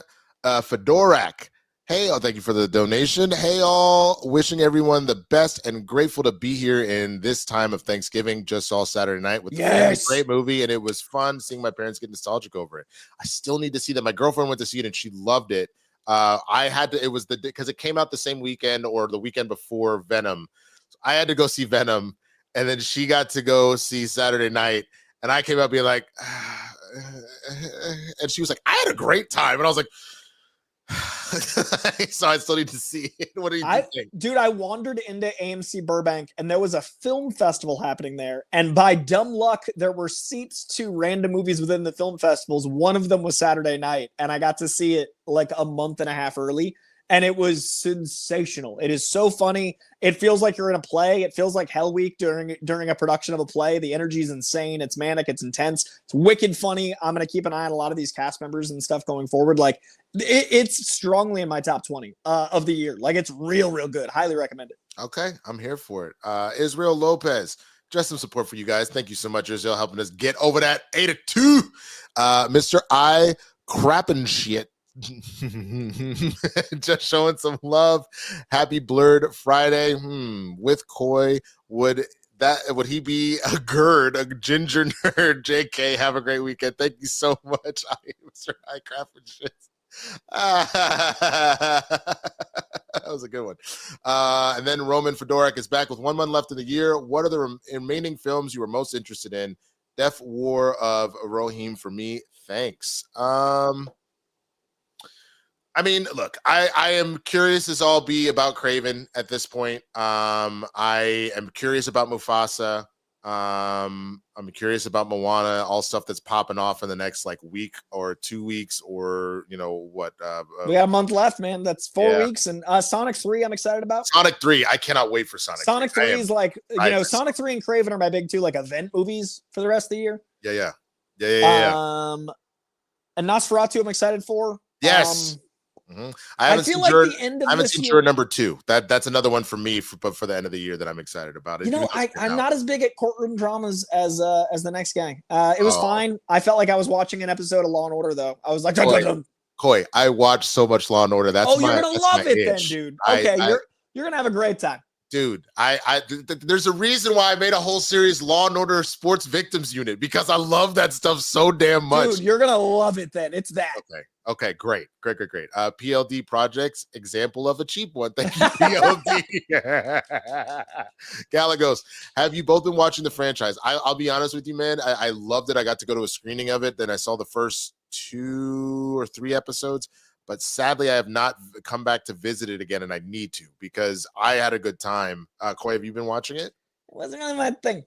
Fedorak. Hey, all, thank you for the donation. Hey, all, wishing everyone the best and grateful to be here in this time of Thanksgiving. Just saw Saturday night with the family. Great movie, and it was fun seeing my parents get nostalgic over it. I still need to see that. My girlfriend went to see it, and she loved it. I had to, it was because it came out the same weekend or the weekend before Venom. So I had to go see Venom, and then she got to go see Saturday night, and I came out being like, and she was like, I had a great time, and I was like, so I still need to see it. What do you think? Dude, I wandered into AMC Burbank and there was a film festival happening there. And by dumb luck, there were seats to random movies within the film festivals. One of them was Saturday night, and I got to see it like a month and a half early. And it was sensational. It is so funny. It feels like you're in a play. It feels like Hell Week during a production of a play. The energy is insane. It's manic. It's intense. It's wicked funny. I'm going to keep an eye on a lot of these cast members and stuff going forward. Like, it's strongly in my top 20 of the year. Like, it's real good. Highly recommend it. Okay, I'm here for it. Israel Lopez, just some support for you guys. Thank you so much, Israel, helping us get over that 8-2. Mr. I Crappin' Shit. Just showing some love. Happy Blurred Friday. With Coy, would he be a ginger nerd? JK, have a great weekend. Thank you so much, Mr. I Crappin' Shit. That was a good one. And then Roman Fedorak is back with 1 month left in the year. What are the remaining films you were most interested in? Death War of Rohim for me. Thanks. I mean, look, I am curious as all be about Craven at this point. I am curious about Mufasa. I'm curious about Moana, all stuff that's popping off in the next like week or 2 weeks, or what? We got a month left, man. That's 4 weeks, and Sonic 3, I'm excited about. Sonic 3, I cannot wait for Sonic 3 is like Sonic 3 and Craven are my big two like event movies for the rest of the year. Yeah. And Nosferatu, I'm excited for. Yes. I haven't seen Juror number 2. That's another one for me, but for the end of the year that I'm excited about. I'm not as big at courtroom dramas as the next guy. It was fine. I felt like I was watching an episode of Law and Order, though. I was like, Coy, I watched so much Law and Order. You're gonna love it then, dude. Okay, you're gonna have a great time. Dude, there's a reason why I made a whole series, Law and Order Sports Victims Unit, because I love that stuff so damn much. Dude, you're gonna love it then. It's that. Okay, great. PLD Projects, example of a cheap one. Thank you, PLD. Galagos, have you both been watching the franchise? I'll be honest with you, man. I loved it. I got to go to a screening of it. Then I saw the first 2 or 3 episodes. But sadly, I have not come back to visit it again, and I need to because I had a good time. Coy, have you been watching it? It wasn't really my thing.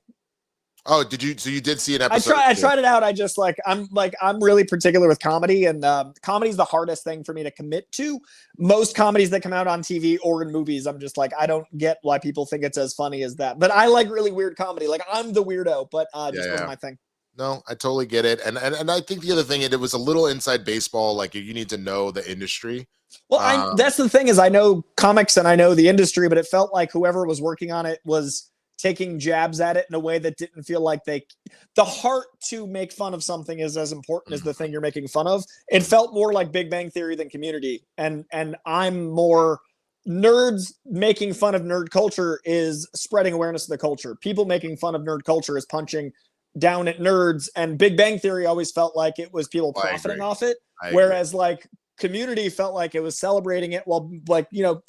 Oh, did you? So you did see an episode? I tried it out. I'm really particular with comedy, and comedy is the hardest thing for me to commit to. Most comedies that come out on TV or in movies, I'm just like, I don't get why people think it's as funny as that. But I like really weird comedy. Like I'm the weirdo, but wasn't my thing. No, I totally get it. And I think the other thing, it was a little inside baseball. Like you need to know the industry. Well, that's the thing is I know comics and I know the industry, but it felt like whoever was working on it was taking jabs at it in a way that didn't feel like the heart to make fun of something is as important as the thing you're making fun of. It felt more like Big Bang Theory than Community. And I'm more nerds making fun of nerd culture is spreading awareness of the culture. People making fun of nerd culture is punching down at nerds, and Big Bang Theory always felt like it was people profiting off it, whereas like Community felt like it was celebrating it while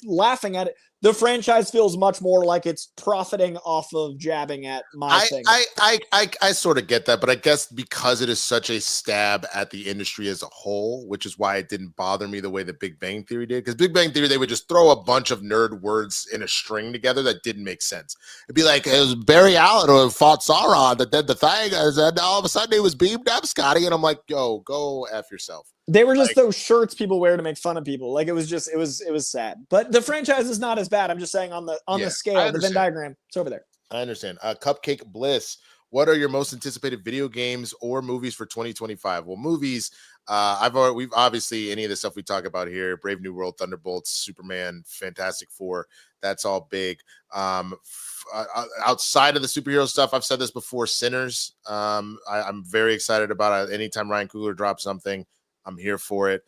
laughing at it. The franchise feels much more like it's profiting off of jabbing at my thing. I sort of get that, but I guess because it is such a stab at the industry as a whole, which is why it didn't bother me the way that Big Bang Theory did. Because Big Bang Theory, they would just throw a bunch of nerd words in a string together that didn't make sense. It'd be like, it was Barry Allen who fought Sauron that did the thing, and then all of a sudden he was beamed up, Scotty. And I'm like, yo, go F yourself. They were just those shirts people wear to make fun of people. Like it was sad. But the franchise is not as bad. I'm just saying on the scale, the Venn diagram, it's over there. I understand. Cupcake Bliss. What are your most anticipated video games or movies for 2025? Well, movies. We've obviously any of the stuff we talk about here: Brave New World, Thunderbolts, Superman, Fantastic Four. That's all big. Outside of the superhero stuff, I've said this before. Sinners. I'm very excited about it. Anytime Ryan Coogler drops something, I'm here for it.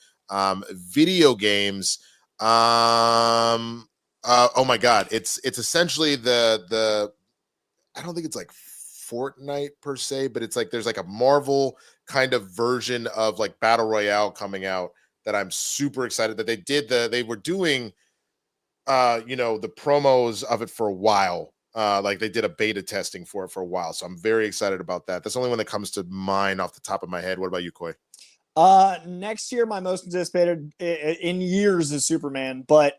Video games. Oh my God. It's essentially the I don't think it's like Fortnite per se, but it's like there's like a Marvel kind of version of like Battle Royale coming out that I'm super excited that they were doing the promos of it for a while. Like they did a beta testing for it for a while. So I'm very excited about that. That's the only one that comes to mind off the top of my head. What about you, Coy? Next year, my most anticipated in years is Superman, but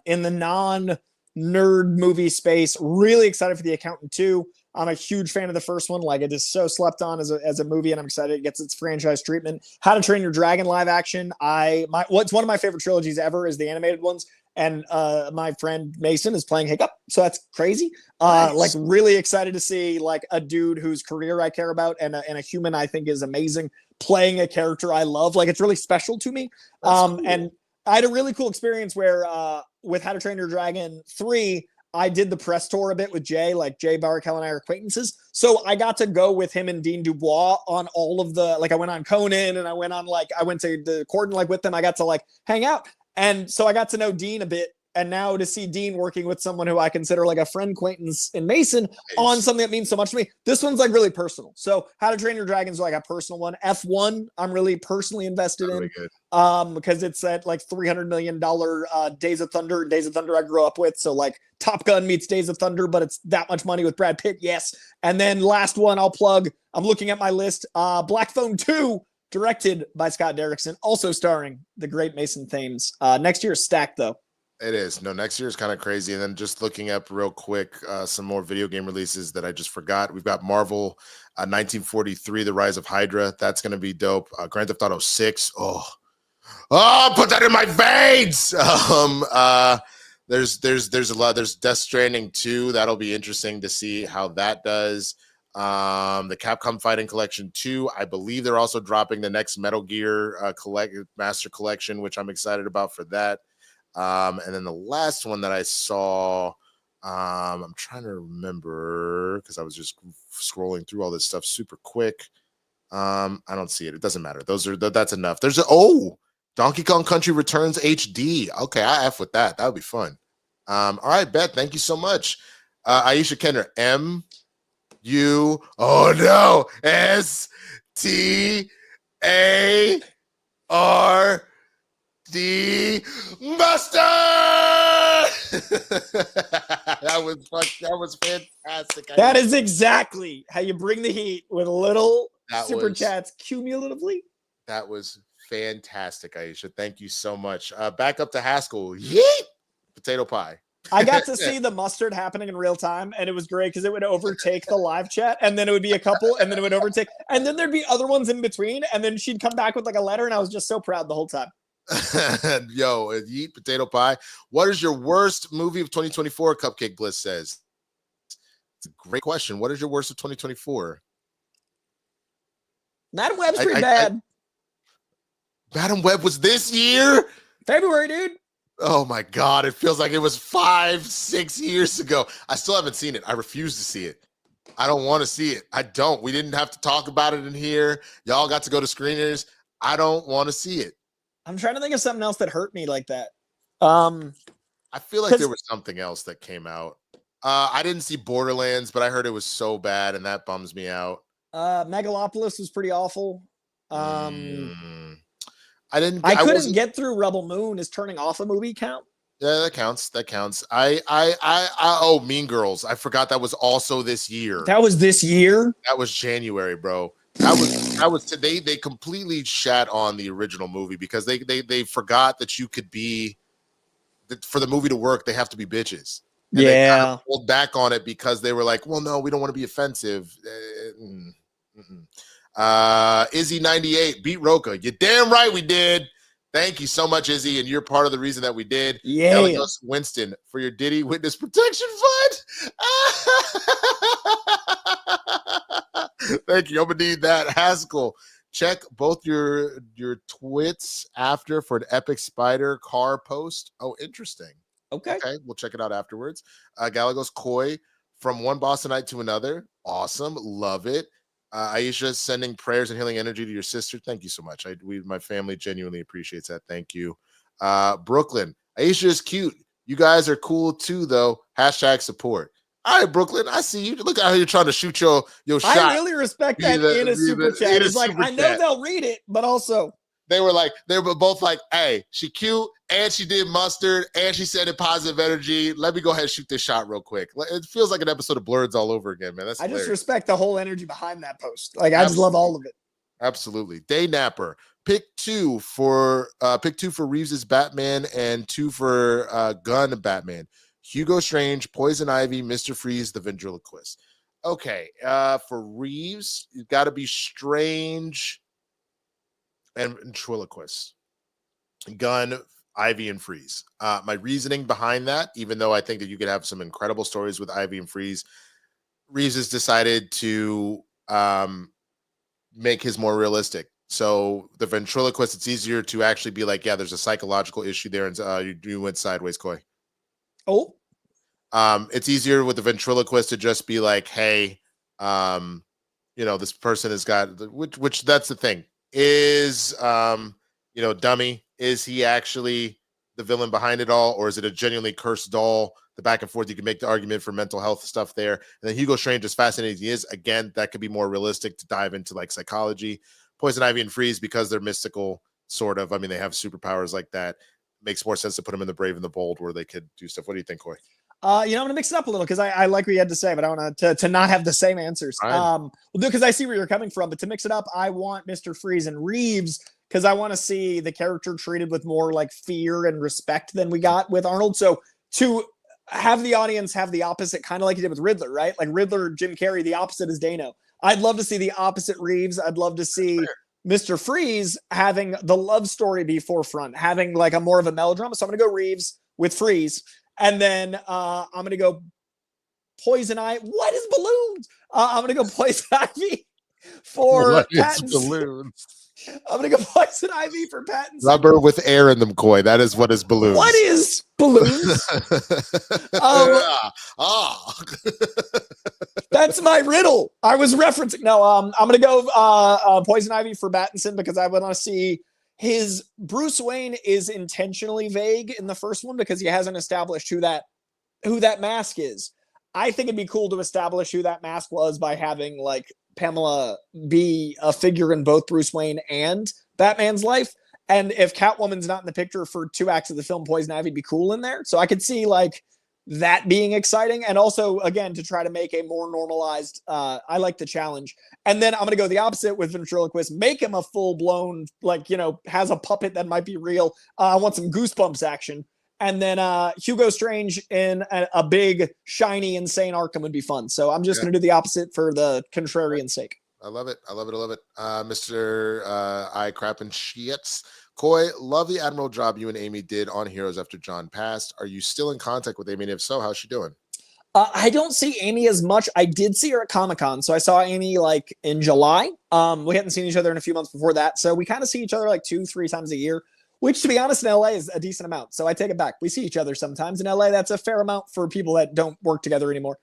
in the non-nerd movie space, really excited for The Accountant 2. I'm a huge fan of the first one. Like it is so slept on as a movie, and I'm excited it gets its franchise treatment. How to Train Your Dragon live action. What's one of my favorite trilogies ever is the animated ones. And my friend Mason is playing Hiccup, so that's crazy. Nice. Like really excited to see like a dude whose career I care about and a human I think is amazing playing a character I love. Like it's really special to me. Cool. And I had a really cool experience where with How to Train Your Dragon 3, I did the press tour a bit with Jay. Like Jay Baruchel and I are acquaintances, so I got to go with him and Dean Dubois on all of the I went on Conan and I went to the Corden with them. I got to hang out. And so I got to know Dean a bit, and now to see Dean working with someone who I consider like a friend acquaintance in Mason on something that means so much to me. This one's like really personal. So How to Train Your Dragon is like a personal one. F1, I'm really personally invested in because it's at like $300 million Days of Thunder. And Days of Thunder I grew up with. So like Top Gun meets Days of Thunder, but it's that much money with Brad Pitt. Yes. And then last one I'll plug, I'm looking at my list. Black Phone 2 directed by Scott Derrickson, also starring the great Mason Thames. Next year is stacked, though. It is. No, next year is kind of crazy. And then just looking up real quick, some more video game releases that I just forgot. We've got Marvel 1943, The Rise of Hydra. That's going to be dope. Grand Theft Auto 6. Oh, put that in my veins. There's a lot. There's Death Stranding 2. That'll be interesting to see how that does. The Capcom Fighting Collection 2. I believe they're also dropping the next Metal Gear Master Collection, which I'm excited about for that. And then the last one that I saw, I'm trying to remember because I was just scrolling through all this stuff super quick. I don't see it. It doesn't matter. That's enough. Donkey Kong Country Returns HD. Okay, I F with that. That would be fun. All right, Bet. Thank you so much. Aisha Kenner, STARD Buster. that was fantastic. That is exactly how you bring the heat with little super chats cumulatively. That was fantastic, Aisha. Thank you so much. Back up to Haskell. Yeet! Potato pie. I got to see the mustard happening in real time, and it was great because it would overtake the live chat, and then it would be a couple, and then it would overtake, and then there'd be other ones in between, and then she'd come back with like a letter, and I was just so proud the whole time. Yo, Yeet Potato Pie. What is your worst movie of 2024? Cupcake Bliss says. It's a great question. What is your worst of 2024? Madam Web's pretty bad. Madam Web was this year? February, dude. Oh my God. It feels like it was 5-6 years ago. I still haven't seen it. I refuse to see it. I don't want to see it. I don't. We didn't have to talk about it in here. Y'all got to go to screeners. I don't want to see it. I'm trying to think of something else that hurt me like that. I feel like there was something else that came out. I didn't see Borderlands, but I heard it was so bad, and that bums me out. Megalopolis was pretty awful. I couldn't get through Rebel Moon. Is turning off a movie count? Yeah, that counts. That counts. Mean Girls. I forgot that was also this year. That was this year? That was January, bro. They completely shat on the original movie because they forgot that you could be, that for the movie to work, they have to be bitches. And they kind of pulled back on it because they were like, well, no, we don't want to be offensive. Izzy 98 beat Roka. You're damn right we did. Thank you so much, Izzy, and you're part of the reason that we did. Yeah. Winston for your Diddy Witness Protection Fund. Thank you. I'm gonna need that. Haskell, check both your twits after for an epic spider car post. Oh, interesting. Okay, we'll check it out afterwards. Galagos Coy, from one Bostonite to another. Awesome, love it. Aisha, sending prayers and healing energy to your sister. Thank you so much. My family genuinely appreciates that. Thank you. Brooklyn, Aisha is cute. You guys are cool too, though. # support. All right, Brooklyn, I see you. Look how you're trying to shoot your shot. I really respect that in a super chat. It's like, I know they'll read it, but also they were both like, hey, she cute and she did mustard and she said it positive energy. Let me go ahead and shoot this shot real quick. It feels like an episode of Blurs all over again, man. I just respect the whole energy behind that post. Like, I just love all of it. Absolutely. Day Napper. Pick two for Reeves's Batman and 2 for Gunn Batman. Hugo Strange, Poison Ivy, Mr. Freeze, the Ventriloquist. Okay, for Reeves, you've got to be Strange and Ventriloquist. Gunn, Ivy, and Freeze. My reasoning behind that, even though I think that you could have some incredible stories with Ivy and Freeze, Reeves has decided to make his more realistic. So the Ventriloquist, it's easier to actually be like, yeah, there's a psychological issue there, and you went sideways, Coy. Oh, it's easier with the Ventriloquist to just be like, hey, this person has got, which that's the thing, is, dummy, is he actually the villain behind it all, or is it a genuinely cursed doll? The back and forth, you can make the argument for mental health stuff there. And then Hugo Strange, as fascinating as he is, again, that could be more realistic to dive into like psychology. Poison Ivy and Freeze, because they're mystical, sort of. I mean, they have superpowers like that. Makes more sense to put them in the Brave and the Bold where they could do stuff. What do you think, Coy? I'm gonna mix it up a little because I like what you had to say, but I want to not have the same answers. Right. Well, because I see where you're coming from, but to mix it up, I want Mr. Freeze and Reeves because I want to see the character treated with more like fear and respect than we got with Arnold. So to have the audience have the opposite, kind of like you did with Riddler, right? Like Riddler, Jim Carrey, the opposite is Dano. I'd love to see the opposite Reeves. I'd love to see Mr. Freeze having the love story be forefront, having like a more of a melodrama. So I'm gonna go Reeves with Freeze. And then I'm going to go Poison Ivy. What is balloons? I'm going to go Poison Ivy for Pattinson. I'm going to go Poison Ivy for Pattinson. Rubber with air in them, Coy. That is what is balloons. What is balloons? That's my riddle. I was referencing. No, I'm going to go Poison Ivy for Pattinson because I want to see his Bruce Wayne is intentionally vague in the first one because he hasn't established who that mask is. I think it'd be cool to establish who that mask was by having like Pamela be a figure in both Bruce Wayne and Batman's life. And if Catwoman's not in the picture for 2 acts of the film, Poison Ivy'd be cool in there. So I could see like that being exciting. And also, again, to try to make a more normalized, I like the challenge. And then I'm going to go the opposite with ventriloquist, make him a full blown, like, has a puppet that might be real. I want some Goosebumps action. And then Hugo Strange in a big, shiny, insane Arkham would be fun. So I'm just going to do the opposite for the contrarian sake. I love it. I love it. I love it. Mr. I crap and shits. Coy, love the admirable job you and Amy did on Heroes after John passed. Are you still in contact with Amy? And if so, how's she doing? I don't see Amy as much. I did see her at Comic-Con. So I saw Amy like in July. We hadn't seen each other in a few months before that. So we kind of see each other like 2-3 times a year, which to be honest in LA is a decent amount. So I take it back. We see each other sometimes in LA. That's a fair amount for people that don't work together anymore.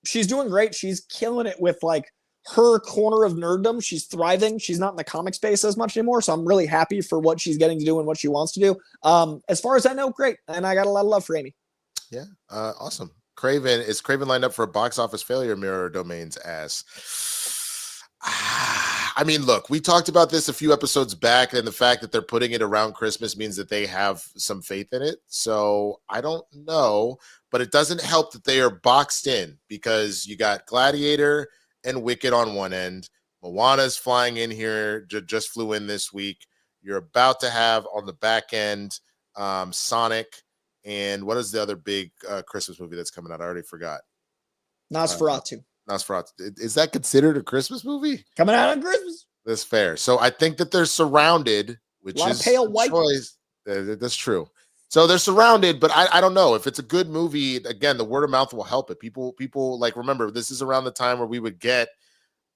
She's doing great. She's killing it with like her corner of nerddom. She's thriving. She's not in the comic space as much anymore. So I'm really happy for what she's getting to do and what she wants to do. As far as I know, great. And I got a lot of love for Amy. Yeah. Awesome. Is Craven lined up for a box office failure? Mirror Domains asks. I mean, look, we talked about this a few episodes back, and the fact that they're putting it around Christmas means that they have some faith in it. So I don't know, but it doesn't help that they are boxed in because you got Gladiator and Wicked on one end. Moana's flying in here, just flew in this week. You're about to have on the back end Sonic. And what is the other big Christmas movie that's coming out? I already forgot. Nosferatu. Nosferatu. Is that considered a Christmas movie? Coming out on Christmas. That's fair. So I think that they're surrounded, which is pale white. Choice. That's true. So they're surrounded, but I don't know if it's a good movie. Again, the word of mouth will help it. People like remember this is around the time where we would get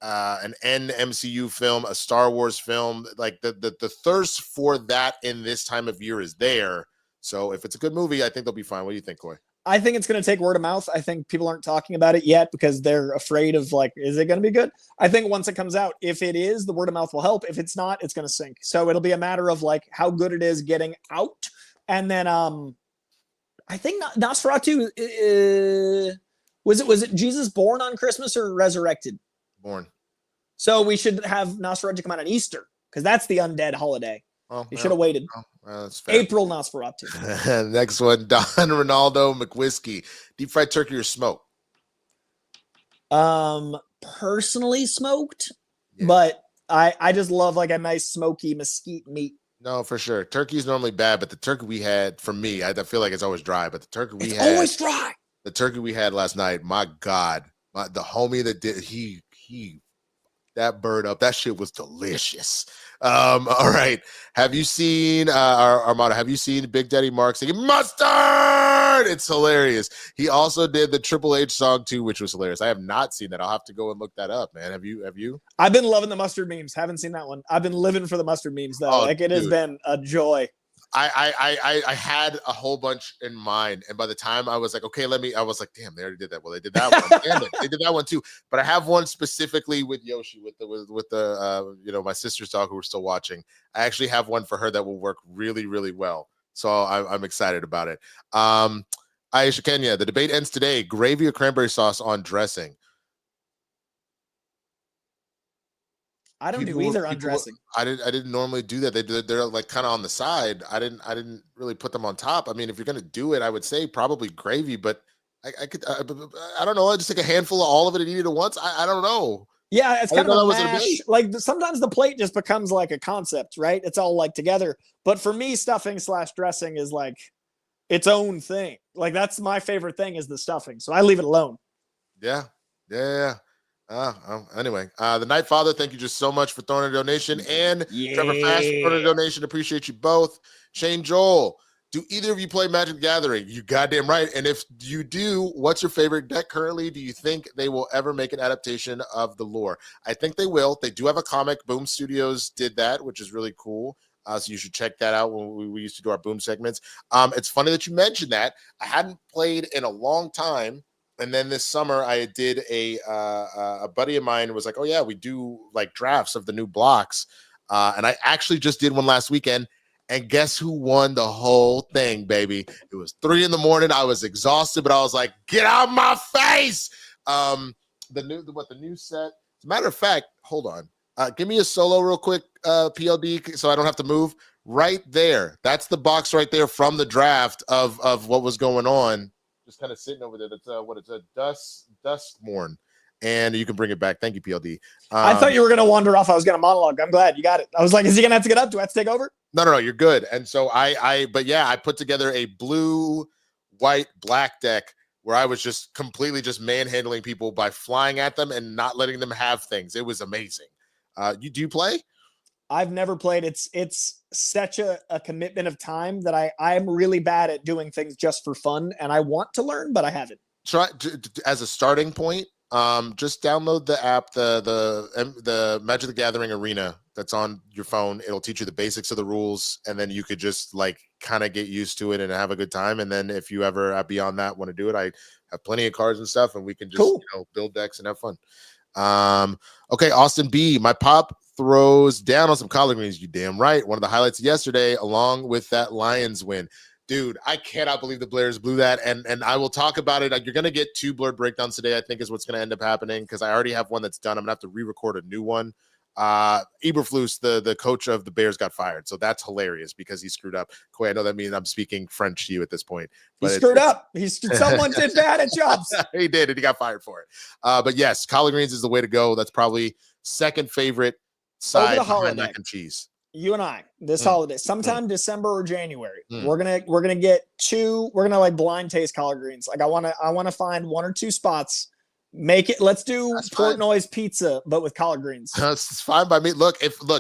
an MCU film, a Star Wars film. Like the thirst for that in this time of year is there. So if it's a good movie, I think they'll be fine. What do you think, Coy? I think it's going to take word of mouth. I think people aren't talking about it yet because they're afraid of like, is it going to be good? I think once it comes out, if it is, the word of mouth will help. If it's not, it's going to sink. So it'll be a matter of like how good it is getting out. And then I think Nosferatu, was it Jesus born on Christmas or resurrected? Born. So we should have Nosferatu come out on Easter because that's the undead holiday. Oh, you should have waited. That's fair. April Nosferatu. Next one, Don Ronaldo McWhiskey. Deep fried turkey or smoked? Personally smoked, but I just love like a nice smoky mesquite meat. No, for sure. Turkey's normally bad, but the turkey we had, for me, I feel like it's always dry, but the turkey we had. Always dry. The turkey we had last night, my God. The homie that did, he that bird up. That shit was delicious. All right. Have you seen Armando? Have you seen Big Daddy Mark singing mustard? It's hilarious. He also did the Triple H song too, which was hilarious. I have not seen that. I'll have to go and look that up, man. Have you? I've been loving the mustard memes. Haven't seen that one. I've been living for the mustard memes though. Like it has been a joy. I had a whole bunch in mind, and by the time I was like, okay, I was like, damn, they already did that. Well, they did that one. Damn it, they did that one too. But I have one specifically with Yoshi, with the my sister's dog who we're still watching. I actually have one for her that will work really, really well. So I'm excited about it. Aisha Kenya, the debate ends today. Gravy or cranberry sauce on dressing? I don't do either undressing. I didn't normally do that. They're like kind of on the side. I didn't really put them on top. I mean, if you're gonna do it, I would say probably gravy, but I could I don't know. I just take a handful of all of it and eat it at once. I don't know. Yeah, it's I kind didn't of know a that was mash. Like sometimes the plate just becomes like a concept, right? It's all like together. But for me, stuffing / dressing is like its own thing. Like that's my favorite thing is the stuffing. So I leave it alone. Yeah. Anyway, the Night Father, thank you just so much for throwing a donation, and Trevor Fast for throwing a donation. Appreciate you both. Shane Joel, do either of you play Magic the Gathering? You goddamn right. And if you do, what's your favorite deck currently? Do you think they will ever make an adaptation of the lore? I think they will. They do have a comic. Boom Studios did that, which is really cool. So you should check that out when we used to do our Boom segments. It's funny that you mentioned that. I hadn't played in a long time. And then this summer I did a buddy of mine was like, oh yeah, we do like drafts of the new blocks. And I actually just did one last weekend. And guess who won the whole thing, baby? It was 3 a.m. I was exhausted, but I was like, get out my face. The new set. As a matter of fact, hold on. Give me a solo real quick, PLD, so I don't have to move. Right there. That's the box right there from the draft of what was going on. Just kind of sitting over there. That's it's a Duskmorn. And you can bring it back. Thank you, PLD. I thought you were going to wander off. I was going to monologue. I'm glad you got it. I was like, is he going to have to get up? Do I have to take over? No, you're good. And so but yeah, I put together a blue, white, black deck where I was just completely just manhandling people by flying at them and not letting them have things. It was amazing. Do you play? I've never played. It's such a commitment of time that I'm really bad at doing things just for fun, and I want to learn, but I haven't. Try as a starting point. Just download the app, the Magic the Gathering Arena that's on your phone. It'll teach you the basics of the rules, and then you could just like kind of get used to it and have a good time. And then if you ever beyond that want to do it, I have plenty of cards and stuff, and we can just build decks and have fun. Okay, Austin B. My pop throws down on some collard greens. You damn right. One of the highlights yesterday, along with that Lions win. Dude, I cannot believe the Blairs blew that, and I will talk about it. You're going to get 2 blurred breakdowns today, I think is what's going to end up happening, because I already have one that's done. I'm going to have to re-record a new one. Eberflus, the coach of the Bears, got fired, so that's hilarious because he screwed up. Coy, I know that means I'm speaking French to you at this point. But he screwed up. Someone did bad at jobs. He did, and he got fired for it. But yes, collard greens is the way to go. That's probably second favorite side behind mac and cheese. You and I this holiday, sometime December or January, we're gonna get 2. We're gonna like blind taste collard greens. Like I want to find 1 or 2 spots. Make it. Let's do Portnoy's pizza, but with collard greens. That's fine by me. Look,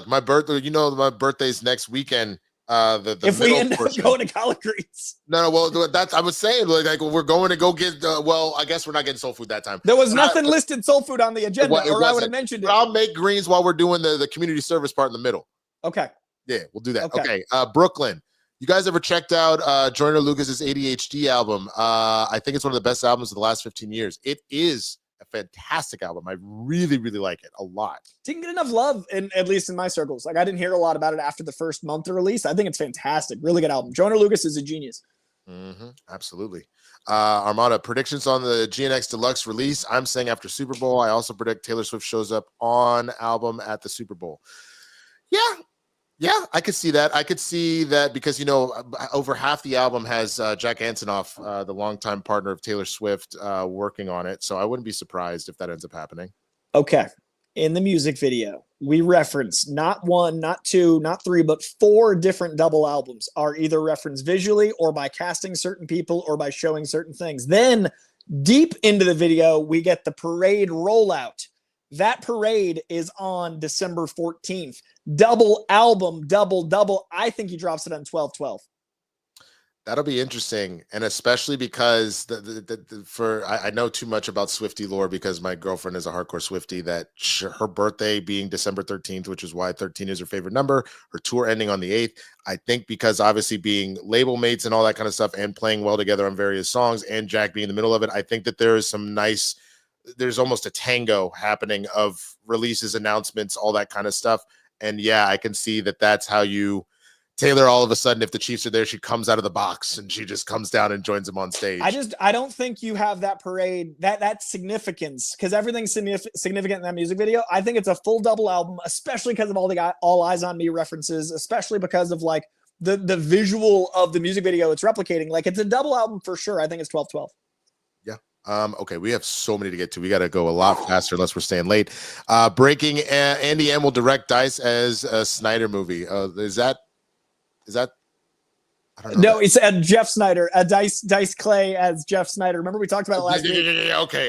my birthday, my birthday's next weekend. If we end up going to collard greens. No, well, that's I was saying like we're going to go get. Well, I guess we're not getting soul food that time. There was nothing listed soul food on the agenda, or I would have mentioned it. I'll make greens while we're doing the community service part in the middle. Okay. Yeah, we'll do that. Okay. Brooklyn. You guys ever checked out Joyner Lucas's ADHD album? I think it's one of the best albums of the last 15 years. It is a fantastic album. I really, really like it a lot. Didn't get enough love, at least in my circles. Like I didn't hear a lot about it after the first month of release. I think it's fantastic. Really good album. Joyner Lucas is a genius. Absolutely. Armada, predictions on the GNX Deluxe release. I'm saying after Super Bowl. I also predict Taylor Swift shows up on album at the Super Bowl. Yeah, I could see that. I could see that because, over half the album has Jack Antonoff, the longtime partner of Taylor Swift, working on it. So I wouldn't be surprised if that ends up happening. Okay. In the music video, we reference not 1, not 2, not 3, but 4 different double albums are either referenced visually or by casting certain people or by showing certain things. Then deep into the video, we get the parade rollout. That parade is on December 14th. Double album, double. I think he drops it on 12/12. That'll be interesting, and especially because I know too much about Swiftie lore because my girlfriend is a hardcore Swiftie. That her birthday being December 13th, which is why 13 is her favorite number. Her tour ending on the 8th. I think because obviously being label mates and all that kind of stuff, and playing well together on various songs, and Jack being in the middle of it, I think that there is some nice. There's almost a tango happening of releases, announcements, all that kind of stuff. And yeah, I can see that that's how you Taylor, all of a sudden, if the Chiefs are there, she comes out of the box and she just comes down and joins them on stage. I don't think you have that parade, that significance, because everything's significant in that music video. I think it's a full double album, especially because of all the All Eyes on Me references, especially because of like the visual of the music video it's replicating. Like, it's a double album for sure. I think it's 12/12. Okay, we have so many to get to. We got to go a lot faster unless we're staying late. Breaking, Andy M will direct Dice as a Snyder movie. Is that? I don't know. No, it's Jeff Snyder. Dice Clay as Jeff Snyder. Remember we talked about it last week?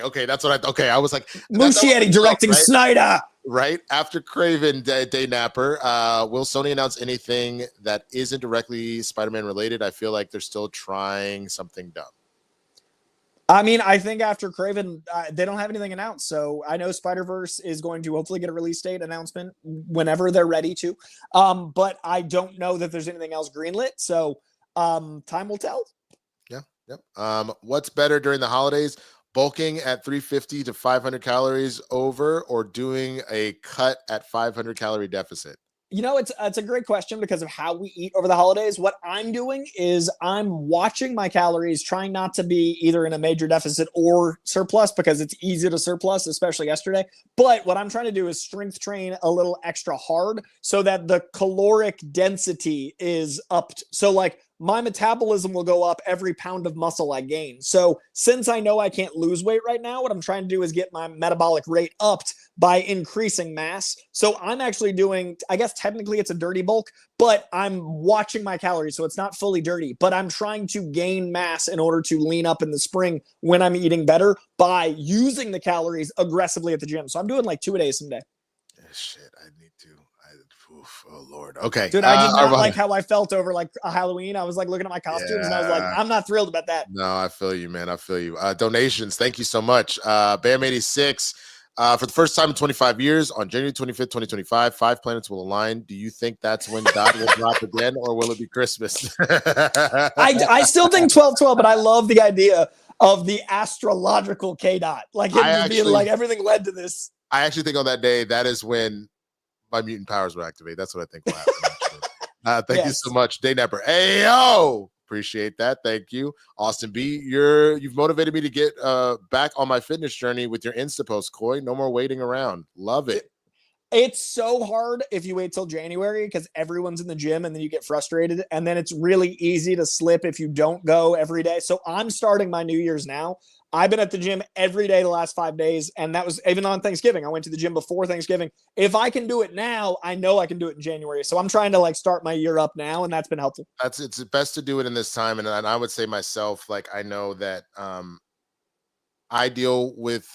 Okay, that's what I was like. Muschietti directing, right? Snyder. Right after Craven Day Napper, will Sony announce anything that isn't directly Spider-Man related? I feel like they're still trying something dumb. I mean, I think after Craven, they don't have anything announced. So I know Spider-Verse is going to hopefully get a release date announcement whenever they're ready to. But I don't know that there's anything else greenlit. So time will tell. Yeah. Yep. What's better during the holidays? Bulking at 350 to 500 calories over, or doing a cut at 500 calorie deficit? You know, it's a great question because of how we eat over the holidays. What I'm doing is I'm watching my calories, trying not to be either in a major deficit or surplus, because it's easy to surplus, especially yesterday. But what I'm trying to do is strength train a little extra hard so that the caloric density is upped. So like my metabolism will go up every pound of muscle I gain. So since I know I can't lose weight right now, what I'm trying to do is get my metabolic rate upped by increasing mass. So I'm actually doing, I guess technically it's a dirty bulk, but I'm watching my calories. So it's not fully dirty, but I'm trying to gain mass in order to lean up in the spring when I'm eating better by using the calories aggressively at the gym. So I'm doing like 2 a day someday. Shit, I need to. Oh Lord. Okay. Dude, I did not like how I felt over like a Halloween. I was like looking at my costumes and I was like, I'm not thrilled about that. No, I feel you, man. I feel you. Donations. Thank you so much. Bam86. For the first time in 25 years, on January 25th, 2025, 5 planets will align. Do you think that's when God will drop again, or will it be Christmas? I still think 12/12, but I love the idea of the astrological K-dot. Like it just being like everything led to this. I actually think on that day, that is when my mutant powers will activate. That's what I think will happen. Thank you so much, Day Napper. Hey, yo! Appreciate that. Thank you. Austin B, you've motivated me to get back on my fitness journey with your Insta post, Coy. No more waiting around. Love it. It's so hard if you wait till January because everyone's in the gym and then you get frustrated. And then it's really easy to slip if you don't go every day. So I'm starting my New Year's now. I've been at the gym every day the last 5 days, and that was even on Thanksgiving. I went to the gym before Thanksgiving. If I can do it now, I know I can do it in January. So I'm trying to like start my year up now, and that's been helpful. It's best to do it in this time. And I would say myself, like I know that I deal with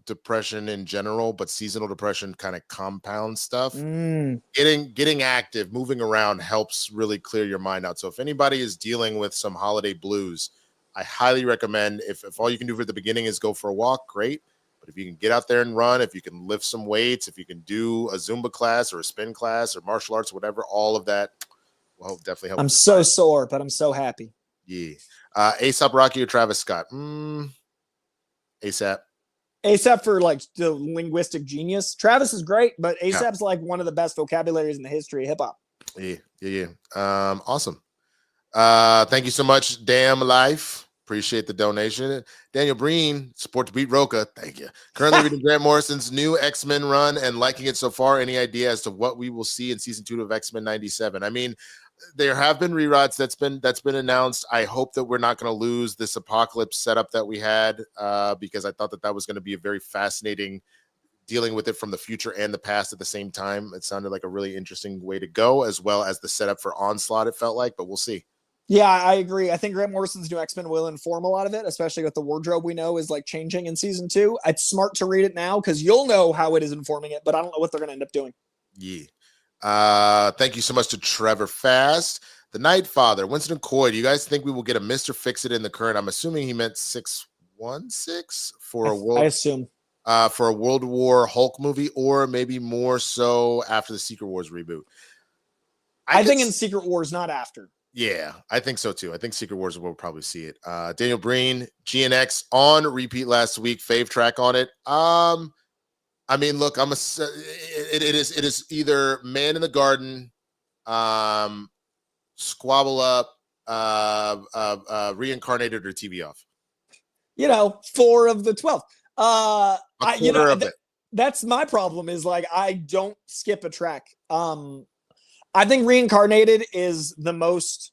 depression in general, but seasonal depression kind of compounds stuff. Getting active, moving around helps really clear your mind out. So if anybody is dealing with some holiday blues, I highly recommend, if all you can do for the beginning is go for a walk, great. But if you can get out there and run, if you can lift some weights, if you can do a Zumba class or a spin class or martial arts, whatever, all of that will definitely help. I'm so sore, but I'm so happy. Yeah. ASAP Rocky or Travis Scott? ASAP. ASAP for like the linguistic genius. Travis is great, but ASAP's like one of the best vocabularies in the history of hip hop. Yeah. Awesome. Thank you so much, Damn Life. Appreciate the donation. Daniel Breen, support to beat Roca. Thank you. Currently reading Grant Morrison's new X-Men run and liking it so far. Any idea as to what we will see in season 2 of X-Men 97? I mean, there have been rewrites that's been announced. I hope that we're not going to lose this apocalypse setup that we had because I thought that was going to be a very fascinating dealing with it from the future and the past at the same time. It sounded like a really interesting way to go, as well as the setup for Onslaught, it felt like, but we'll see. Yeah, I agree. I think Grant Morrison's new X-Men will inform a lot of it, especially with the wardrobe we know is like changing in season 2. It's smart to read it now because you'll know how it is informing it, but I don't know what they're going to end up doing. Yeah. Thank you so much to Trevor Fast. The Night Father, Winston and Coy. Do you guys think we will get a Mr. Fix-It in the current? I'm assuming he meant 616 for a world. I assume. For a World War Hulk movie, or maybe more so after the Secret Wars reboot. I think in Secret Wars, not after. Yeah, I think so too. I think Secret Wars will probably see it. Daniel Breen, GNX on repeat last week. Fave track on it. I mean, look, it is either Man in the Garden, Squabble Up, Reincarnated, or TV Off? 4 of the 12. A quarter of it. That's my problem is like, I don't skip a track. I think Reincarnated is the most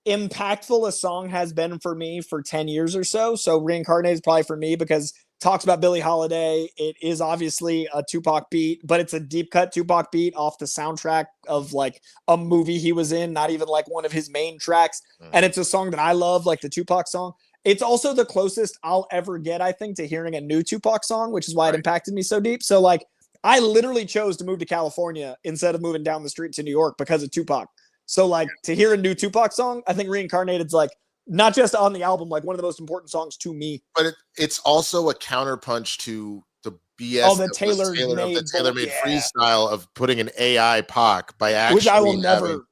impactful a song has been for me for 10 years or so. So Reincarnated is probably for me because it talks about Billie Holiday. It is obviously a Tupac beat, but it's a deep cut Tupac beat off the soundtrack of like a movie he was in, not even like one of his main tracks. And it's a song that I love, like the Tupac song. It's also the closest I'll ever get, I think, to hearing a new Tupac song, which is why it impacted me so deep. So like, I literally chose to move to California instead of moving down the street to New York because of Tupac. So like, to hear a new Tupac song, I think Reincarnated's like, not just on the album, like one of the most important songs to me. But it's also a counterpunch to the BS. Oh, the tailor-made freestyle of putting an AI Pac by actually, which I will never.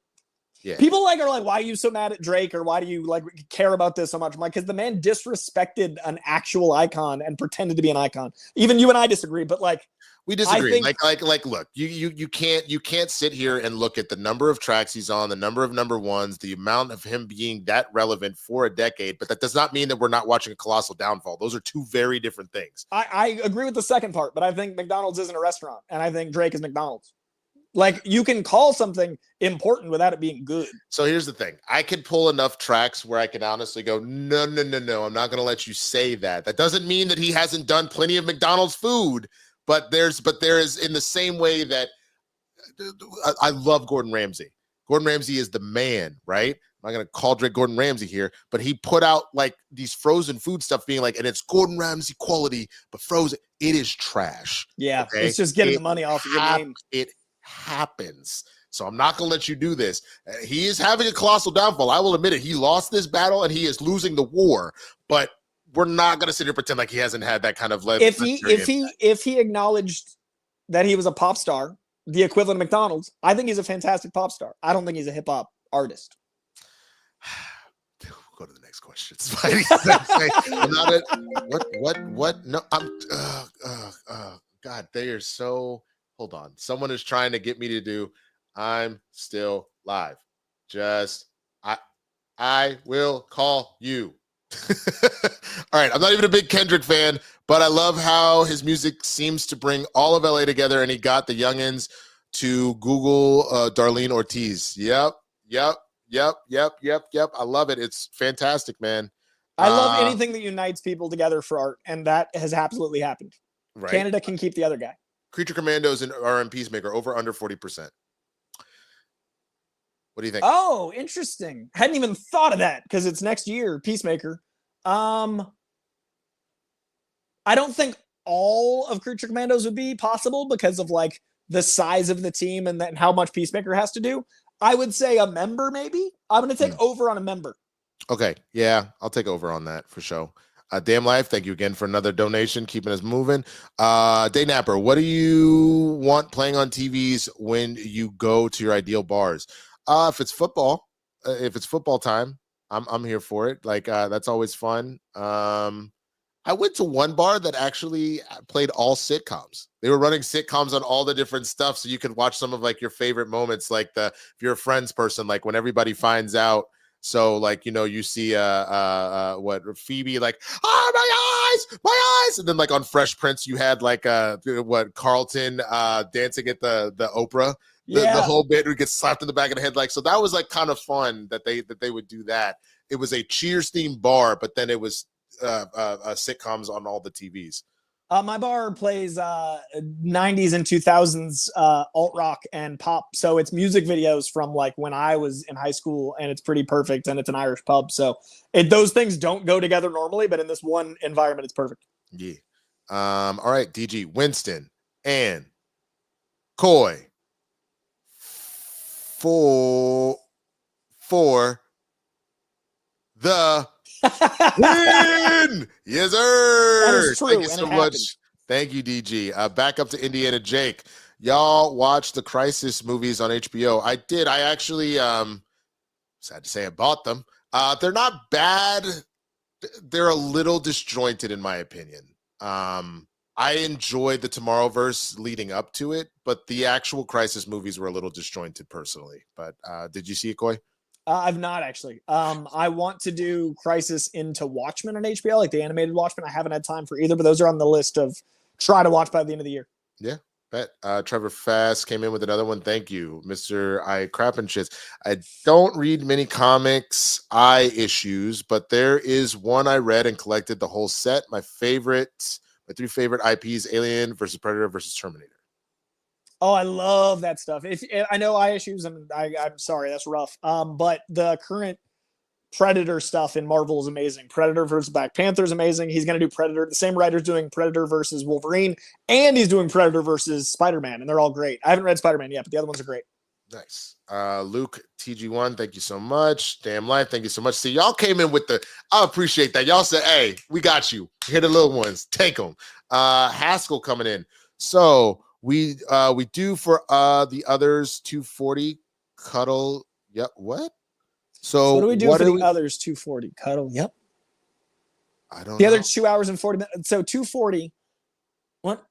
Yeah. People are like, why are you so mad at Drake, or why do you like care about this so much? I'm like, because the man disrespected an actual icon and pretended to be an icon. Even you and I disagree, but like, we disagree. Look, you can't sit here and look at the number of tracks he's on, the number of number ones, the amount of him being that relevant for a decade. But that does not mean that we're not watching a colossal downfall. Those are two very different things. I agree with the second part, but I think McDonald's isn't a restaurant, and I think Drake is McDonald's. Like, you can call something important without it being good. So here's the thing. I could pull enough tracks where I can honestly go, no. I'm not going to let you say that. That doesn't mean that he hasn't done plenty of McDonald's food, but there is in the same way that I love Gordon Ramsay. Gordon Ramsay is the man, right? I'm not going to call Drake Gordon Ramsay here, but he put out like these frozen food stuff being like, and it's Gordon Ramsay quality, but frozen. It is trash. Yeah. Okay? It's just getting the money off of your name. It happens. So I'm not going to let you do this. He is having a colossal downfall. I will admit it. He lost this battle and he is losing the war, but we're not going to sit here and pretend like he hasn't had that kind of if he acknowledged that he was a pop star, the equivalent of McDonald's, I think he's a fantastic pop star. I don't think he's a hip hop artist. We'll go to the next question. What? No, God, they are so. Hold on. Someone is trying to get me to do. I'm still live. I will call you. All right. I'm not even a big Kendrick fan, but I love how his music seems to bring all of LA together, and he got the youngins to Google Darlene Ortiz. Yep. I love it. It's fantastic, man. I love anything that unites people together for art, and that has absolutely happened. Right. Canada can keep the other guy. Creature Commandos and RM Peacemaker over under 40%. What do you think? Oh, interesting. Hadn't even thought of that because it's next year, Peacemaker. I don't think all of Creature Commandos would be possible because of like the size of the team and then how much Peacemaker has to do. I would say a member, maybe. I'm going to take over on a member. Okay. Yeah, I'll take over on that for sure. Damn Life, thank you again for another donation, keeping us moving. Day Napper, what do you want playing on TVs when you go to your ideal bars? If it's football time, I'm here for it. Like that's always fun. I went to one bar that actually played all sitcoms. They were running sitcoms on all the different stuff, so you could watch some of like your favorite moments, like if you're a Friends person, like when everybody finds out. So like, you see Phoebe like, my eyes. And then like on Fresh Prince, you had like Carlton dancing at the Oprah. The whole bit who gets slapped in the back of the head. Like, so that was like kind of fun that they would do that. It was a Cheers themed bar, but then it was sitcoms on all the TVs. My bar plays 90s and 2000s alt rock and pop. So it's music videos from like when I was in high school, and it's pretty perfect. And it's an Irish pub. So those things don't go together normally, but in this one environment, it's perfect. Yeah. All right, DG, Winston and Coy for the win! Yes, sir. That is true. Thank you so much. Thank you, DG. Back up to Indiana Jake. Y'all watch the Crisis movies on HBO. I did. I actually, sad to say I bought them. They're not bad. They're a little disjointed in my opinion. I enjoyed the Tomorrowverse leading up to it, but the actual Crisis movies were a little disjointed personally. But did you see it, Coy? I've not actually. I want to do Crisis into Watchmen on HBO, like the animated Watchmen. I haven't had time for either, but those are on the list of try to watch by the end of the year. Yeah, bet. Trevor Fast came in with another one. Thank you, Mr. I Crap and Shits. I don't read many comics issues, but there is one I read and collected the whole set. My 3 favorite IPs: Alien versus Predator versus Terminator. Oh, I love that stuff. If I know issues, and I'm sorry, that's rough. But the current Predator stuff in Marvel is amazing. Predator versus Black Panther is amazing. He's going to do Predator. The same writer's doing Predator versus Wolverine, and he's doing Predator versus Spider-Man, and they're all great. I haven't read Spider-Man yet, but the other ones are great. Nice. Luke TG1, thank you so much. Damn Life, thank you so much. See, y'all came in with I appreciate that. Y'all said, hey, we got you. Here the little ones. Take them. Haskell coming in. So we do for the others 240 cuddle. Yep. What? So what do we do for the others 240 cuddle? Yep. I don't know. The other 2 hours and 40 minutes. So 240. What?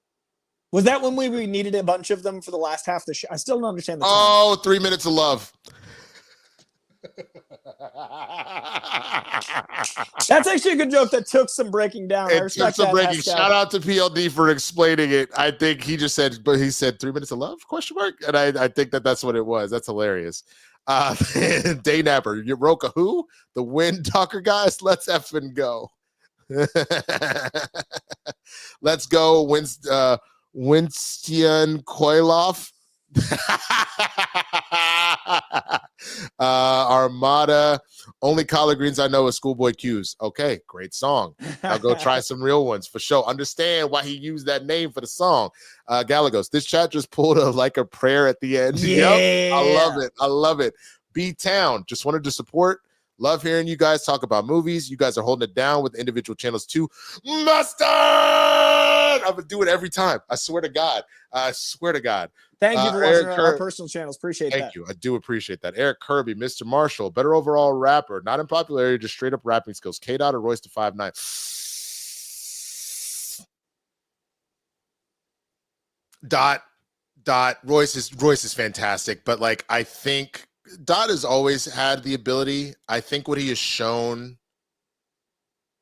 Was that when we needed a bunch of them for the last half of the show? I still don't understand the time. Oh, 3 minutes of love. That's actually a good joke that took some breaking down. I respect that. Shout out to PLD for explaining it. I think he just said, but he said 3 minutes of love? ? And I think that's what it was. That's hilarious. Day Napper, Roka who? The Wind Talker guys? Let's effing go. Let's go, Winston Coyloff. Armada. Only collard greens I know is Schoolboy Q's. Okay, great song. I'll go try some real ones for sure. Understand why he used that name for the song. Galagos, this chat just pulled a prayer at the end. Yeah. Yep, I love it. B-Town, just wanted to support. Love hearing you guys talk about movies. You guys are holding it down with individual channels too. Mustard! I'm going to do it every time. I swear to God. Thank you for watching our personal channels. Appreciate that. Thank you. I do appreciate that. Eric Kirby, Mr. Marshall, better overall rapper. Not in popularity, just straight up rapping skills. K-Dot or Royce to 5'9". Royce is fantastic, but I think Dot has always had the ability. I think what he has shown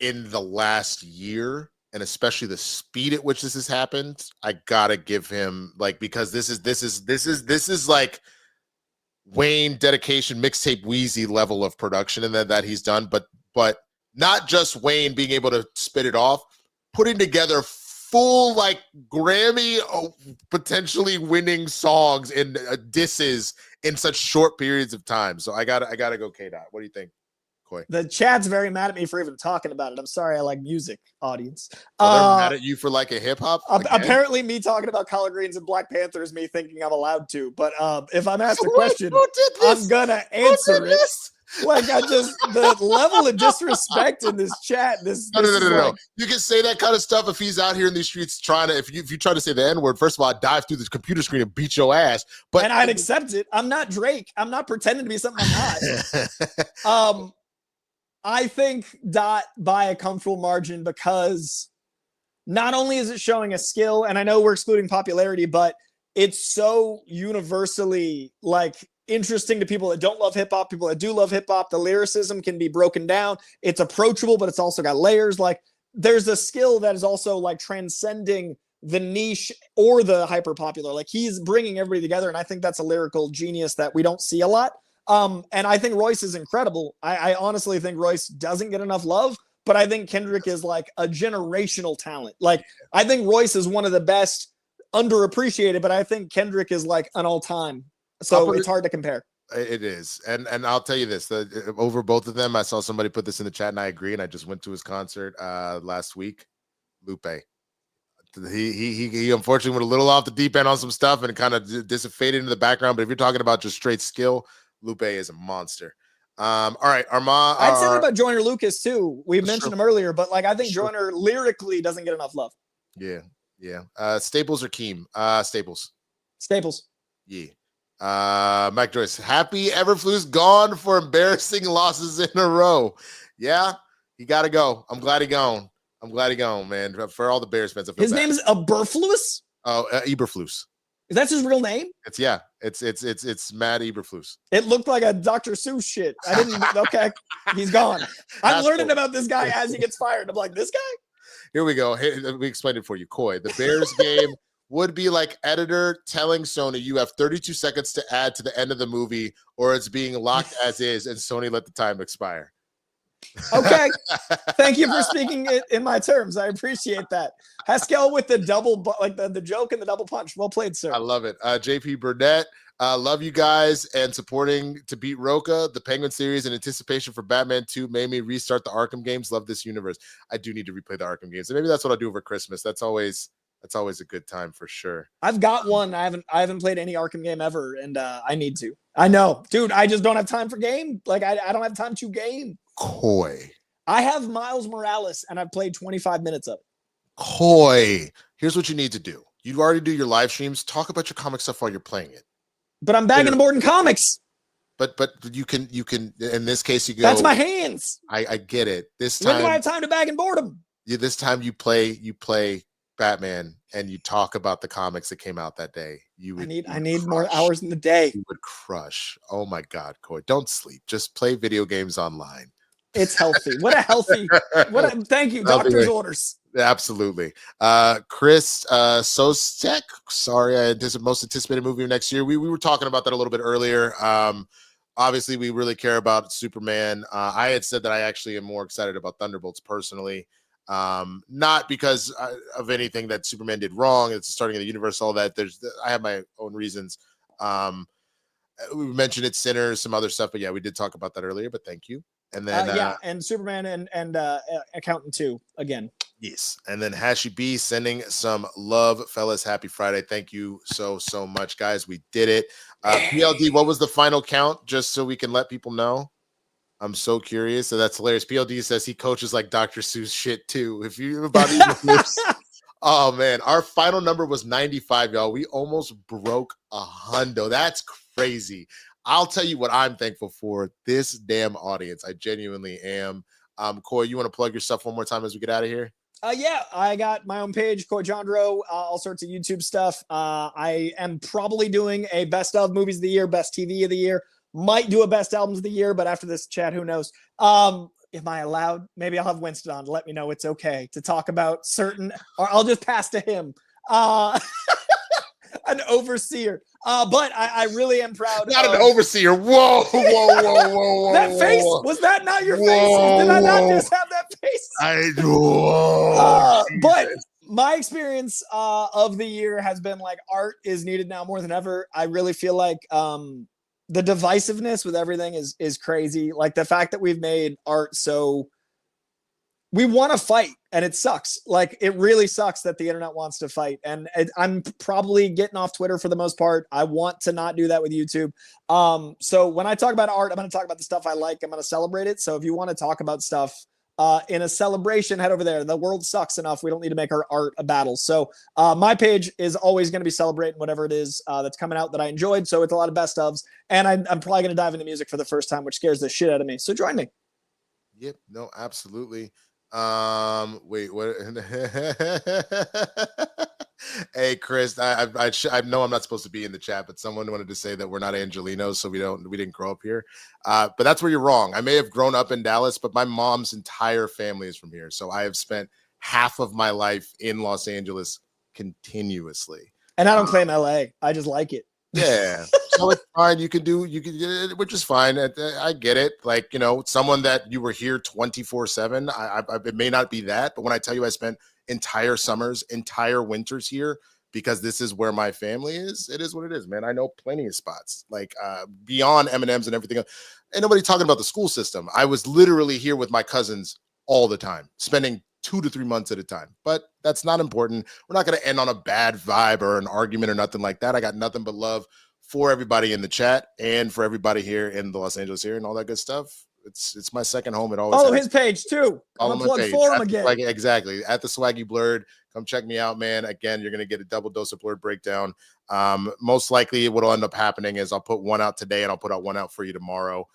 in the last year, and especially the speed at which this has happened, I gotta give him because this is like Wayne dedication mixtape Wheezy level of production and that he's done, but not just Wayne being able to spit it off, putting together full Grammy potentially winning songs and disses in such short periods of time. So I gotta go K-Dot. What do you think, Coy? The chat's very mad at me for even talking about it. I'm sorry. I like music, audience. They're mad at you for a hip hop. Apparently, me talking about collard greens and Black Panther is me thinking I'm allowed to. But if I'm asked a question, I'm gonna answer it. The level of disrespect in this chat. No. You can say that kind of stuff if he's out here in these streets trying to. If you try to say the N-word, first of all, I'd dive through this computer screen and beat your ass. And I'd accept it. I'm not Drake. I'm not pretending to be something I'm not. I think Dot by a comfortable margin because not only is it showing a skill, and I know we're excluding popularity, but it's so universally interesting to people that don't love hip hop, people that do love hip hop. The lyricism can be broken down. It's approachable, but it's also got layers. There's a skill that is also transcending the niche or the hyper popular. He's bringing everybody together. And I think that's a lyrical genius that we don't see a lot. And I think Royce is incredible. I honestly think Royce doesn't get enough love, but I think Kendrick is a generational talent. I think Royce is one of the best underappreciated, but I think Kendrick is an all-time. So it's hard to compare. It is. And I'll tell you this, over both of them, I saw somebody put this in the chat and I agree. And I just went to his concert last week. Lupe. He unfortunately went a little off the deep end on some stuff and kind of dissipated into the background. But if you're talking about just straight skill, Lupe is a monster. All right, Armand. I'd say that about Joyner Lucas too. We mentioned him earlier, but I think Joyner lyrically doesn't get enough love. Yeah. Staples or Keem? Staples. Yeah. Mike Joyce, happy Everflu's gone for embarrassing losses in a row. Yeah, he got to go. I'm glad he gone, man. For all the Bears fans, his name is Eberflus. Oh, Eberflus. Is that his real name? It's yeah. It's Matt Eberflus. It looked like a Dr. Seuss shit. I didn't. Okay, he's gone. I'm That's learning cool. about this guy as he gets fired. I'm like, this guy. Here we go. We explained it for you, Coy. The Bears game would be like editor telling Sony you have 32 seconds to add to the end of the movie, or it's being locked as is, and Sony let the time expire. Okay. Thank you for speaking it in my terms. I appreciate that. Haskell with the double, like the joke and the double punch. Well played, sir. I love it. JP Burnett, love you guys and supporting to beat Roca, the Penguin series, in anticipation for Batman 2 made me restart the Arkham games. Love this universe. I do need to replay the Arkham games. And maybe that's what I'll do over Christmas. That's always a good time for sure. I've got one. I haven't played any Arkham game ever, and I need to. I know, dude. I just don't have time for game. Like I don't have time to game. Coy. I have Miles Morales, and I've played 25 minutes of it. Coy. Here's what you need to do. You already do your live streams. Talk about your comic stuff while you're playing it. But I'm bagging the board in comics. But you can in this case you go. That's my hands. I get it. This time When do I have time to bag and board them? This time you play Batman and you talk about the comics that came out that day. I need more hours in the day. You would crush. Oh my God, Coy. Don't sleep. Just play video games online. It's healthy. Thank you. Doctor's orders. Absolutely. Chris Sostek. Sorry, most anticipated movie of next year. We were talking about that a little bit earlier. Obviously, we really care about Superman. I had said that I actually am more excited about Thunderbolts personally. Not because of anything that Superman did wrong. It's the starting of the universe, all that. I have my own reasons. We mentioned it, Sinners, some other stuff, but yeah, we did talk about that earlier, but thank you. And then and Superman and Accountant 2 again. Yes. And then Hashi B sending some love, fellas. Happy Friday. Thank you so much, guys. We did it. PLD, what was the final count? Just so we can let people know. I'm so curious. So that's hilarious. PLD says he coaches like Dr. Seuss shit too. If you about oh man, our final number was 95, y'all. We almost broke 100. That's crazy. I'll tell you what I'm thankful for. This damn audience. I genuinely am. Coy, you want to plug your stuff one more time as we get out of here? Yeah, I got my own page, Coy Jandro, all sorts of YouTube stuff. I am probably doing a best of movies of the year, best TV of the year. Might do a best albums of the year, but after this chat, who knows? Am I allowed? Maybe I'll have Winston on to let me know it's okay to talk about certain, or I'll just pass to him. An overseer. But I really am proud. Not an overseer. Whoa. That face, was that not your face? Did I not just have that face? I do. But my experience of the year has been like art is needed now more than ever. I really feel like the divisiveness with everything is crazy. Like the fact that we've made art so we want to fight, and it sucks. Like it really sucks that the internet wants to fight. And I'm probably getting off Twitter for the most part. I want to not do that with YouTube. So when I talk about art, I'm going to talk about the stuff I like. I'm going to celebrate it. So if you want to talk about stuff in a celebration, head over there. The world sucks enough. We don't need to make our art a battle. So my page is always going to be celebrating whatever it is that's coming out that I enjoyed. So it's a lot of best ofs. And I'm probably going to dive into music for the first time, which scares the shit out of me. So join me. Yep. No, absolutely. Wait, what? Hey, Chris, I know I'm not supposed to be in the chat, but someone wanted to say that we're not Angelinos, so we didn't grow up here. But that's where you're wrong. I may have grown up in Dallas, but my mom's entire family is from here. So I have spent half of my life in Los Angeles continuously. And I don't claim LA. I just like it. Yeah. So it's fine. Which is fine. I get it. Like, someone that you were here 24/7. It may not be that, but when I tell you I spent entire summers, entire winters here because this is where my family is, it is what it is, man. I know plenty of spots like beyond M&Ms and everything else. Ain't nobody talking about the school system. I was literally here with my cousins all the time, spending 2 to 3 months at a time, but that's not important. We're not going to end on a bad vibe or an argument or nothing like that. I got nothing but love for everybody in the chat and for everybody here in the Los Angeles area and all that good stuff. It's my second home. It always follow his page too. I'm gonna plug for him again. Exactly at the Swaggy Blurred. Come check me out, man. Again, you're gonna get a double dose of Blurred breakdown. Most likely, what'll end up happening is I'll put one out today and I'll put out one out for you tomorrow.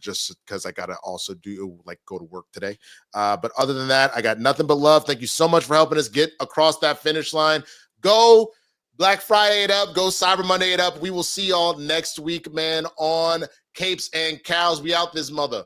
Just because I gotta also go to work today. But other than that, I got nothing but love. Thank you so much for helping us get across that finish line. Go Black Friday it up. Go Cyber Monday it up. We will see y'all next week, man, on Capes and Cowls. We out this mother.